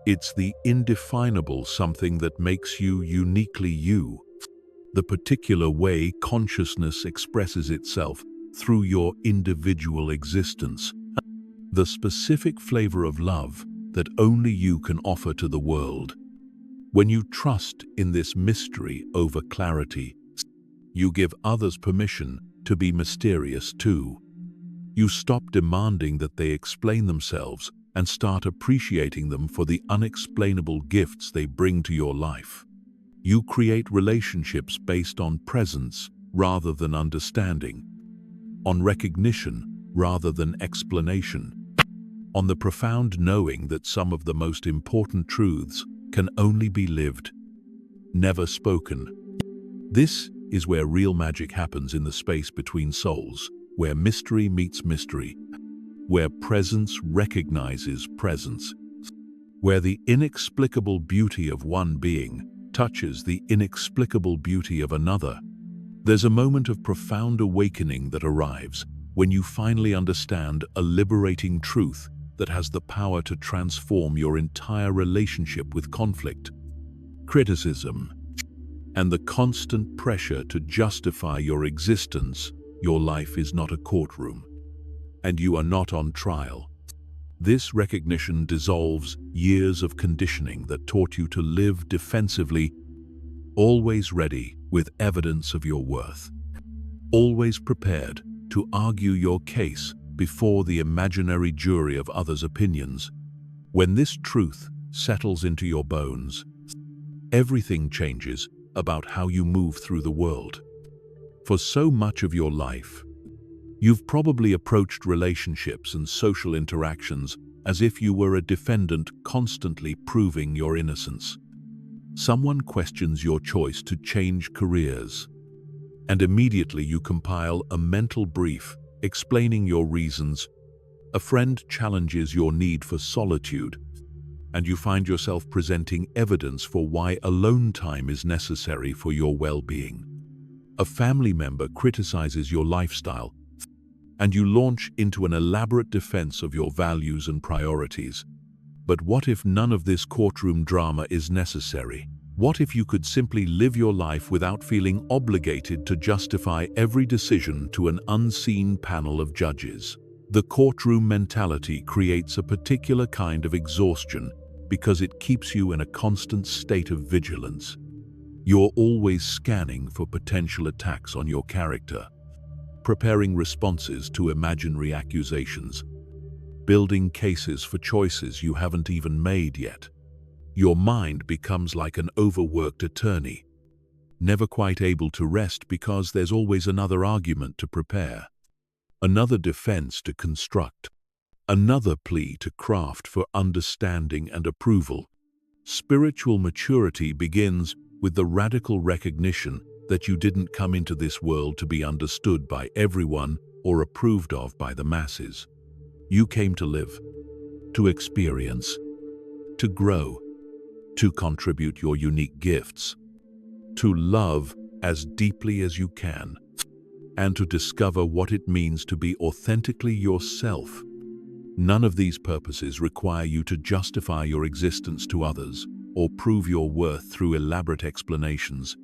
It's the indefinable something that makes you uniquely you, the particular way consciousness expresses itself through your individual existence, the specific flavor of love that only you can offer to the world. When you trust in this mystery over clarity, you give others permission to be mysterious too. You stop demanding that they explain themselves and start appreciating them for the unexplainable gifts they bring to your life. You create relationships based on presence rather than understanding, on recognition rather than explanation, on the profound knowing that some of the most important truths can only be lived, never spoken. This is where real magic happens, in the space between souls, where mystery meets mystery, where presence recognizes presence, where the inexplicable beauty of one being touches the inexplicable beauty of another. There's a moment of profound awakening that arrives when you finally understand a liberating truth that has the power to transform your entire relationship with conflict, criticism, and the constant pressure to justify your existence. Your life is not a courtroom, and you are not on trial. This recognition dissolves years of conditioning that taught you to live defensively, always ready with evidence of your worth, always prepared to argue your case before the imaginary jury of others' opinions. When this truth settles into your bones, everything changes about how you move through the world. For so much of your life, you've probably approached relationships and social interactions as if you were a defendant constantly proving your innocence. Someone questions your choice to change careers, and immediately you compile a mental brief explaining your reasons. A friend challenges your need for solitude, and you find yourself presenting evidence for why alone time is necessary for your well-being. A family member criticizes your lifestyle, and you launch into an elaborate defense of your values and priorities. But what if none of this courtroom drama is necessary? What if you could simply live your life without feeling obligated to justify every decision to an unseen panel of judges? The courtroom mentality creates a particular kind of exhaustion because it keeps you in a constant state of vigilance. You're always scanning for potential attacks on your character, preparing responses to imaginary accusations, building cases for choices you haven't even made yet. Your mind becomes like an overworked attorney, never quite able to rest because there's always another argument to prepare, another defense to construct, another plea to craft for understanding and approval. Spiritual maturity begins with the radical recognition that you didn't come into this world to be understood by everyone or approved of by the masses. You came to live, to experience, to grow, to contribute your unique gifts, to love as deeply as you can, and to discover what it means to be authentically yourself. None of these purposes require you to justify your existence to others or prove your worth through elaborate explanations.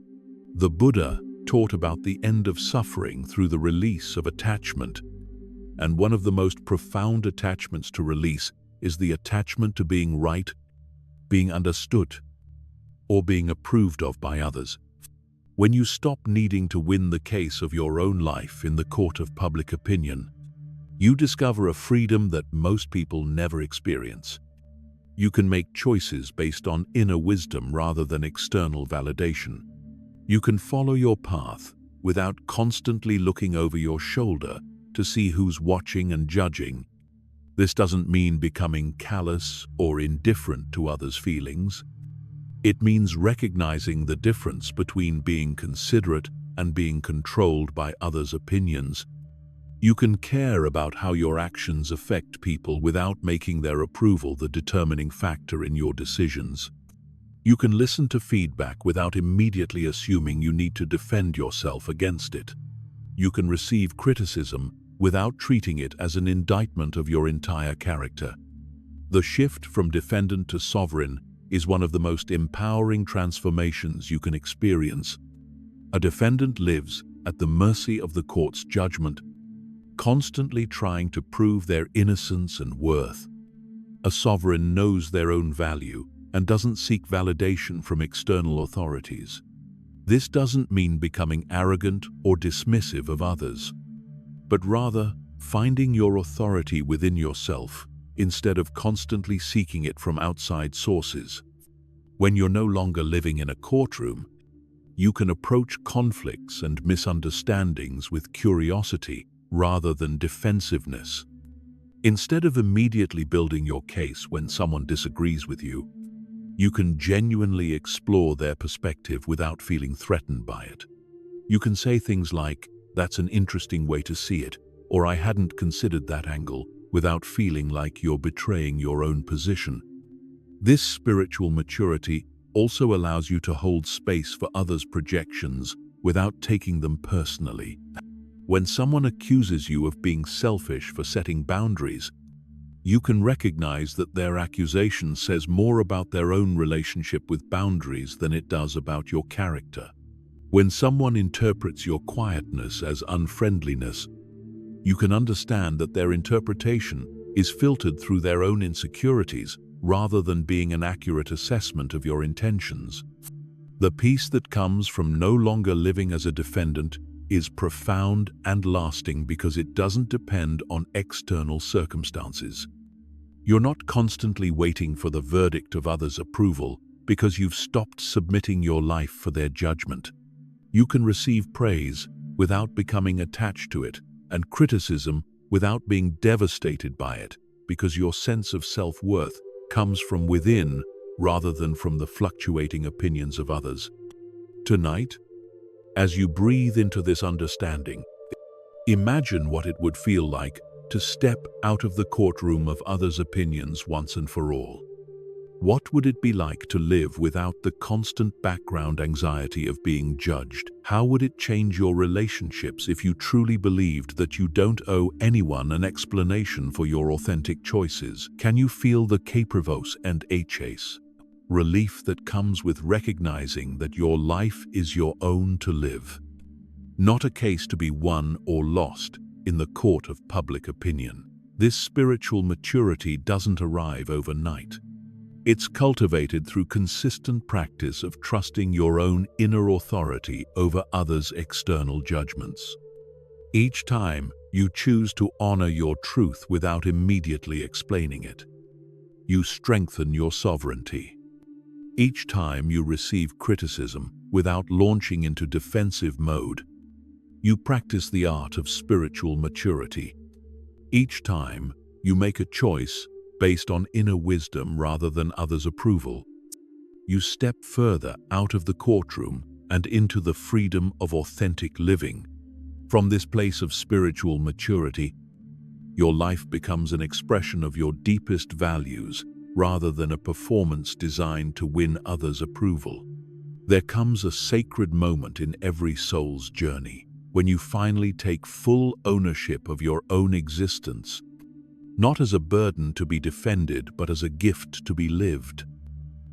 The Buddha taught about the end of suffering through the release of attachment, and one of the most profound attachments to release is the attachment to being right, being understood, or being approved of by others. When you stop needing to win the case of your own life in the court of public opinion, you discover a freedom that most people never experience. You can make choices based on inner wisdom rather than external validation. You can follow your path without constantly looking over your shoulder to see who's watching and judging. This doesn't mean becoming callous or indifferent to others' feelings. It means recognizing the difference between being considerate and being controlled by others' opinions. You can care about how your actions affect people without making their approval the determining factor in your decisions. You can listen to feedback without immediately assuming you need to defend yourself against it. You can receive criticism without treating it as an indictment of your entire character. The shift from defendant to sovereign is one of the most empowering transformations you can experience. A defendant lives at the mercy of the court's judgment, constantly trying to prove their innocence and worth. A sovereign knows their own value and doesn't seek validation from external authorities. This doesn't mean becoming arrogant or dismissive of others, but rather finding your authority within yourself instead of constantly seeking it from outside sources. When you're no longer living in a courtroom, You can approach conflicts and misunderstandings with curiosity rather than defensiveness. Instead of immediately building your case when someone disagrees with you, you can genuinely explore their perspective without feeling threatened by it. You can say things like, "That's an interesting way to see it," or "I hadn't considered that angle," without feeling like you're betraying your own position. This spiritual maturity also allows you to hold space for others' projections without taking them personally. When someone accuses you of being selfish for setting boundaries, you can recognize that their accusation says more about their own relationship with boundaries than it does about your character. When someone interprets your quietness as unfriendliness, you can understand that their interpretation is filtered through their own insecurities rather than being an accurate assessment of your intentions. The peace that comes from no longer living as a defendant is profound and lasting because it doesn't depend on external circumstances. You're not constantly waiting for the verdict of others' approval because you've stopped submitting your life for their judgment. You can receive praise without becoming attached to it, and criticism without being devastated by it, because your sense of self-worth comes from within rather than from the fluctuating opinions of others. Tonight, as you breathe into this understanding, imagine what it would feel like to step out of the courtroom of others' opinions once and for all. What would it be like to live without the constant background anxiety of being judged? How would it change your relationships if you truly believed that you don't owe anyone an explanation for your authentic choices? Can you feel the caprivos and hs relief that comes with recognizing that your life is your own to live, not a case to be won or lost in the court of public opinion? This spiritual maturity doesn't arrive overnight. It's cultivated through consistent practice of trusting your own inner authority over others' external judgments. Each time you choose to honor your truth without immediately explaining it, you strengthen your sovereignty. Each time you receive criticism without launching into defensive mode, you practice the art of spiritual maturity. Each time you make a choice based on inner wisdom rather than others' approval, you step further out of the courtroom and into the freedom of authentic living. From this place of spiritual maturity, your life becomes an expression of your deepest values rather than a performance designed to win others' approval. There comes a sacred moment in every soul's journey when you finally take full ownership of your own existence, not as a burden to be defended, but as a gift to be lived.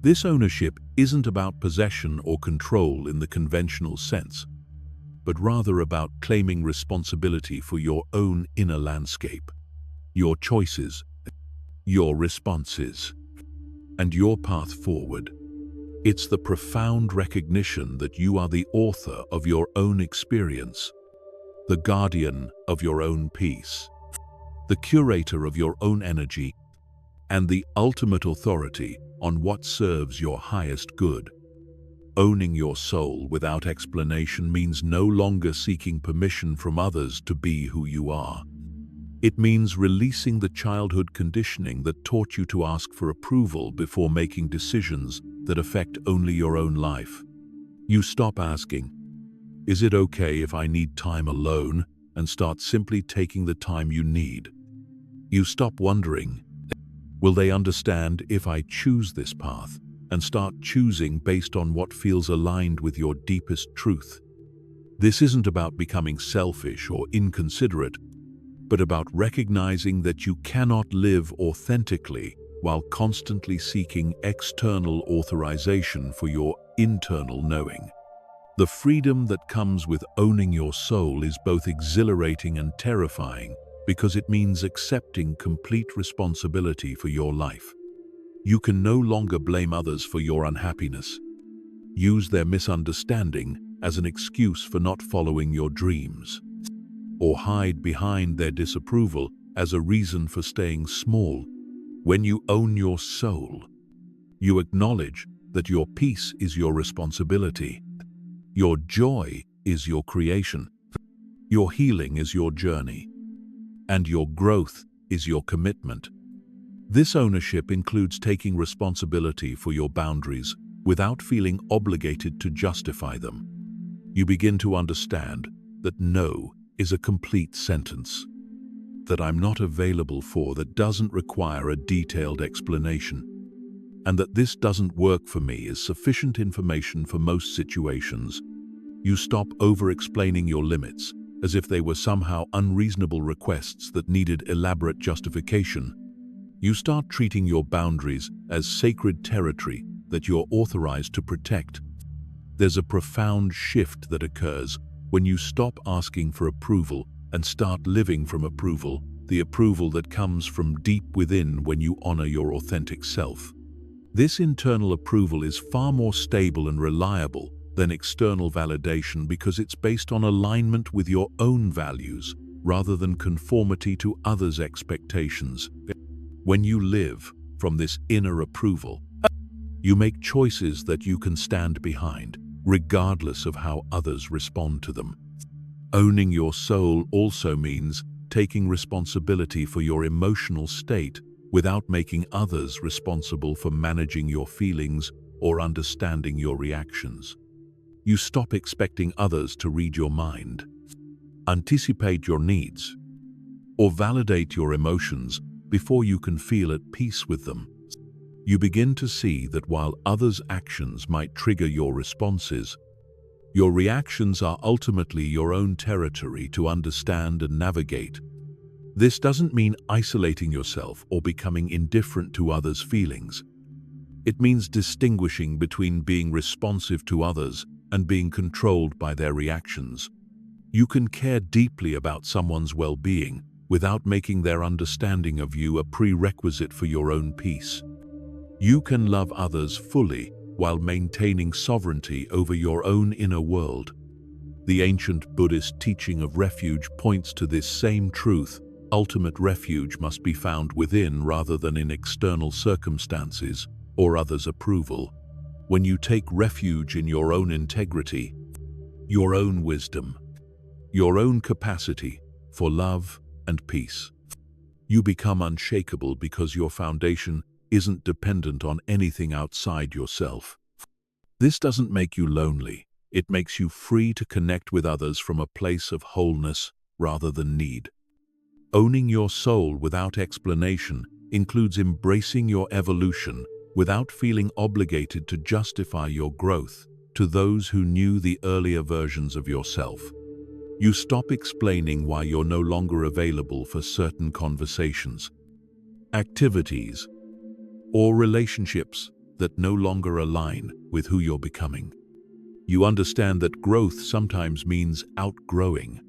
This ownership isn't about possession or control in the conventional sense, but rather about claiming responsibility for your own inner landscape, your choices, your responses, and your path forward. It's the profound recognition that you are the author of your own experience, the guardian of your own peace, the curator of your own energy, and the ultimate authority on what serves your highest good. Owning your soul without explanation means no longer seeking permission from others to be who you are. It means releasing the childhood conditioning that taught you to ask for approval before making decisions that affect only your own life. You stop asking, "Is it okay if I need time alone?" and start simply taking the time you need. You stop wondering, "Will they understand if I choose this path?" and start choosing based on what feels aligned with your deepest truth. This isn't about becoming selfish or inconsiderate, but about recognizing that you cannot live authentically while constantly seeking external authorization for your internal knowing. The freedom that comes with owning your soul is both exhilarating and terrifying, because it means accepting complete responsibility for your life. You can no longer blame others for your unhappiness, use their misunderstanding as an excuse for not following your dreams, or hide behind their disapproval as a reason for staying small. When you own your soul, you acknowledge that your peace is your responsibility. Your joy is your creation. Your healing is your journey. And your growth is your commitment. This ownership includes taking responsibility for your boundaries without feeling obligated to justify them. You begin to understand that no is a complete sentence, that I'm not available for that doesn't require a detailed explanation, and that this doesn't work for me is sufficient information for most situations. You stop over-explaining your limits as if they were somehow unreasonable requests that needed elaborate justification. You start treating your boundaries as sacred territory that you're authorized to protect. There's a profound shift that occurs when you stop asking for approval and start living from approval, the approval that comes from deep within when you honor your authentic self. This internal approval is far more stable and reliable than external validation because it's based on alignment with your own values rather than conformity to others' expectations. When you live from this inner approval, you make choices that you can stand behind, regardless of how others respond to them. Owning your soul also means taking responsibility for your emotional state without making others responsible for managing your feelings or understanding your reactions. You stop expecting others to read your mind, anticipate your needs, or validate your emotions before you can feel at peace with them. You begin to see that while others' actions might trigger your responses, your reactions are ultimately your own territory to understand and navigate. This doesn't mean isolating yourself or becoming indifferent to others' feelings. It means distinguishing between being responsive to others and being controlled by their reactions. You can care deeply about someone's well-being without making their understanding of you a prerequisite for your own peace. You can love others fully while maintaining sovereignty over your own inner world. The ancient Buddhist teaching of refuge points to this same truth. Ultimate refuge must be found within rather than in external circumstances or others' approval. When you take refuge in your own integrity, your own wisdom, your own capacity for love and peace, you become unshakable because your foundation isn't dependent on anything outside yourself. This doesn't make you lonely. It makes you free to connect with others from a place of wholeness rather than need. Owning your soul without explanation includes embracing your evolution without feeling obligated to justify your growth to those who knew the earlier versions of yourself. You stop explaining why you're no longer available for certain conversations, activities, or relationships that no longer align with who you're becoming. You understand that growth sometimes means outgrowing,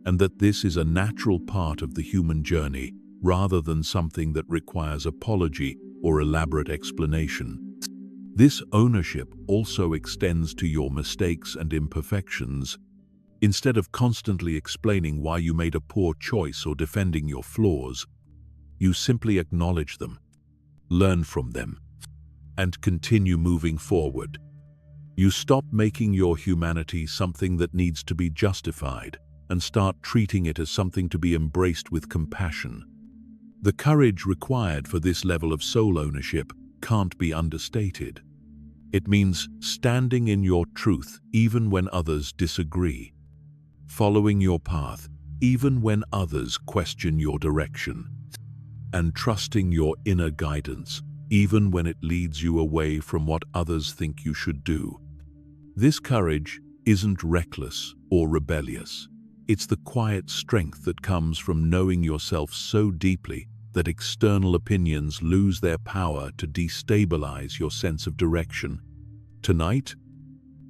and that this is a natural part of the human journey rather than something that requires apology or elaborate explanation. This ownership also extends to your mistakes and imperfections. Instead of constantly explaining why you made a poor choice or defending your flaws, you simply acknowledge them, learn from them, and continue moving forward. You stop making your humanity something that needs to be justified and start treating it as something to be embraced with compassion. The courage required for this level of soul ownership can't be understated. It means standing in your truth even when others disagree, following your path even when others question your direction, and trusting your inner guidance even when it leads you away from what others think you should do. This courage isn't reckless or rebellious. It's the quiet strength that comes from knowing yourself so deeply that external opinions lose their power to destabilize your sense of direction. Tonight,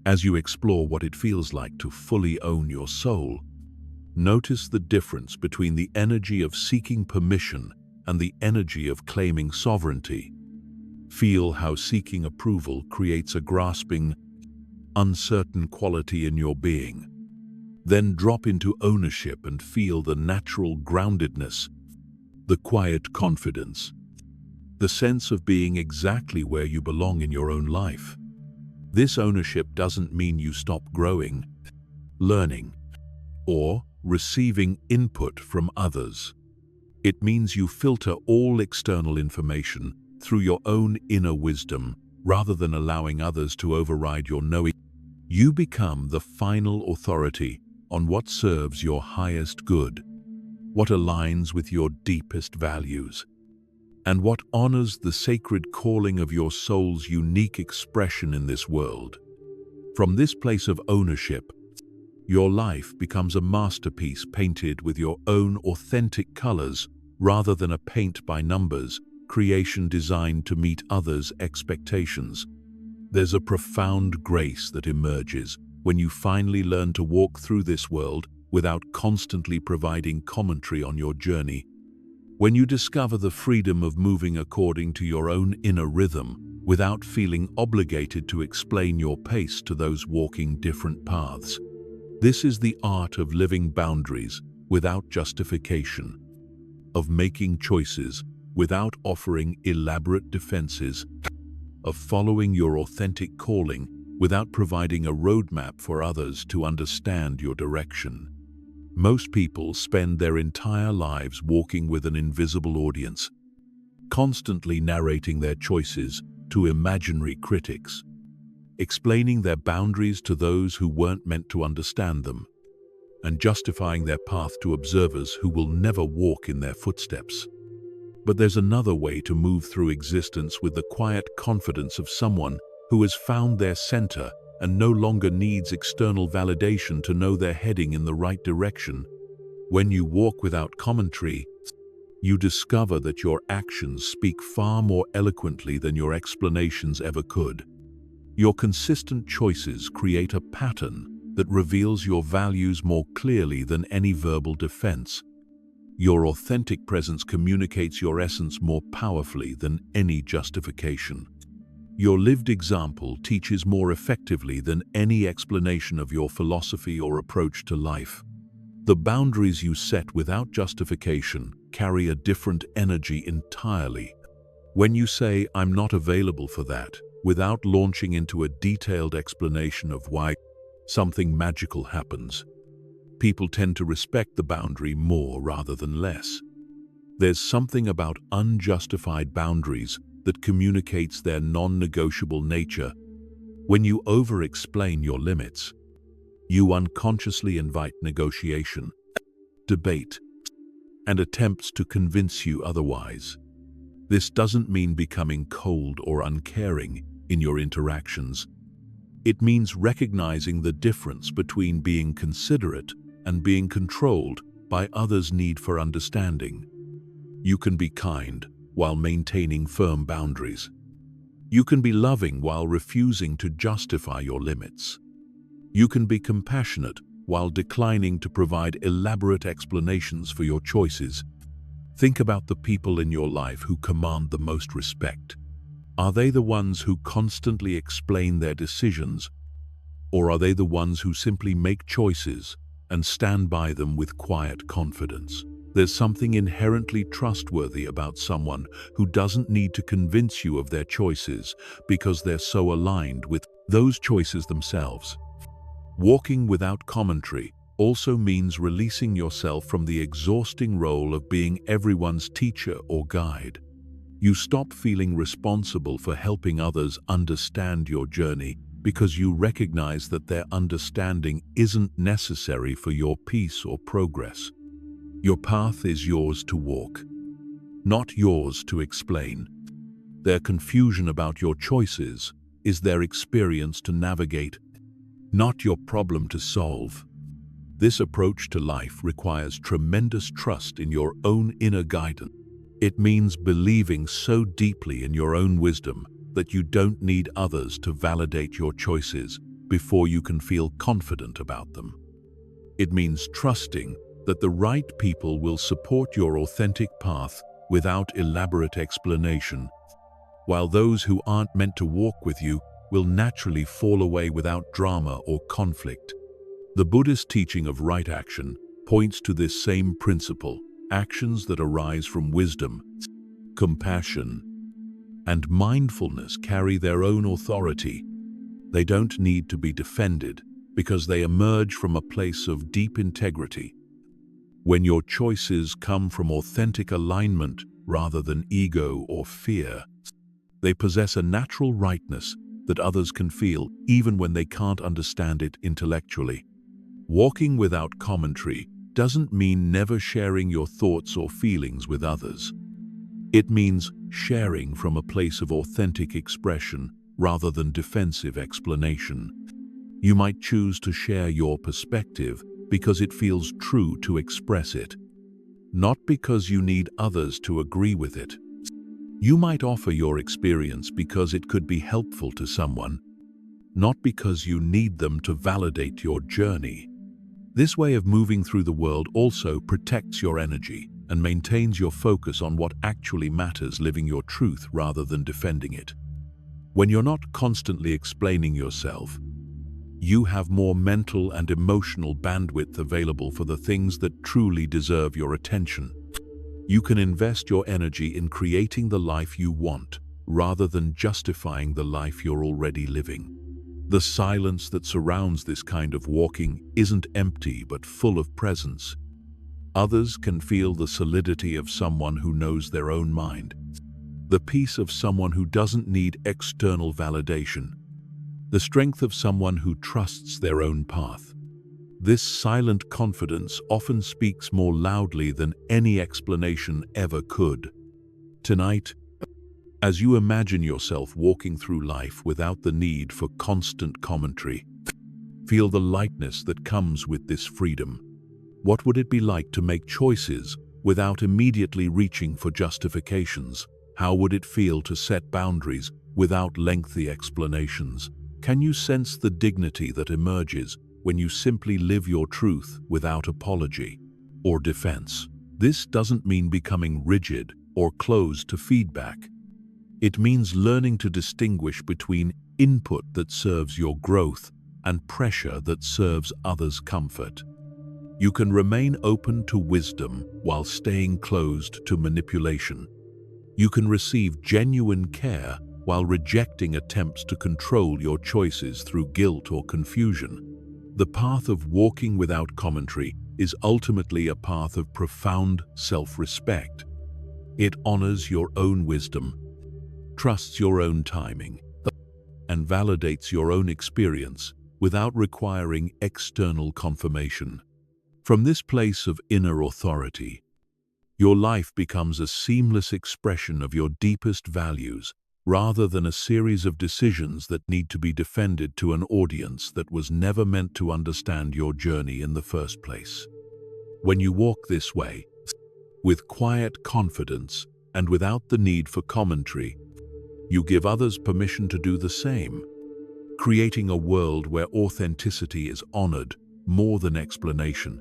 as you explore what it feels like to fully own your soul, notice the difference between the energy of seeking permission and the energy of claiming sovereignty. Feel how seeking approval creates a grasping, uncertain quality in your being. Then drop into ownership and feel the natural groundedness, the quiet confidence, the sense of being exactly where you belong in your own life. This ownership doesn't mean you stop growing, learning, or receiving input from others. It means you filter all external information through your own inner wisdom rather than allowing others to override your knowing. You become the final authority on what serves your highest good, what aligns with your deepest values, and what honors the sacred calling of your soul's unique expression in this world. From this place of ownership, your life becomes a masterpiece painted with your own authentic colors rather than a paint-by-numbers creation designed to meet others' expectations. There's a profound grace that emerges when you finally learn to walk through this world without constantly providing commentary on your journey. When you discover the freedom of moving according to your own inner rhythm without feeling obligated to explain your pace to those walking different paths. This is the art of living boundaries without justification, of making choices without offering elaborate defenses, of following your authentic calling without providing a roadmap for others to understand your direction. Most people spend their entire lives walking with an invisible audience, constantly narrating their choices to imaginary critics, explaining their boundaries to those who weren't meant to understand them, and justifying their path to observers who will never walk in their footsteps. But there's another way to move through existence with the quiet confidence of someone who has found their center and no longer needs external validation to know they're heading in the right direction. When you walk without commentary, you discover that your actions speak far more eloquently than your explanations ever could. Your consistent choices create a pattern that reveals your values more clearly than any verbal defense. Your authentic presence communicates your essence more powerfully than any justification. Your lived example teaches more effectively than any explanation of your philosophy or approach to life. The boundaries you set without justification carry a different energy entirely. When you say, "I'm not available for that," without launching into a detailed explanation of why, something magical happens. People tend to respect the boundary more rather than less. There's something about unjustified boundaries that communicates their non-negotiable nature. When you over-explain your limits, you unconsciously invite negotiation, debate, and attempts to convince you otherwise. This doesn't mean becoming cold or uncaring in your interactions. It means recognizing the difference between being considerate and being controlled by others' need for understanding. You can be kind while maintaining firm boundaries. You can be loving while refusing to justify your limits. You can be compassionate while declining to provide elaborate explanations for your choices. Think about the people in your life who command the most respect. Are they the ones who constantly explain their decisions, or are they the ones who simply make choices and stand by them with quiet confidence? There's something inherently trustworthy about someone who doesn't need to convince you of their choices because they're so aligned with those choices themselves. Walking without commentary also means releasing yourself from the exhausting role of being everyone's teacher or guide. You stop feeling responsible for helping others understand your journey because you recognize that their understanding isn't necessary for your peace or progress. Your path is yours to walk, not yours to explain. Their confusion about your choices is their experience to navigate, not your problem to solve. This approach to life requires tremendous trust in your own inner guidance. It means believing so deeply in your own wisdom that you don't need others to validate your choices before you can feel confident about them. It means trusting that the right people will support your authentic path without elaborate explanation, while those who aren't meant to walk with you will naturally fall away without drama or conflict. The Buddhist teaching of right action points to this same principle. Actions that arise from wisdom, compassion, and mindfulness carry their own authority. They don't need to be defended because they emerge from a place of deep integrity. When your choices come from authentic alignment rather than ego or fear, they possess a natural rightness that others can feel even when they can't understand it intellectually. Walking without commentary doesn't mean never sharing your thoughts or feelings with others. It means sharing from a place of authentic expression rather than defensive explanation. You might choose to share your perspective because it feels true to express it, not because you need others to agree with it. You might offer your experience because it could be helpful to someone, not because you need them to validate your journey. This way of moving through the world also protects your energy and maintains your focus on what actually matters, living your truth rather than defending it. When you're not constantly explaining yourself, you have more mental and emotional bandwidth available for the things that truly deserve your attention. You can invest your energy in creating the life you want, rather than justifying the life you're already living. The silence that surrounds this kind of walking isn't empty but full of presence. Others can feel the solidity of someone who knows their own mind, the peace of someone who doesn't need external validation, the strength of someone who trusts their own path. This silent confidence often speaks more loudly than any explanation ever could. Tonight, as you imagine yourself walking through life without the need for constant commentary, feel the lightness that comes with this freedom. What would it be like to make choices without immediately reaching for justifications? How would it feel to set boundaries without lengthy explanations? Can you sense the dignity that emerges when you simply live your truth without apology or defense? This doesn't mean becoming rigid or closed to feedback. It means learning to distinguish between input that serves your growth and pressure that serves others' comfort. You can remain open to wisdom while staying closed to manipulation. You can receive genuine care while rejecting attempts to control your choices through guilt or confusion. The path of walking without commentary is ultimately a path of profound self-respect. It honors your own wisdom, trusts your own timing, and validates your own experience without requiring external confirmation. From this place of inner authority, your life becomes a seamless expression of your deepest values, rather than a series of decisions that need to be defended to an audience that was never meant to understand your journey in the first place. When you walk this way, with quiet confidence and without the need for commentary, you give others permission to do the same, creating a world where authenticity is honored more than explanation.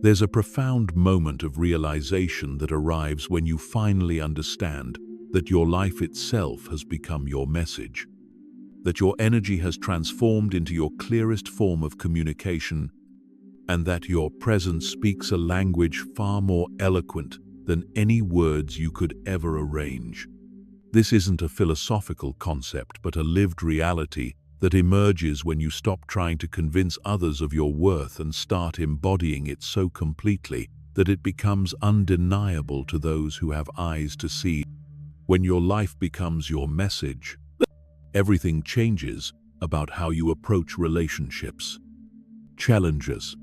There's a profound moment of realization that arrives when you finally understand that your life itself has become your message, that your energy has transformed into your clearest form of communication, and that your presence speaks a language far more eloquent than any words you could ever arrange. This isn't a philosophical concept, but a lived reality that emerges when you stop trying to convince others of your worth and start embodying it so completely that it becomes undeniable to those who have eyes to see. When your life becomes your message, everything changes about how you approach relationships, challenges,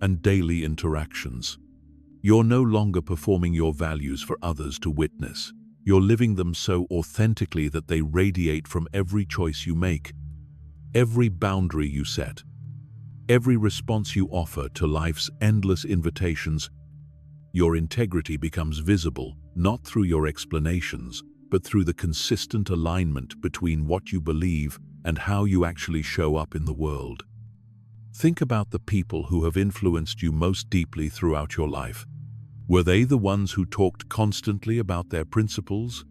and daily interactions. You're no longer performing your values for others to witness. You're living them so authentically that they radiate from every choice you make, every boundary you set, every response you offer to life's endless invitations. Your integrity becomes visible, not through your explanations, but through the consistent alignment between what you believe and how you actually show up in the world. Think about the people who have influenced you most deeply throughout your life. Were they the ones who talked constantly about their principles?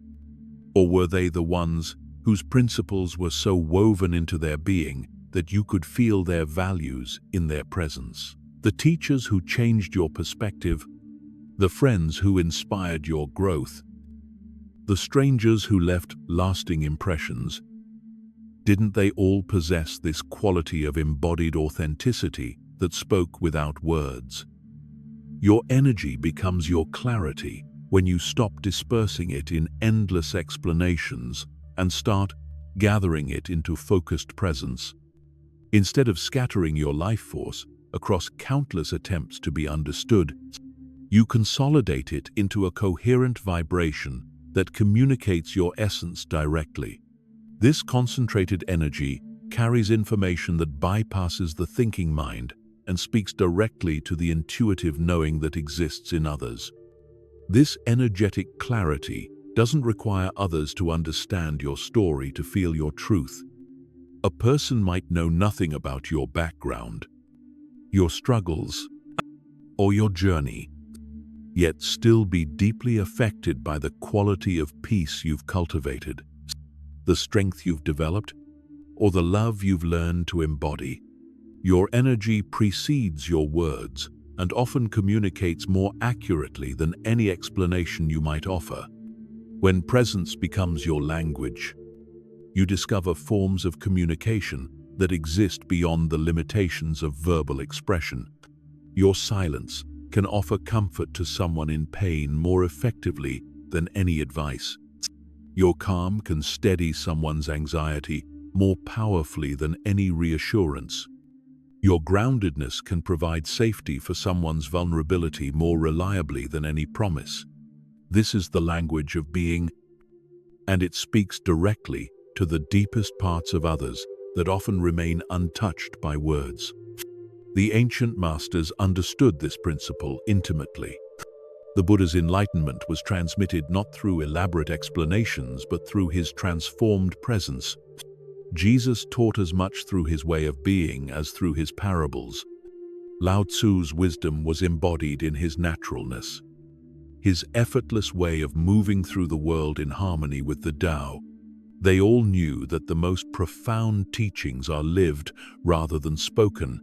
Or were they the ones whose principles were so woven into their being that you could feel their values in their presence? The teachers who changed your perspective, the friends who inspired your growth, the strangers who left lasting impressions. Didn't they all possess this quality of embodied authenticity that spoke without words? Your energy becomes your clarity when you stop dispersing it in endless explanations and start gathering it into focused presence. Instead of scattering your life force across countless attempts to be understood, you consolidate it into a coherent vibration that communicates your essence directly. This concentrated energy carries information that bypasses the thinking mind and speaks directly to the intuitive knowing that exists in others. This energetic clarity doesn't require others to understand your story to feel your truth. A person might know nothing about your background, your struggles, or your journey, yet still be deeply affected by the quality of peace you've cultivated, the strength you've developed, or the love you've learned to embody. Your energy precedes your words and often communicates more accurately than any explanation you might offer. When presence becomes your language, you discover forms of communication that exist beyond the limitations of verbal expression. Your silence can offer comfort to someone in pain more effectively than any advice. Your calm can steady someone's anxiety more powerfully than any reassurance. Your groundedness can provide safety for someone's vulnerability more reliably than any promise. This is the language of being, and it speaks directly to the deepest parts of others that often remain untouched by words. The ancient masters understood this principle intimately. The Buddha's enlightenment was transmitted not through elaborate explanations but through his transformed presence. Jesus taught as much through his way of being as through his parables. Lao Tzu's wisdom was embodied in his naturalness. His effortless way of moving through the world in harmony with the Tao. They all knew that the most profound teachings are lived rather than spoken.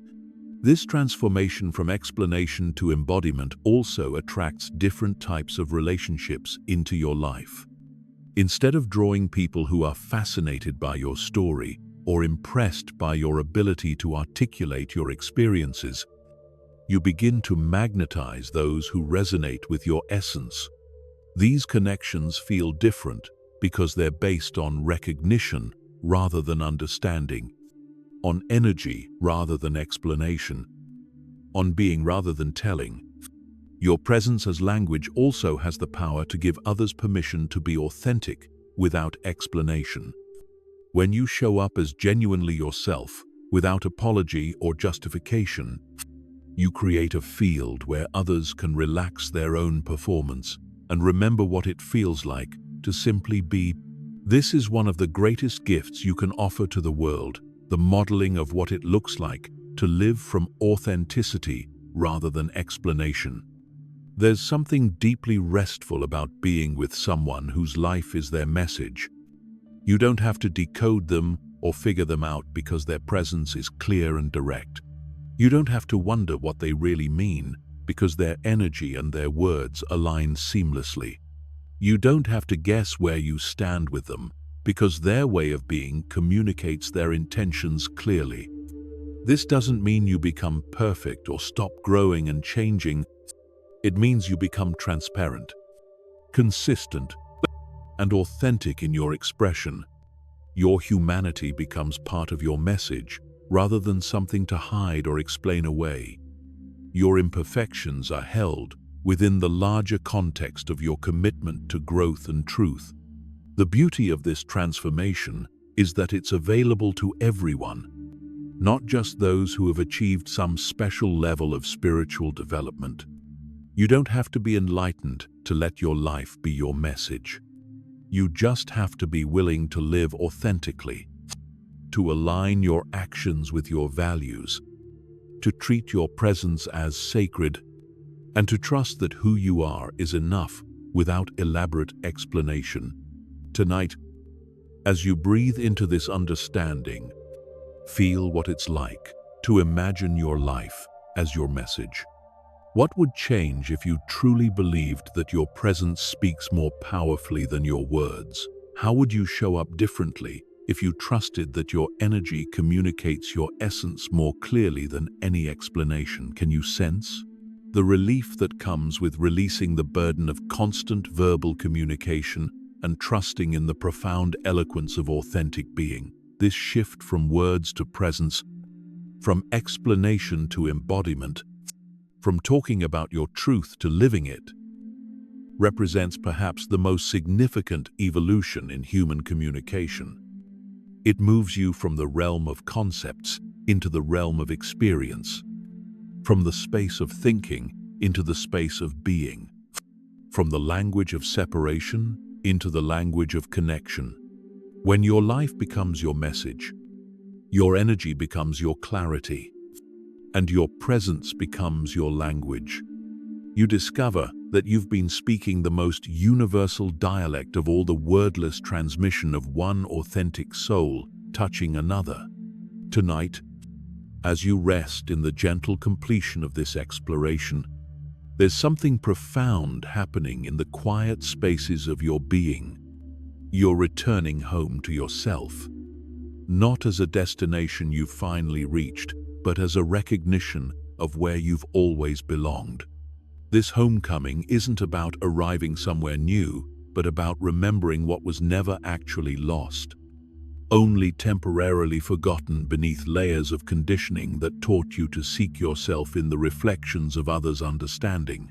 This transformation from explanation to embodiment also attracts different types of relationships into your life. Instead of drawing people who are fascinated by your story or impressed by your ability to articulate your experiences, you begin to magnetize those who resonate with your essence. These connections feel different because they're based on recognition rather than understanding, on energy rather than explanation, on being rather than telling. Your presence as language also has the power to give others permission to be authentic without explanation. When you show up as genuinely yourself, without apology or justification, you create a field where others can relax their own performance and remember what it feels like to simply be. This is one of the greatest gifts you can offer to the world, the modeling of what it looks like to live from authenticity rather than explanation. There's something deeply restful about being with someone whose life is their message. You don't have to decode them or figure them out because their presence is clear and direct. You don't have to wonder what they really mean because their energy and their words align seamlessly. You don't have to guess where you stand with them because their way of being communicates their intentions clearly. This doesn't mean you become perfect or stop growing and changing. It means you become transparent, consistent, and authentic in your expression. Your humanity becomes part of your message rather than something to hide or explain away. Your imperfections are held within the larger context of your commitment to growth and truth. The beauty of this transformation is that it's available to everyone, not just those who have achieved some special level of spiritual development. You don't have to be enlightened to let your life be your message. You just have to be willing to live authentically, to align your actions with your values, to treat your presence as sacred, and to trust that who you are is enough without elaborate explanation. Tonight, as you breathe into this understanding, feel what it's like to imagine your life as your message. What would change if you truly believed that your presence speaks more powerfully than your words? How would you show up differently if you trusted that your energy communicates your essence more clearly than any explanation. Can you sense the relief that comes with releasing the burden of constant verbal communication and trusting in the profound eloquence of authentic being? This shift from words to presence, from explanation to embodiment, from talking about your truth to living it, represents perhaps the most significant evolution in human communication. It moves you from the realm of concepts into the realm of experience, from the space of thinking into the space of being, from the language of separation into the language of connection. When your life becomes your message, your energy becomes your clarity, and your presence becomes your language, you discover that you've been speaking the most universal dialect of all, the wordless transmission of one authentic soul touching another. Tonight, as you rest in the gentle completion of this exploration, there's something profound happening in the quiet spaces of your being. You're returning home to yourself, not as a destination you've finally reached, but as a recognition of where you've always belonged. This homecoming isn't about arriving somewhere new, but about remembering what was never actually lost, only temporarily forgotten beneath layers of conditioning that taught you to seek yourself in the reflections of others' understanding.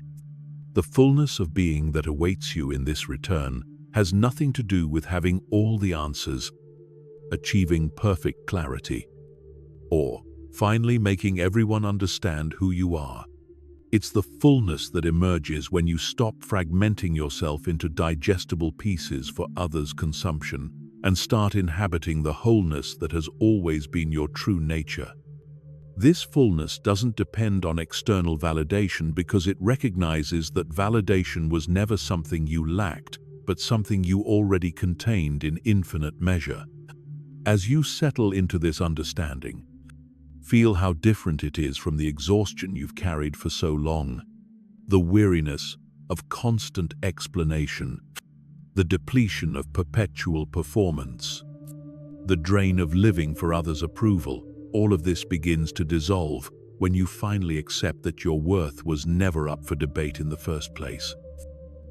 The fullness of being that awaits you in this return has nothing to do with having all the answers, achieving perfect clarity, or finally making everyone understand who you are. It's the fullness that emerges when you stop fragmenting yourself into digestible pieces for others' consumption and start inhabiting the wholeness that has always been your true nature. This fullness doesn't depend on external validation because it recognizes that validation was never something you lacked, but something you already contained in infinite measure. As you settle into this understanding, feel how different it is from the exhaustion you've carried for so long, the weariness of constant explanation, the depletion of perpetual performance, the drain of living for others' approval. All of this begins to dissolve when you finally accept that your worth was never up for debate in the first place.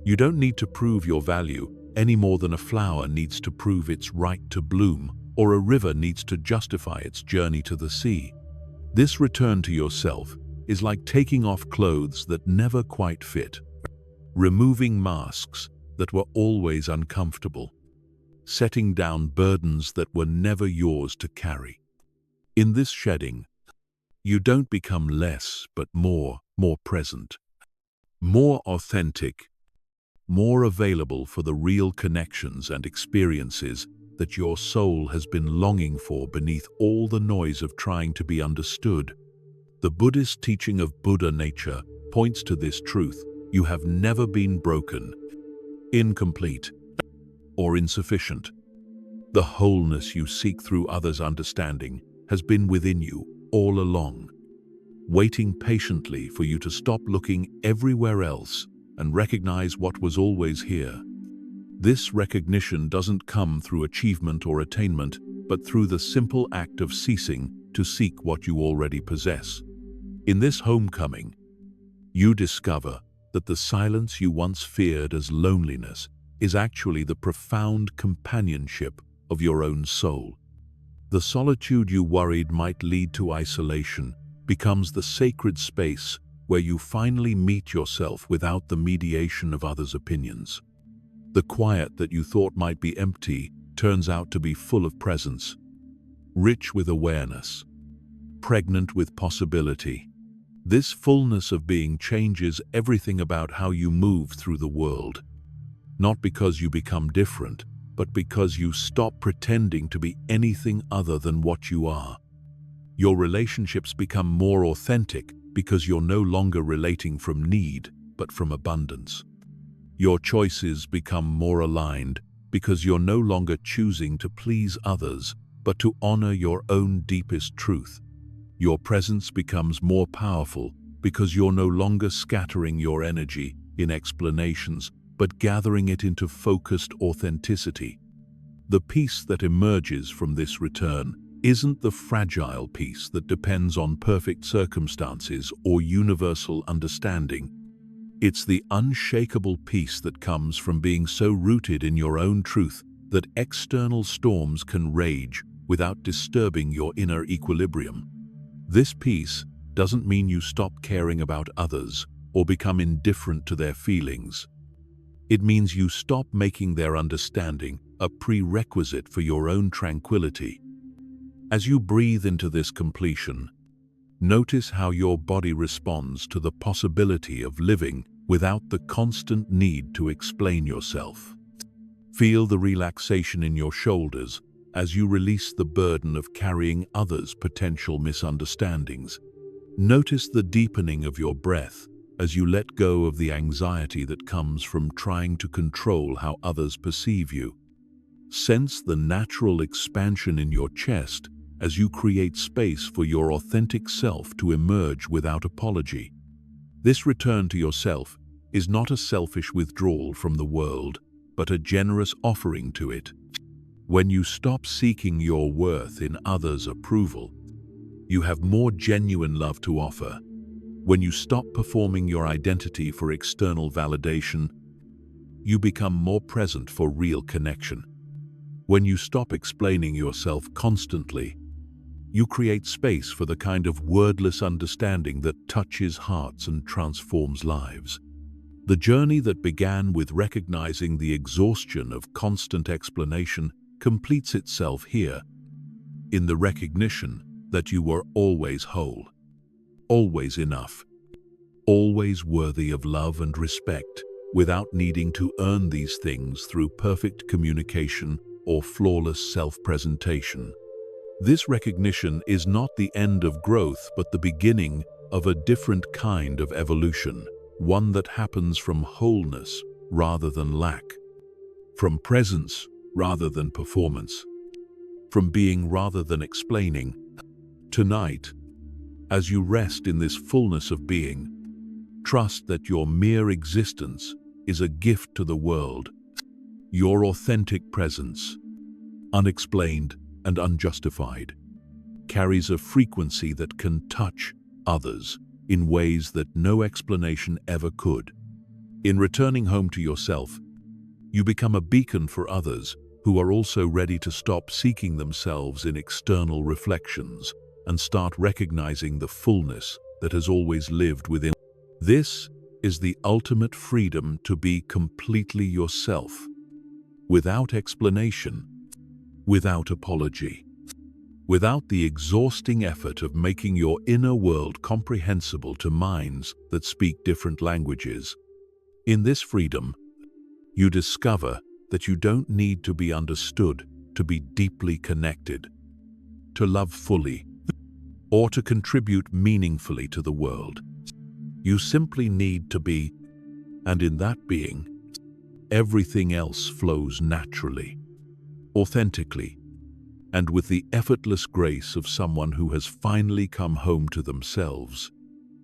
You don't need to prove your value any more than a flower needs to prove its right to bloom, or a river needs to justify its journey to the sea. This return to yourself is like taking off clothes that never quite fit, removing masks that were always uncomfortable, setting down burdens that were never yours to carry. In this shedding, you don't become less, but more present, more authentic, more available for the real connections and experiences that your soul has been longing for beneath all the noise of trying to be understood. The Buddhist teaching of Buddha nature points to this truth. You have never been broken, incomplete, or insufficient. The wholeness you seek through others' understanding has been within you all along, waiting patiently for you to stop looking everywhere else and recognize what was always here. This recognition doesn't come through achievement or attainment, but through the simple act of ceasing to seek what you already possess. In this homecoming, you discover that the silence you once feared as loneliness is actually the profound companionship of your own soul. The solitude you worried might lead to isolation becomes the sacred space where you finally meet yourself without the mediation of others' opinions. The quiet that you thought might be empty turns out to be full of presence, rich with awareness, pregnant with possibility. This fullness of being changes everything about how you move through the world, not because you become different, but because you stop pretending to be anything other than what you are. Your relationships become more authentic because you're no longer relating from need, but from abundance. Your choices become more aligned because you're no longer choosing to please others, but to honor your own deepest truth. Your presence becomes more powerful because you're no longer scattering your energy in explanations, but gathering it into focused authenticity. The peace that emerges from this return isn't the fragile peace that depends on perfect circumstances or universal understanding. It's the unshakable peace that comes from being so rooted in your own truth that external storms can rage without disturbing your inner equilibrium. This peace doesn't mean you stop caring about others or become indifferent to their feelings. It means you stop making their understanding a prerequisite for your own tranquility. As you breathe into this completion, notice how your body responds to the possibility of living without the constant need to explain yourself. Feel the relaxation in your shoulders as you release the burden of carrying others' potential misunderstandings. Notice the deepening of your breath as you let go of the anxiety that comes from trying to control how others perceive you. Sense the natural expansion in your chest as you create space for your authentic self to emerge without apology. This return to yourself is not a selfish withdrawal from the world, but a generous offering to it. When you stop seeking your worth in others' approval, you have more genuine love to offer. When you stop performing your identity for external validation, you become more present for real connection. When you stop explaining yourself constantly, you create space for the kind of wordless understanding that touches hearts and transforms lives. The journey that began with recognizing the exhaustion of constant explanation completes itself here, in the recognition that you were always whole, always enough, always worthy of love and respect, without needing to earn these things through perfect communication or flawless self-presentation. This recognition is not the end of growth, but the beginning of a different kind of evolution, one that happens from wholeness rather than lack, from presence rather than performance, from being rather than explaining. Tonight, as you rest in this fullness of being, trust that your mere existence is a gift to the world. Your authentic presence, unexplained and unjustified, carries a frequency that can touch others in ways that no explanation ever could. In returning home to yourself, you become a beacon for others who are also ready to stop seeking themselves in external reflections and start recognizing the fullness that has always lived within. This is the ultimate freedom to be completely yourself, without explanation, without apology, without the exhausting effort of making your inner world comprehensible to minds that speak different languages. In this freedom, you discover that you don't need to be understood to be deeply connected, to love fully, or to contribute meaningfully to the world. You simply need to be, and in that being, everything else flows naturally, authentically, and with the effortless grace of someone who has finally come home to themselves.